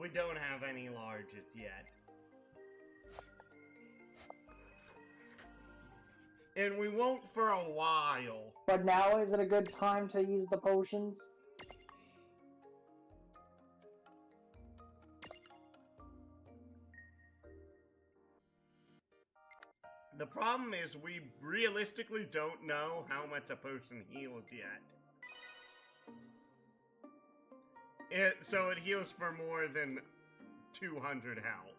we don't have any larges yet. And we won't for a while.
But now is it a good time to use the potions?
The problem is we realistically don't know how much a potion heals yet. So it heals for more than 200 health.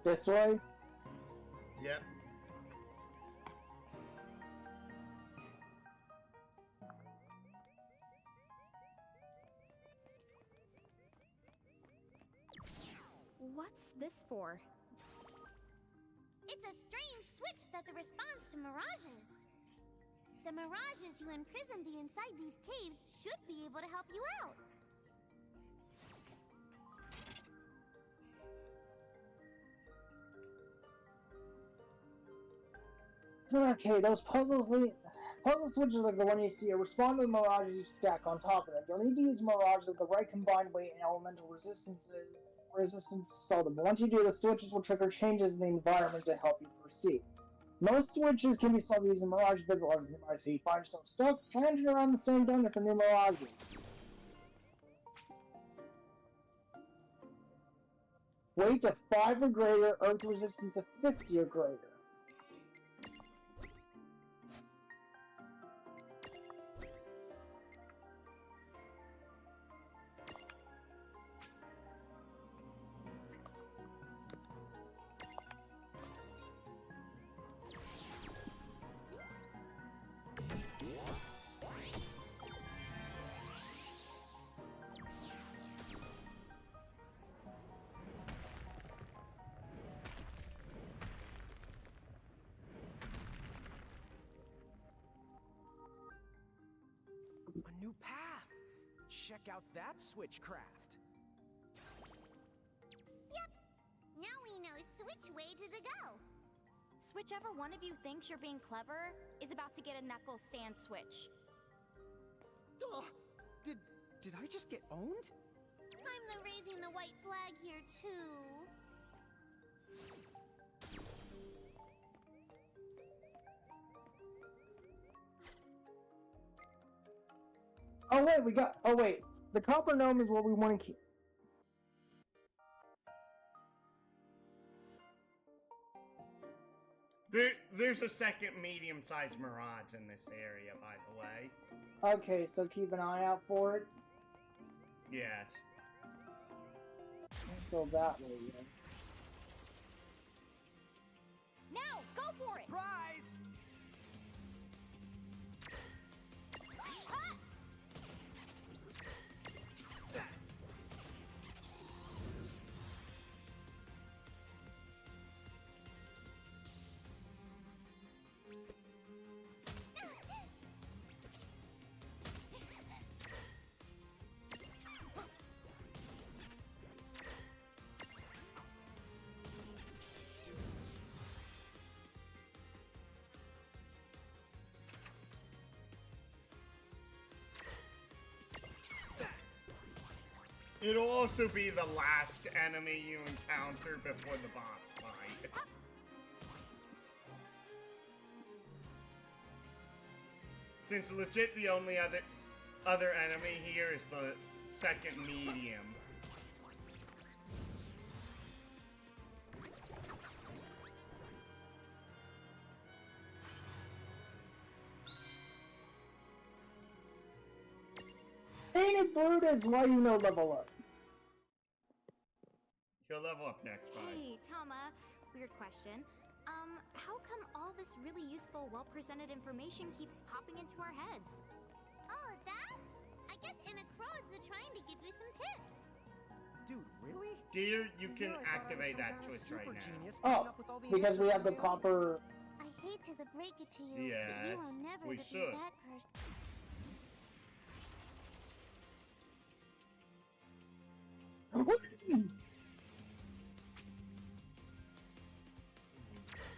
This way?
Yep.
What's this for?
It's a strange switch that responds to mirages. The mirages you imprisoned inside these caves should be able to help you out.
Okay, those puzzle switches like the one you see respond to the mirages you stack on top of them. You'll need to use mirages with the right combined weight and elemental resistance to sell them. But once you do, the switches will trigger changes in the environment to help you proceed. Most switches can be solved using mirage biblical so you find yourself stuck trying around the same dungeon for new mirages. Weight of 5 or greater, earth resistance of 50 or greater.
A new path! Check out that switchcraft!
Yep! Now we know which way to the go.
Whichever one of you thinks you're being clever is about to get a knuckle sand switch.
Ugh. Did I just get owned?
I'm the raising the white flag here too.
Oh wait, the copper gnome is what we want to keep.
There's a second medium-sized mirage in this area, by the way.
Okay, so keep an eye out for it.
Yes.
Let's go that way, yeah.
Now, go for it!
Surprise!
It'll also be the last enemy you encounter before the boss fight. Since legit the only other enemy here is the second medium.
Painted Brutus, why you no level up?
He'll level up next fight.
Hey, Tama, weird question. How come all this really useful, well-presented information keeps popping into our heads?
Oh, that? I guess Anna Crow is trying to give you some tips.
Dude, really?
Dear, you can activate that switch right
Oh,
now.
because we have the copper...
I hate to break it to you,
Yes,
but you will never
we
be
should.
that person.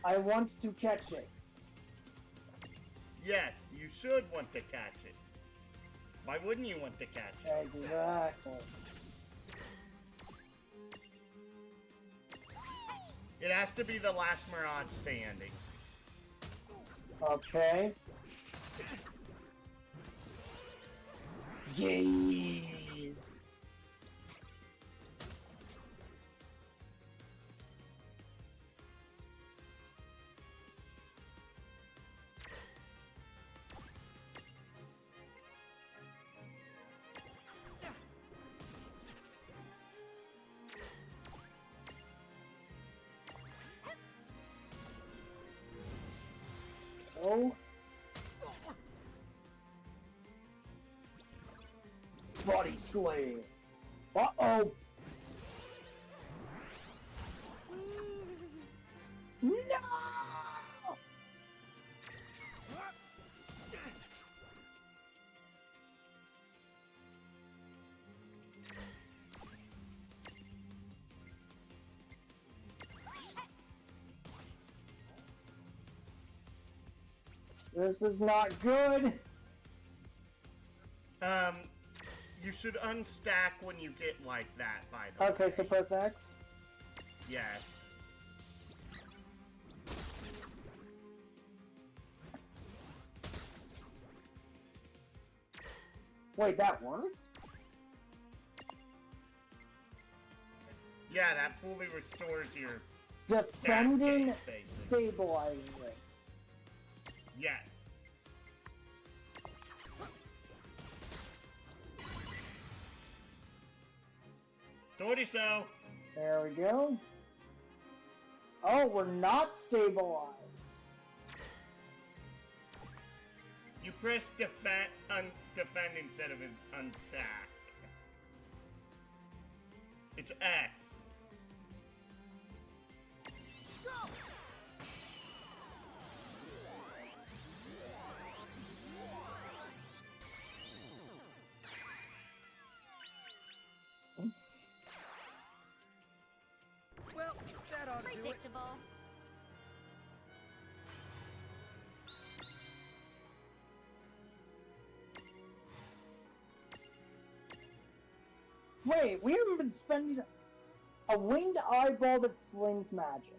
I want to catch it.
Yes, you should want to catch it. Why wouldn't you want to catch it?
Exactly.
It has to be the last Mirage standing.
Okay. Geeze. Oh. Body slam. Uh-oh. No! This is not good.
You should unstack when you get like that, by the way.
Okay, so press X.
Yes.
Wait, that worked?
Yeah, that fully restores your
Defending,
stat gain, basically.
stabilizing it.
Yes. Told so.
There we go. Oh, we're not stabilized.
You press defend instead of unstack. It's X.
Well, that ought to do it.
Predictable.
Wait, we haven't been spending a winged eyeball that slings magic.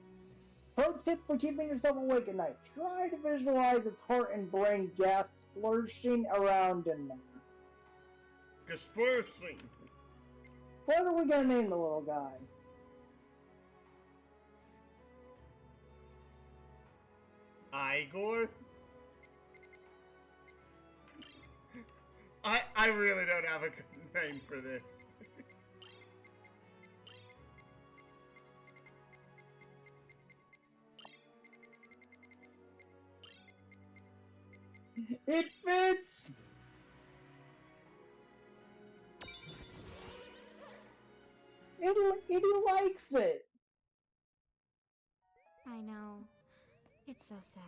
Pro tip for keeping yourself awake at night. Try to visualize its heart and brain gas splurging around in there.
Dispersing.
What are we gonna name the little guy?
Igor? I really don't have a good name for this.
It fits! It likes it!
I know. It's so sad.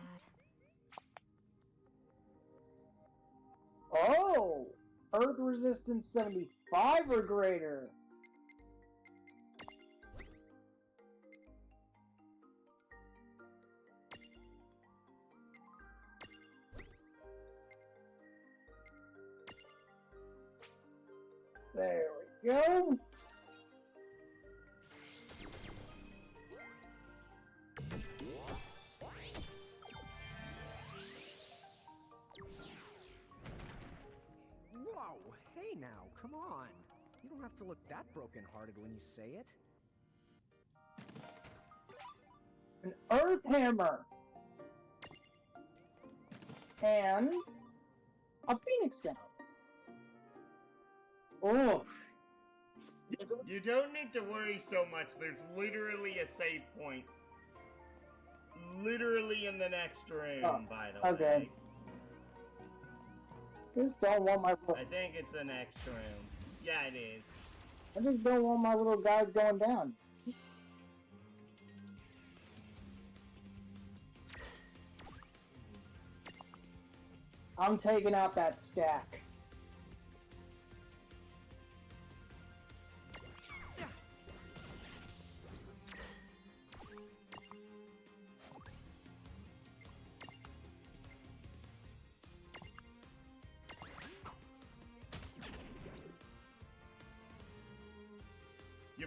Oh! Earth resistance 75 or greater. There we go.
Whoa, hey now, come on. You don't have to look that broken-hearted when you say it.
An earth hammer. And a phoenix down. Oh.
You don't need to worry so much. There's literally a save point. Literally in the next room, by the way.
Okay. Just don't want my.
I think it's the next room. Yeah, it is.
I just don't want my little guys going down. I'm taking out that stack.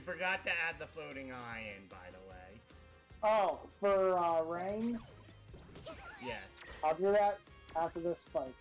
forgot to add the floating eye in, by the way.
Oh, for rain?
Yes.
I'll do that after this fight.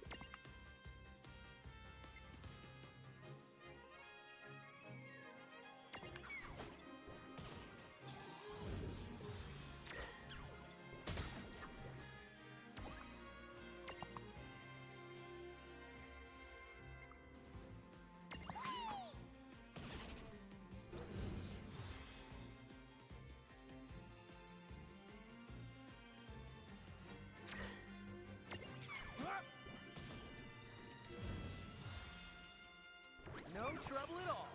No trouble at all.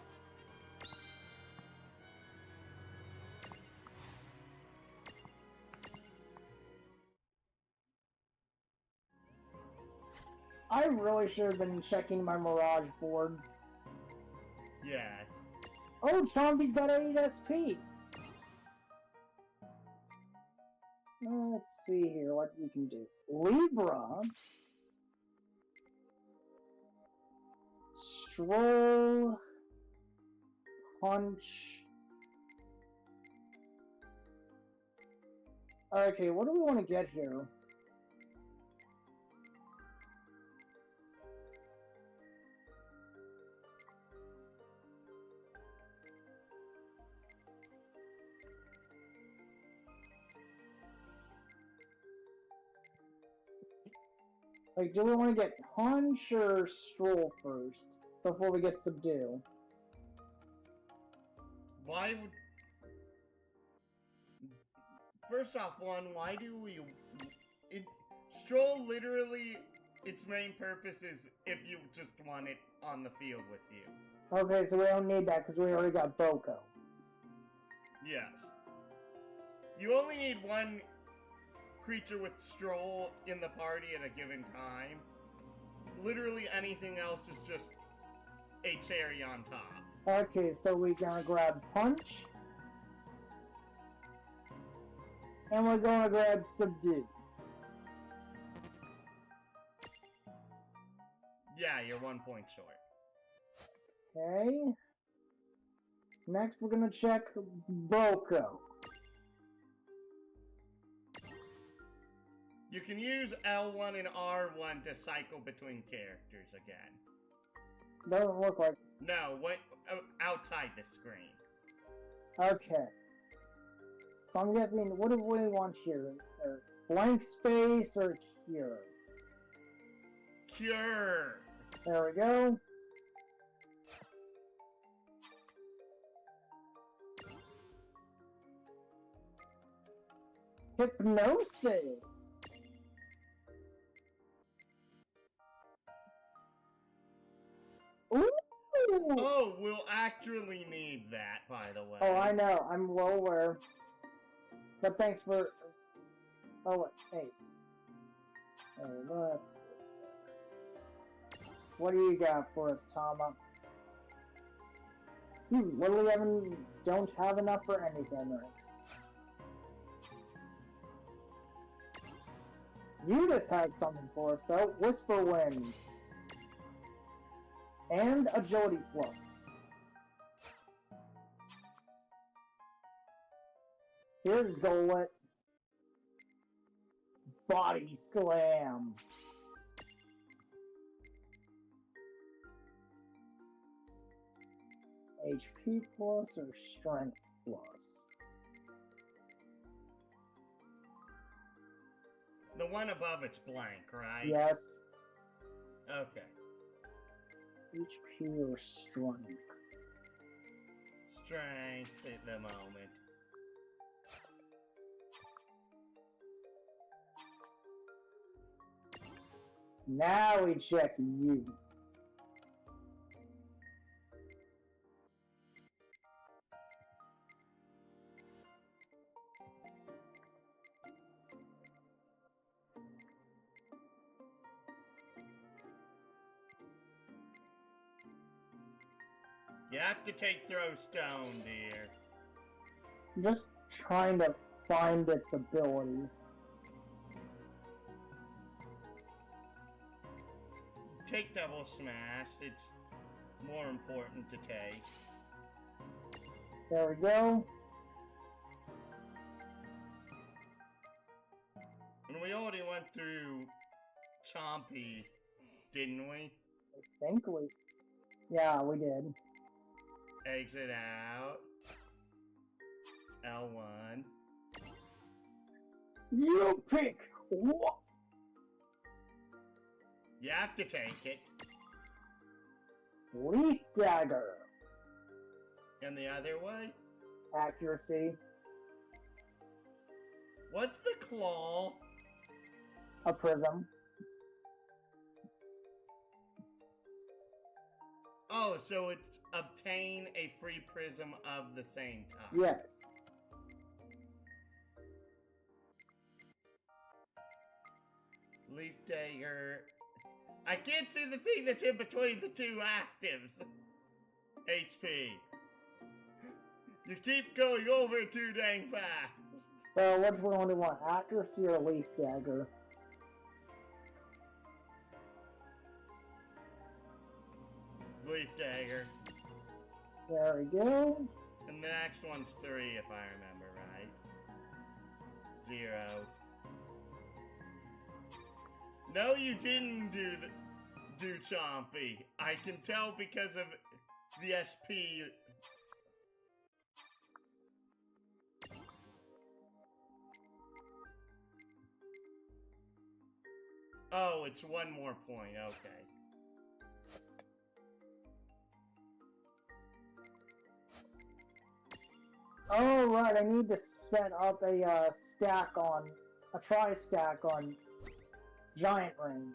I really should have been checking my Mirage boards.
Yes.
Oh, Chompy's got 8 SP! Let's see here what we can do. Libra. Stroll. Punch. Okay, what do we want to get here? Like, do we want to get Punch or Stroll first, before we get Subdue?
Why would... First off, why do we... Stroll literally, its main purpose is if you just want it on the field with you.
Okay, so we don't need that because we already got Boko.
Yes. You only need one creature with Stroll in the party at a given time. Literally anything else is just a cherry on top.
Okay, so we're gonna grab Punch. And we're gonna grab Subdue.
Yeah, you're 1 point short.
Okay. Next, we're gonna check Boko.
You can use L1 and R1 to cycle between characters again.
Doesn't look like...
No, what? Outside the screen.
Okay. So I'm guessing, what do we want here? Blank space or cure?
Cure!
There we go. Hypnosis! Ooh!
Oh, we'll actually need that, by the way.
Oh, I know. I'm well aware. But thanks for... Oh, hey. Let's... What do you got for us, Tama? You literally don't have enough for anything, right? You just had something for us, though. Whisper Wind. And Agility Plus. Here's Golett. Body Slam. HP Plus or Strength Plus?
The one above it's blank, right?
Yes.
Okay.
HP or Strength?
Strength at the moment.
Now we check you.
You have to take Throw Stone, dear.
I'm just trying to find its ability.
Take Double Smash, it's more important to take.
There we go.
And we already went through Chompy, didn't we?
I think we... Yeah, we did.
Exit out. L1.
You pick what?
You have to take it.
Leaf dagger.
And the other way?
Accuracy.
What's the claw?
A prism.
Oh, so it's obtain a free prism of the same type.
Yes.
Leaf dagger. I can't see the thing that's in between the two actives. HP. You keep going over too dang fast.
So which one do you want? Accuracy or leaf dagger?
Leaf dagger.
There we go.
And the next one's 3 if I remember right. 0. No, you didn't do Chompy. I can tell because of the SP. Oh, it's 1 more point. Okay.
Oh, right, I need to set up a tri-stack on Giant Ring.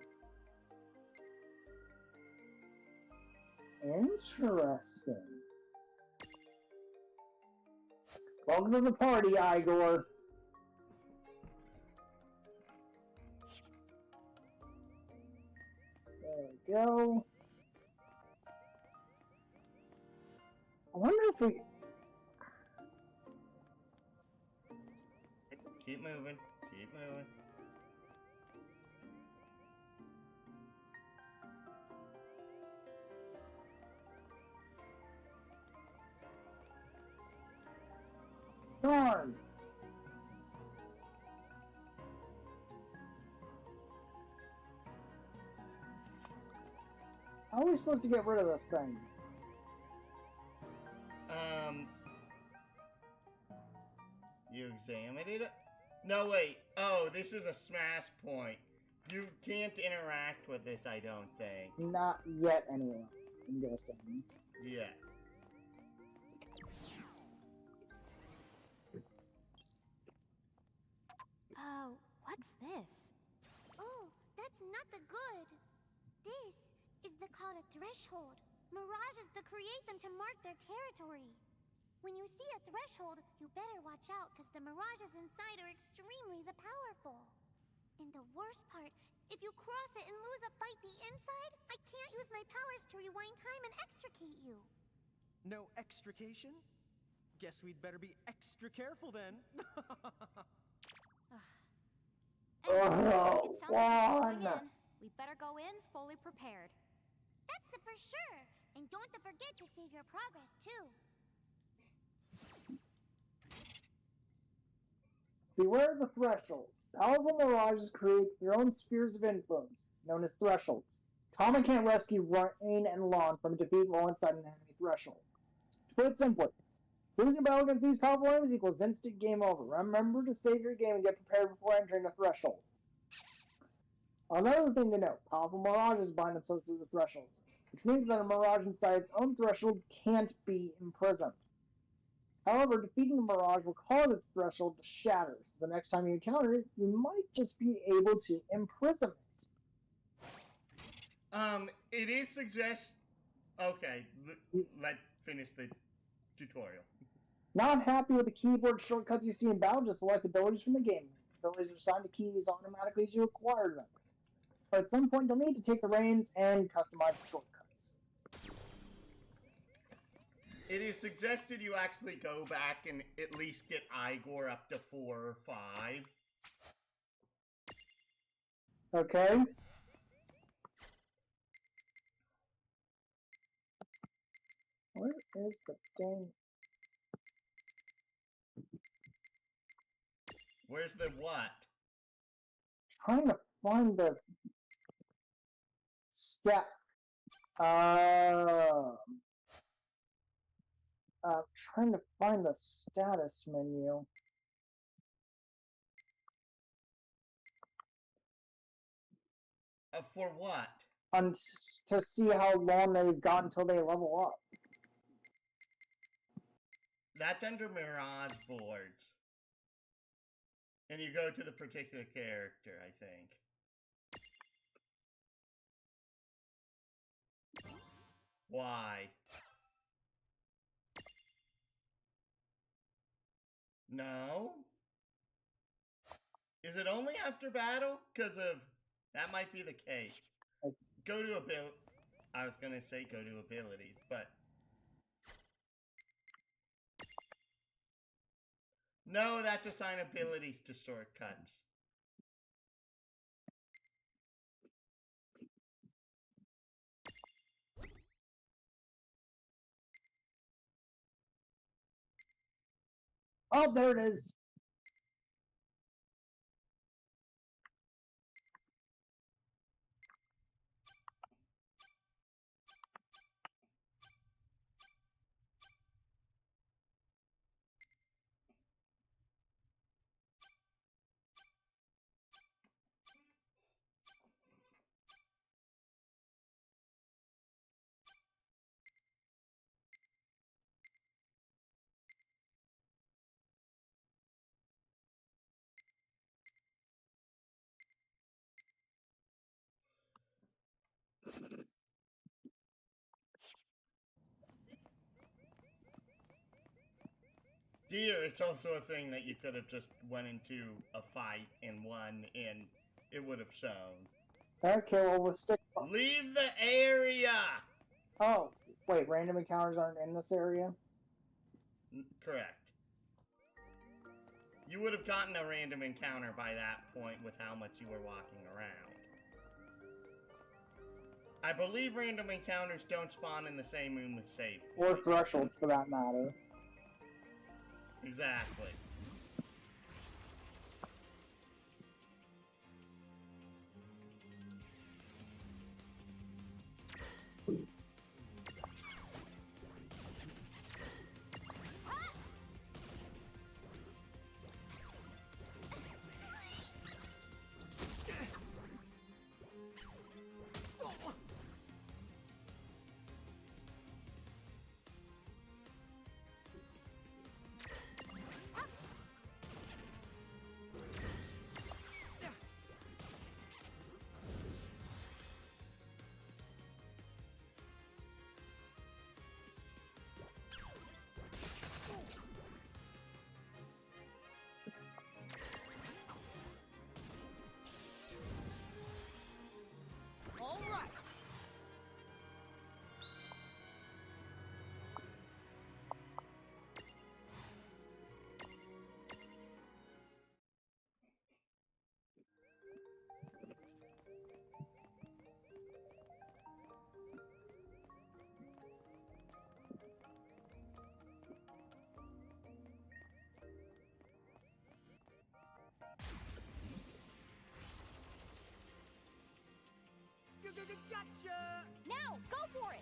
Interesting. Welcome to the party, Igor. There we go. I wonder if we...
Keep moving. Keep moving.
Darn! How are we supposed to get rid of this thing?
You examined it? No, wait. Oh, this is a smash point. You can't interact with this, I don't think.
Not yet, anyway. I'm guessing.
Yeah.
Oh, what's this?
Oh, that's not the good. This is the called a threshold. Mirages that create them to mark their territory. When you see a threshold, you better watch out because the mirages inside are extremely powerful. And the worst part, if you cross it and lose a fight the inside, I can't use my powers to rewind time and extricate you.
No extrication? Guess we'd better be extra careful then.
Anyway, it sounds like we're going in. We better go in fully prepared.
That's the for sure. And don't forget to save your progress too.
Beware the thresholds. Powerful mirages create their own spheres of influence, known as thresholds. Tama can't rescue Rain and Lon from defeat while inside an enemy threshold. To put it simply, losing battle against these powerful enemies equals instant game over. Remember to save your game and get prepared before entering the threshold. Another thing to note, powerful mirages bind themselves to the thresholds, which means that a mirage inside its own threshold can't be imprisoned. However, defeating a mirage will cause its threshold to shatter, so the next time you encounter it, you might just be able to imprison it.
It is Okay, let's finish the tutorial.
Not happy with the keyboard shortcuts you see in battle, just select abilities from the game. Abilities are assigned to keys automatically as you acquire them. But at some point, you'll need to take the reins and customize the shortcuts.
It is suggested you actually go back and at least get Igor up to 4 or 5.
Okay. Where is the dang...
Where's the what?
Trying to find the stat. Trying to find the status menu.
For what?
To see how long they've got until they level up.
That's under Mirage boards. And you go to the particular character, I think. Why? No? Is it only after battle? Because of... That might be the case. Go to ability... I was going to say go to abilities, but... No, that's assign abilities to shortcuts.
Oh, there it is.
Dear, it's also a thing that you could have just went into a fight and won, and it would have shown.
Okay, well, we'll stick.
Leave the area!
Oh, wait, random encounters aren't in this area?
Correct. You would have gotten a random encounter by that point with how much you were walking around. I believe random encounters don't spawn in the same room as save.
Or thresholds, for that matter.
Exactly.
Gotcha! Now, go for it!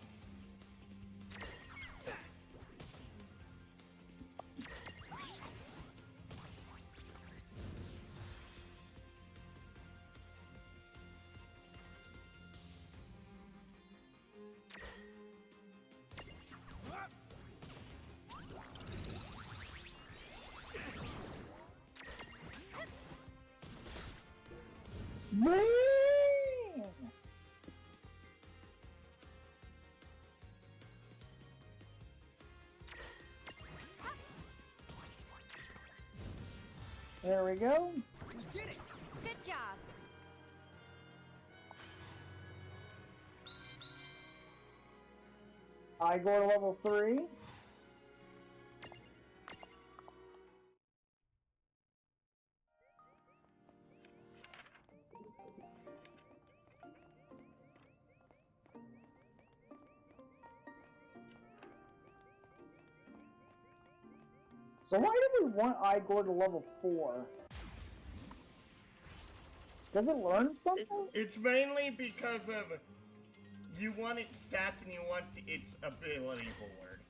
Man! There we go.
We did it! Good job!
I go to level 3. So why do we want Igor to level 4? Does it learn something?
It's mainly because of you want its stats and you want its ability board.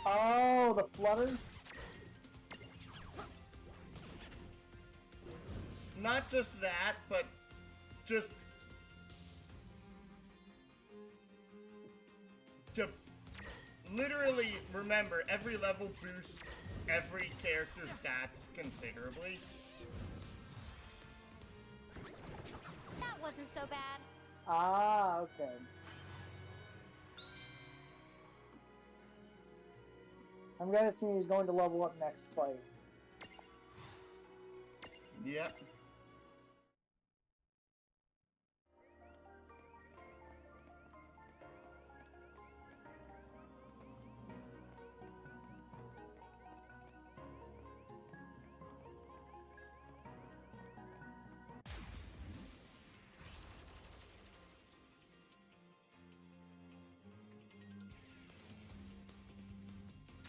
Oh, the flutter?
Not just that, but just to literally remember every level boosts every character's stats considerably.
That wasn't so bad.
Ah, okay. I'm guessing he's going to level up next fight.
Yep.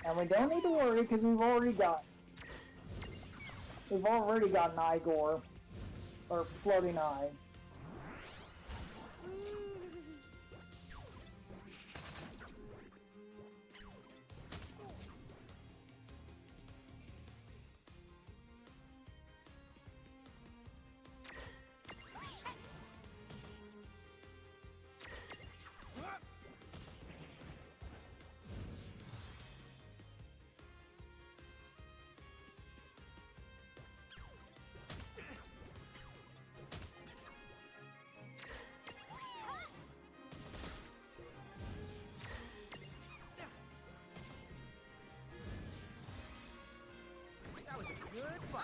And we don't need to worry because we've already got an Igor, or floating eye.
That was a good fight.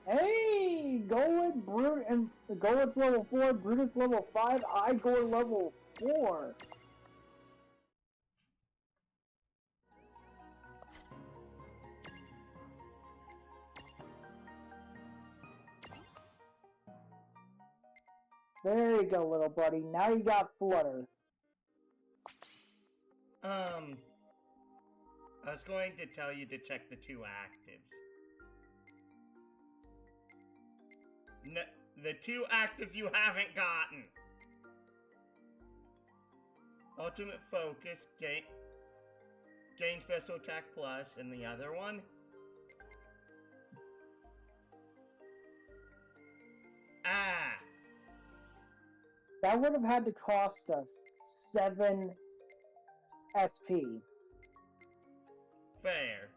All right.
Hey, Golod, Brute, and Golod's level 4, Brutus level 5, Igor level 4. There you go, little buddy. Now you got Flutter.
I was going to tell you to check the 2 actives. No, the 2 actives you haven't gotten. Ultimate Focus, gain Special Attack Plus, and the other one? Ah!
That would have had to cost us 7 SP.
Fair.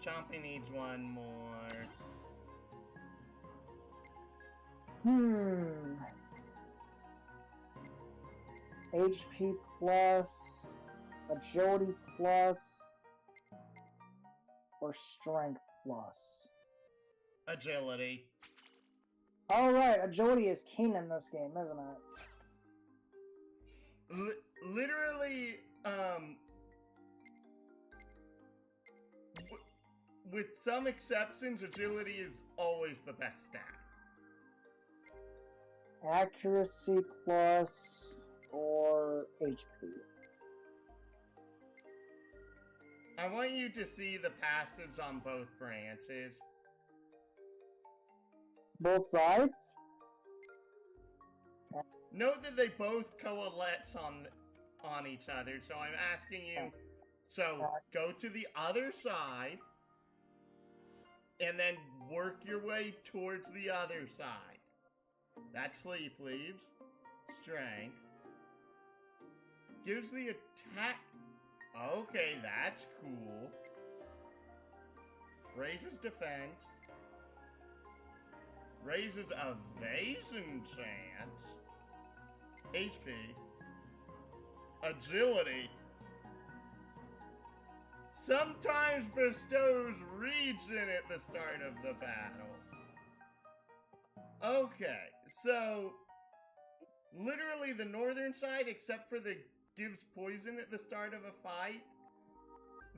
Chompy needs one more.
HP plus, agility plus, or strength plus.
Agility.
Alright, agility is king in this game, isn't it?
Literally, with some exceptions, agility is always the best stat.
Accuracy plus, or HP.
I want you to see the passives on both branches.
Both sides?
Note that they both coalesce on each other, so I'm asking you, so go to the other side, and then work your way towards the other side. That sleep leaves. Strength. Gives the attack. Okay, that's cool. Raises defense. Raises evasion chance. HP. Agility. Sometimes bestows region at the start of the battle. Okay, so literally the northern side, except for the gives poison at the start of a fight,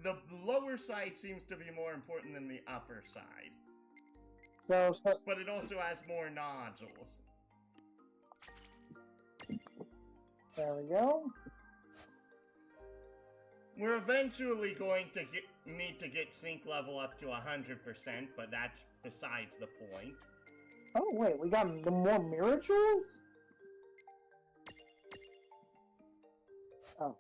the lower side seems to be more important than the upper side. But it also has more nodules.
There we go.
We're eventually going to need to get sync level up to 100%, but that's besides the point.
Oh wait, we got the more mirror jewels? Oh.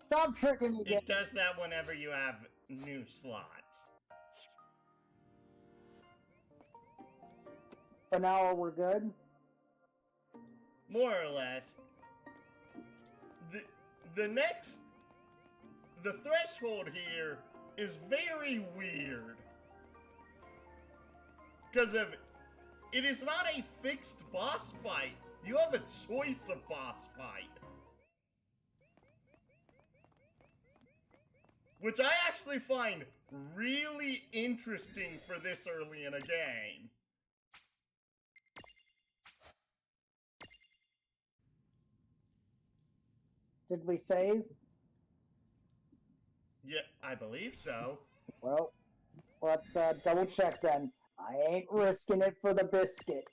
Stop tricking me.
It does that whenever you have new slots.
But now we're good?
More or less. The threshold here is very weird. Because it is not a fixed boss fight. You have a choice of boss fight. Which I actually find really interesting for this early in a game.
Did we save?
Yeah, I believe so.
Well, let's double check then. I ain't risking it for the biscuit.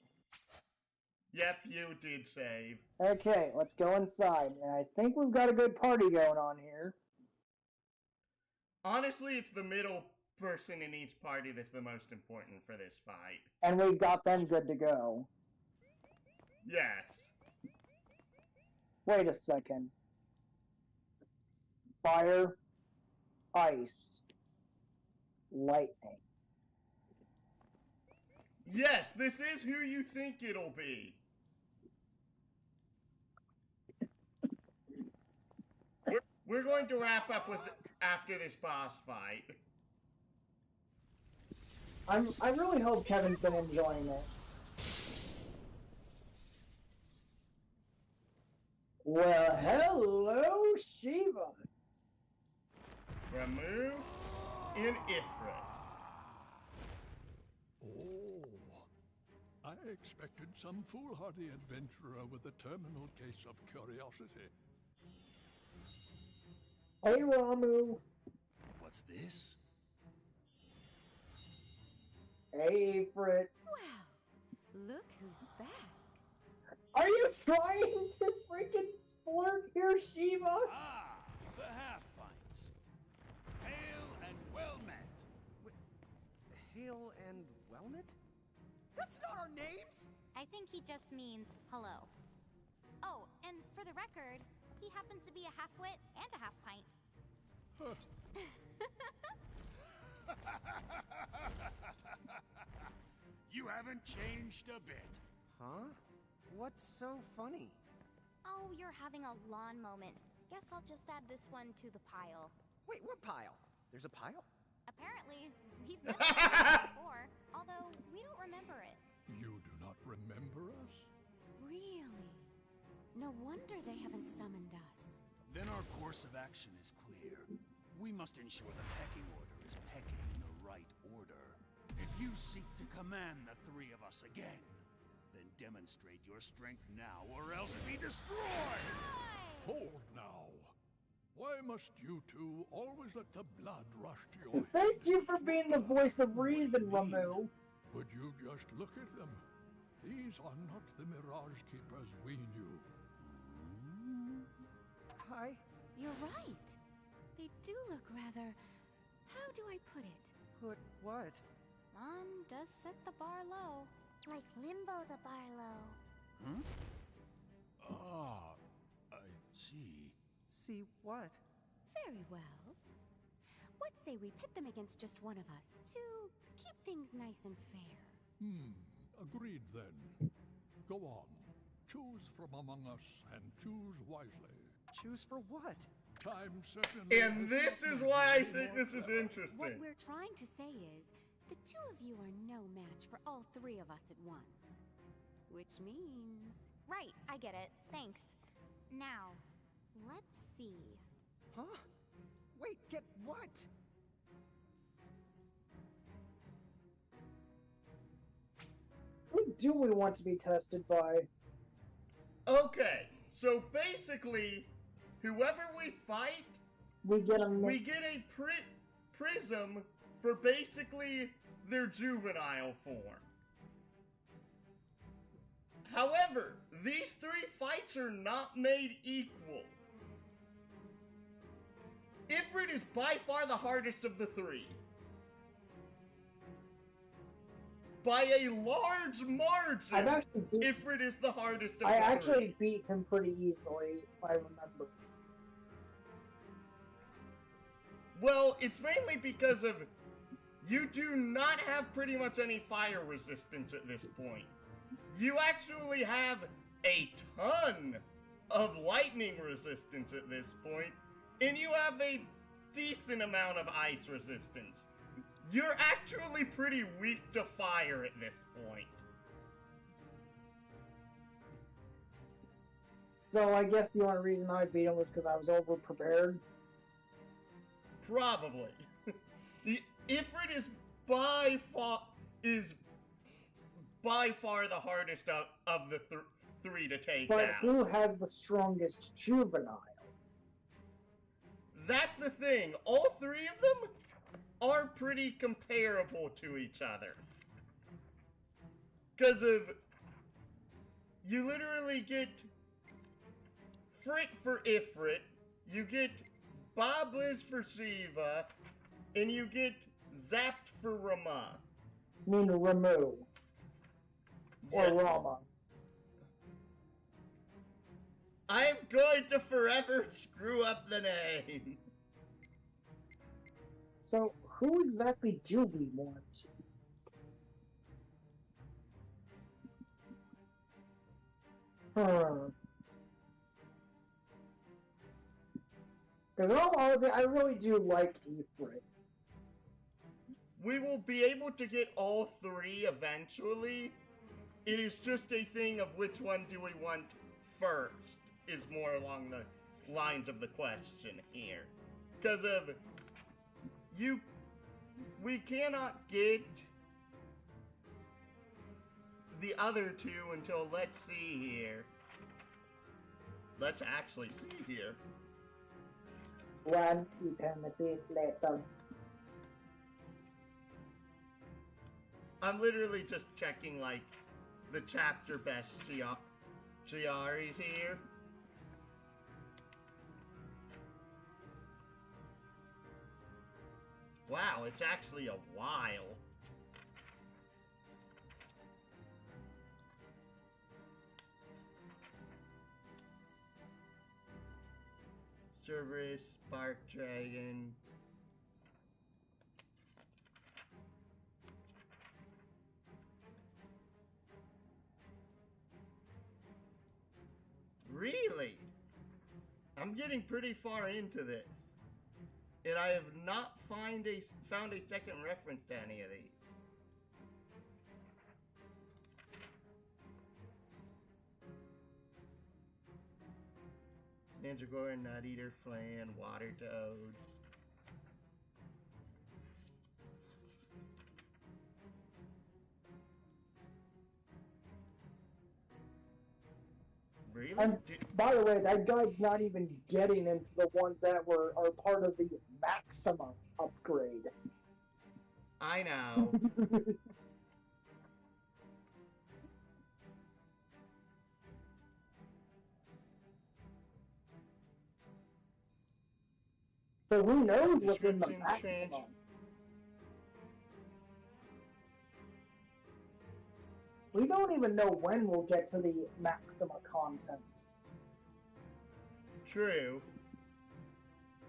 Yep, you did save.
Okay, let's go inside. And I think we've got a good party going on here.
Honestly, it's the middle person in each party that's the most important for this fight.
And we've got them good to go.
Yes.
Wait a second. Fire, ice, lightning.
Yes, this is who you think it'll be. We're going to wrap up with after this boss fight.
I really hope Kevin's been enjoying it. Well, hello, Shiva.
Remove in Ifrit.
Oh, I expected some foolhardy adventurer with a terminal case of curiosity.
Hey, Ramu.
What's this?
Hey, Ifrit.
Wow, look who's back.
Are you trying to freaking flirt here, Shiva?
Ah, the half pints. Hail and well met.
Hail and well met? That's not our names!
I think he just means hello. Oh, and for the record, he happens to be a half-wit and a half-pint.
You haven't changed a bit.
Huh? What's so funny?
Oh, you're having a lawn moment. Guess I'll just add this one to the pile.
Wait, what pile? There's a pile?
Apparently, we've never done it before, although we don't remember it.
You do not remember us?
Really? No wonder they haven't summoned us.
Then our course of action is clear. We must ensure the pecking order is pecking in the right order. If you seek to command the three of us again, then demonstrate your strength now or else be destroyed!
Hold now. Why must you two always let the blood rush to your head?
Thank you for being the voice of reason, Ramu.
Would you just look at them? These are not the Mirage Keepers we knew.
Hi.
You're right. They do look rather... How do I put it?
Put what?
Mon does set the bar low.
Like Limbo the Barlow.
Huh? Ah, I see.
See what?
Very well. What say we pit them against just one of us to keep things nice and fair?
Agreed then. Go on. Choose from among us and choose wisely.
Choose for what?
Time certainly.
And this is why I think this is interesting.
What we're trying to say is, the two of you are no match for all three of us at once. Which means...
Right, I get it. Thanks. Now, let's see.
Huh? Wait, get what?
do we want to be tested by?
Okay, so basically, whoever we fight,
we get a
prism for basically their juvenile form. However, these 3 fights are not made equal. Ifrit is by far the hardest of the 3. By a large margin, Ifrit is the hardest of the 3.
I actually beat him pretty easily, if I remember.
Well, it's mainly because of you do not have pretty much any fire resistance at this point. You actually have a ton of lightning resistance at this point, and you have a decent amount of ice resistance. You're actually pretty weak to fire at this point.
So I guess the only reason I beat him was because I was over-prepared?
Probably. Ifrit is by far the hardest of the 3 to take out.
But who has the strongest juvenile?
That's the thing. All 3 of them are pretty comparable to each other. Because you literally get Frit for Ifrit, you get Bobliz for Shiva, and you get Zapped for Rama.
I mean Ramu. Or Rama.
I'm going to forever screw up the name.
So, who exactly do we want? Because in all honesty, I really do like Ifrit.
We will be able to get all 3 eventually. It is just a thing of which one do we want first, is more along the lines of the question here. Because we cannot get the other 2 until, let's see here. Let's actually see here.
1 eternity later.
I'm literally just checking, like, the chapter best Chiaris here. Wow, it's actually a while. Cerberus, Spark Dragon. Really? I'm getting pretty far into this. And I have not found a second reference to any of these. Ninja Gore, Nut Eater, Flan, Water Toad. Really?
And by the way, that guide's not even getting into the ones that are part of the maximum upgrade.
I know.
So who knows what's in the maximum? We don't even know when we'll get to the maxima content.
True.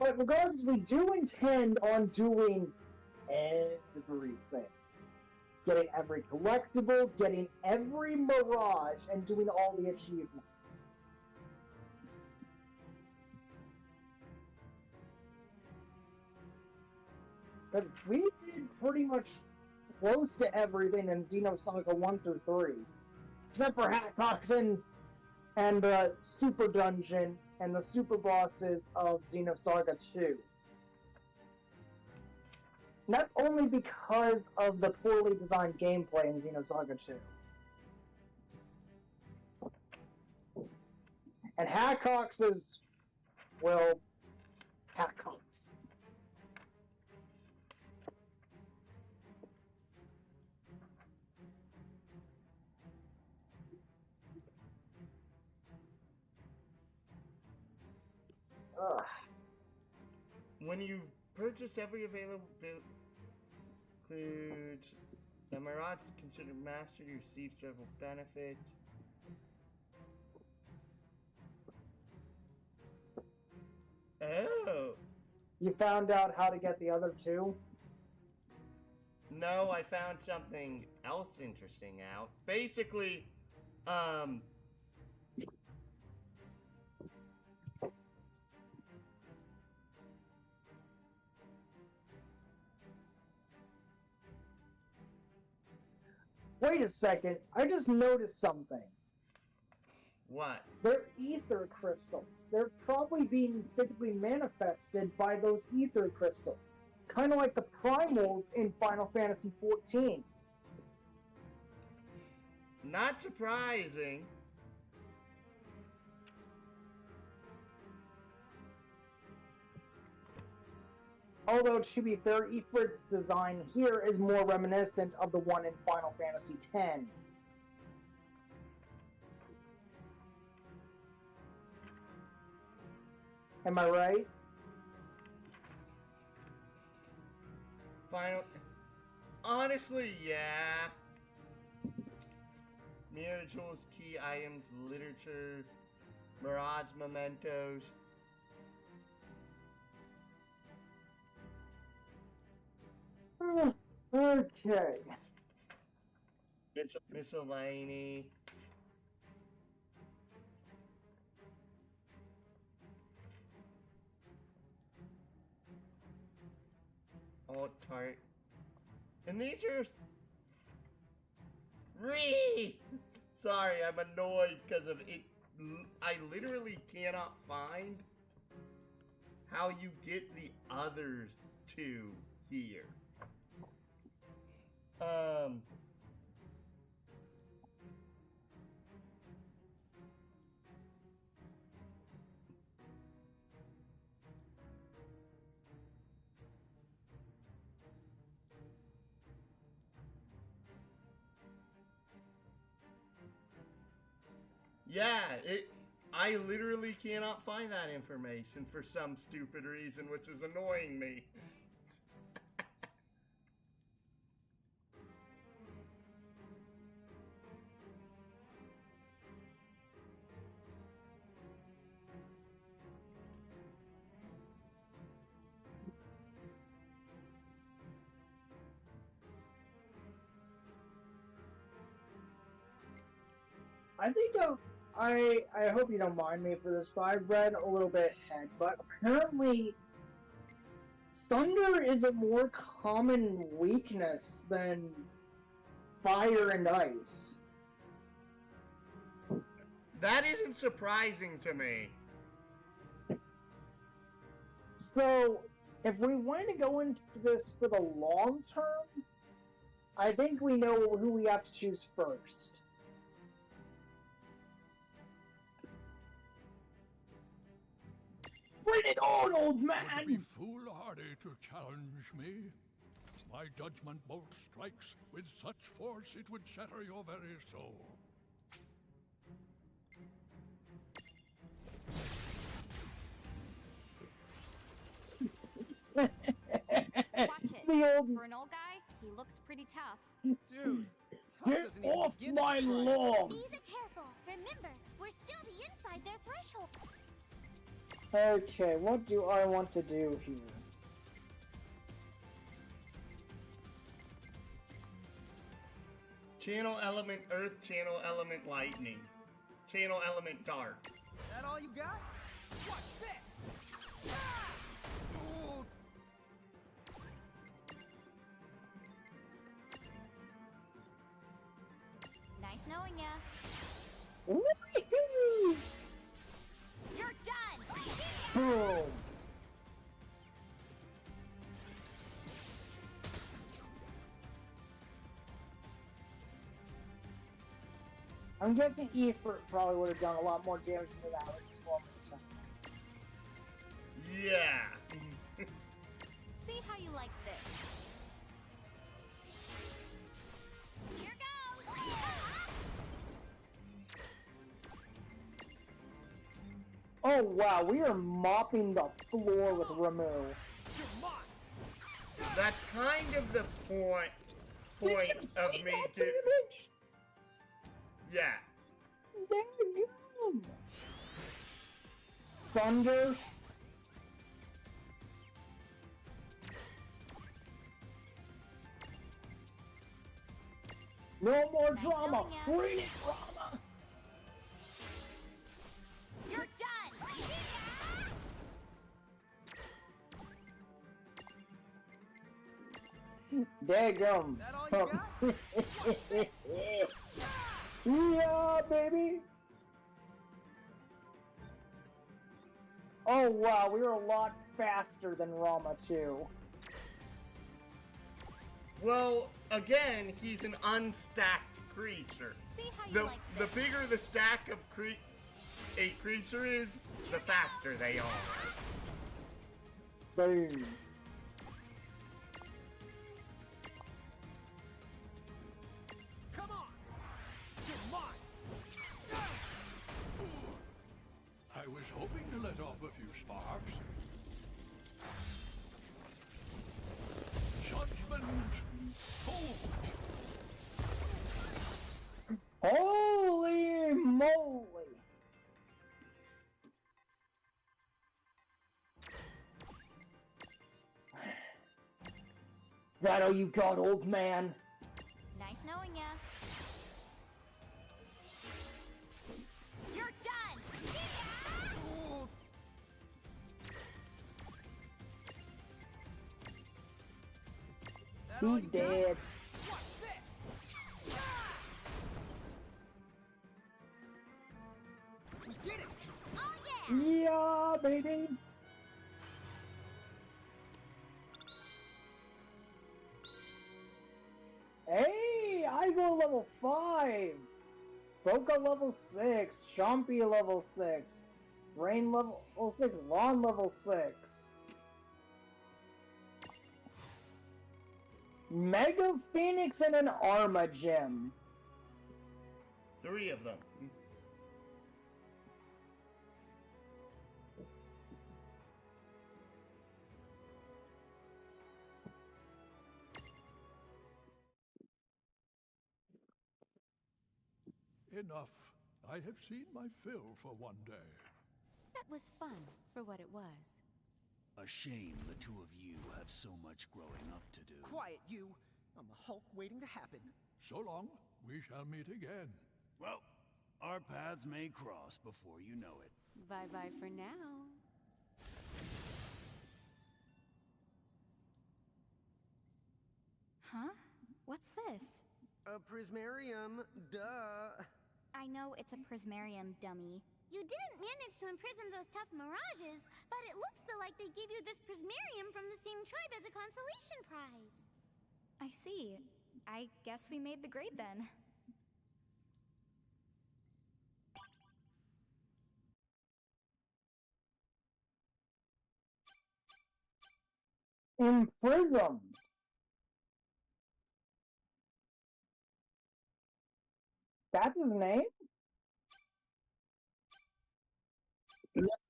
But regardless, we do intend on doing everything. Getting every collectible, getting every mirage, and doing all the achievements. Because we did pretty much close to everything in Xenosaga 1 through 3. Except for Hacktoxin and the Super Dungeon and the Super Bosses of Xenosaga 2. And that's only because of the poorly designed gameplay in Xenosaga 2. And Hackox is, well, Hackox. Ugh.
When you've purchased every available includes the Mirage considered master, you receive several benefits. Oh.
You found out how to get the other two?
No, I found something else interesting out. Basically,
Wait a second, I just noticed something.
what?
They're ether crystals. They're probably being physically manifested by those ether crystals. Kind of like the primals in Final Fantasy XIV.
Not surprising.
Although, to be fair, Ifrit's design here is more reminiscent of the one in Final Fantasy X. Am I right?
Honestly, yeah. Mirror jewels, key items, literature, Mirage mementos.
Okay.
Miscellany. Alt tart. And these are... Sorry, I'm annoyed because of it. I literally cannot find how you get the others two here. Yeah, I literally cannot find that information for some stupid reason, which is annoying me.
I think I hope you don't mind me for this, but I read a little bit ahead, but apparently thunder is a more common weakness than fire and ice.
That isn't surprising to me.
So, if we want to go into this for the long term, I think we know who we have to choose first. Bring it on, old man!
Would it be foolhardy to challenge me? My judgment bolt strikes with such force it would shatter your very soul.
Watch it. For an old guy, he looks pretty tough.
Dude, tough
Get
doesn't even
off
begin
my
to describe it.
lawn!
Be careful. Remember, we're still the inside their threshold.
Okay, what do I want to do here?
Channel element earth, channel element lightning. Channel element dark.
That all you got? Watch this! Ah! Ooh.
Nice knowing ya.
Woohoo!
You're done!
Boom! I'm guessing Efort probably would have done a lot more damage than that with his normal attack.
Yeah.
See how you like this. Here goes!
Oh wow, we are mopping the floor with Ramu.
That's kind of the point of me to... Yeah.
Damn. Thunder. No more drama. Bring it, drama.
You're done!
Daggum. Yeah, baby. Oh wow, we were a lot faster than Rama too.
Well, again, he's an unstacked creature.
See how you like
The
this.
bigger the stack of a creature is, the faster they are.
Boom.
Come on! You're mine!
I was hoping to let off a few sparks. Judgment forward.
Holy moly! Is that all you got, old man?
Nice knowing ya. You're done!
He's dead. Yeah, baby. Hey, I go level 5. Boca level 6. Chompy level 6. Rain level 6. Lawn level 6. Mega Phoenix and an Arma Gem.
3 of them.
Enough. I have seen my fill for one day.
That was fun for what it was.
A shame the two of you have so much growing up to do.
Quiet, you! I'm a Hulk waiting to happen.
So long. We shall meet again.
Well, our paths may cross before you know it.
Bye-bye for now.
Huh? What's this?
A prismarium, duh.
I know it's a prismarium, dummy.
You didn't manage to imprison those tough mirages, but it looks like they gave you this prismarium from the same tribe as a consolation prize.
I see. I guess we made the grade then.
Imprisoned. That's his name?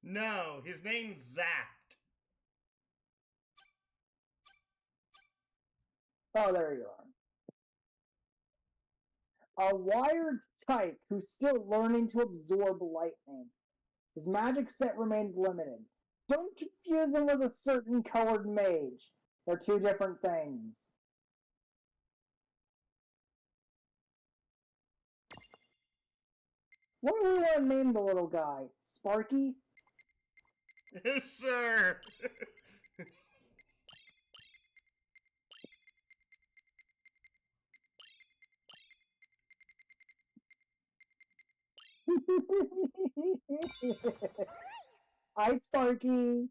No, his name's Zapped.
Oh, there you are. A wired type who's still learning to absorb lightning. His magic set remains limited. Don't confuse him with a certain colored mage. They're two different things. What do we want to name the little guy? Sparky?
Sure.
Hi, Sparky.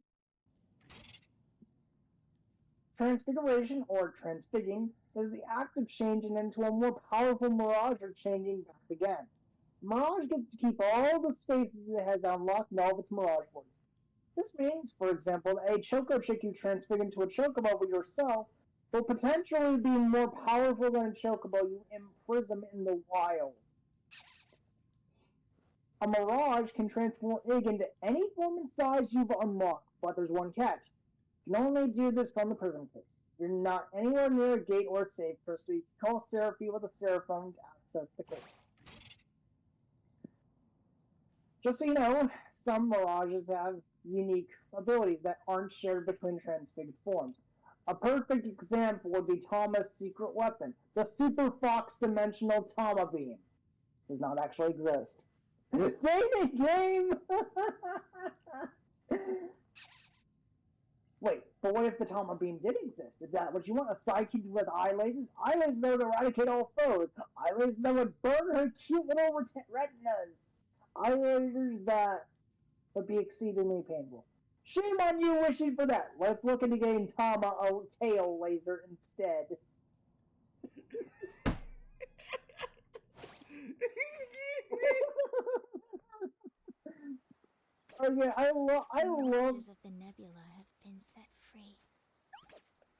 Transfiguration, or transfigging, is the act of changing into a more powerful mirage or changing back again. Mirage gets to keep all the spaces it has unlocked in all of its Mirage worlds. This means, for example, that a Choco Chick you transfigure into a Chocobo yourself will potentially be more powerful than a Chocobo you imprison in the wild. A Mirage can transform Ig into any form and size you've unlocked, but there's one catch. You can only do this from the prison case. You're not anywhere near a gate or safe, so you can call Seraphine with a Seraphone to access the case. Just so you know, some Mirages have unique abilities that aren't shared between transfigured forms. A perfect example would be Tama's secret weapon, the Super Fox Dimensional Tama Beam. Does not actually exist. Dating game! Wait, but what if the Tama Beam did exist? Is that what you want? A sidekick with eye lasers? Eye lasers that would eradicate all foes. Eye lasers that would burn her cute little retinas. Eye lasers that would be exceedingly painful. Shame on you wishing for that. Let's look into getting Tama a tail laser instead. Oh yeah, I love.
Mirages of the nebula have been set free,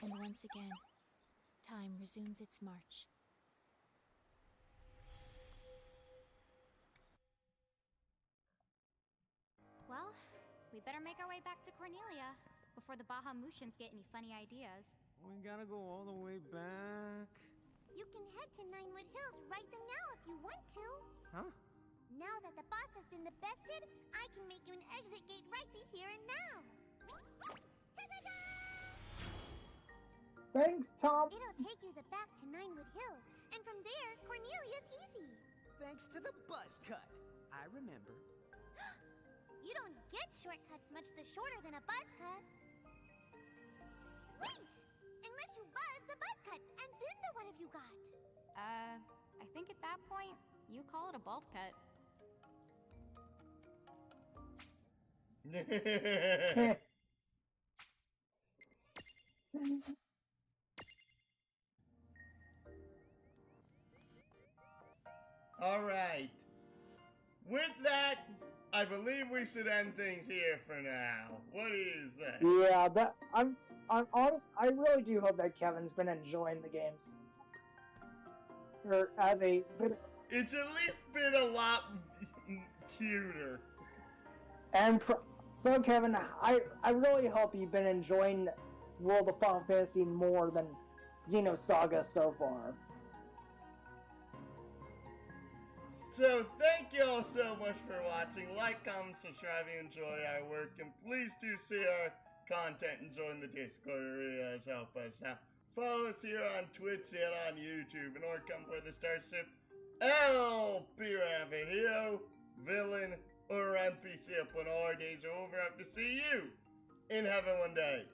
and once again, time resumes its march.
Well, we better make our way back to Cornelia before the Bahamutians get any funny ideas.
We gotta go all the way back.
You can head to Ninewood Hills right then now if you want to.
Huh?
Now that the boss has been the bested, I can make you an exit gate right here and now. Ta-da-da!
Thanks, Tom.
It'll take you back to Ninewood Hills, and from there, Cornelia's easy.
Thanks to the buzz cut. I remember.
You don't get shortcuts much shorter than a buzz cut. Wait! Unless you buzz the buzz cut, and then what have you got?
I think at that point, you call it a bolt cut.
All right. With that, I believe we should end things here for now. What do you say?
Yeah, I'm honest. I really do hope that Kevin's been enjoying the games. Or as a.
It's at least been a lot cuter.
And so, Kevin, I really hope you've been enjoying World of Final Fantasy more than Xenosaga so far.
So, thank you all so much for watching. Like, comment, subscribe, and enjoy our work. And please do see our content and join the Discord. It really does help us out. Follow us here on Twitch and on YouTube. And or come play the Starship El Pirate Hero, Villain, or NPC up when all our days are over. I hope to see you in heaven one day.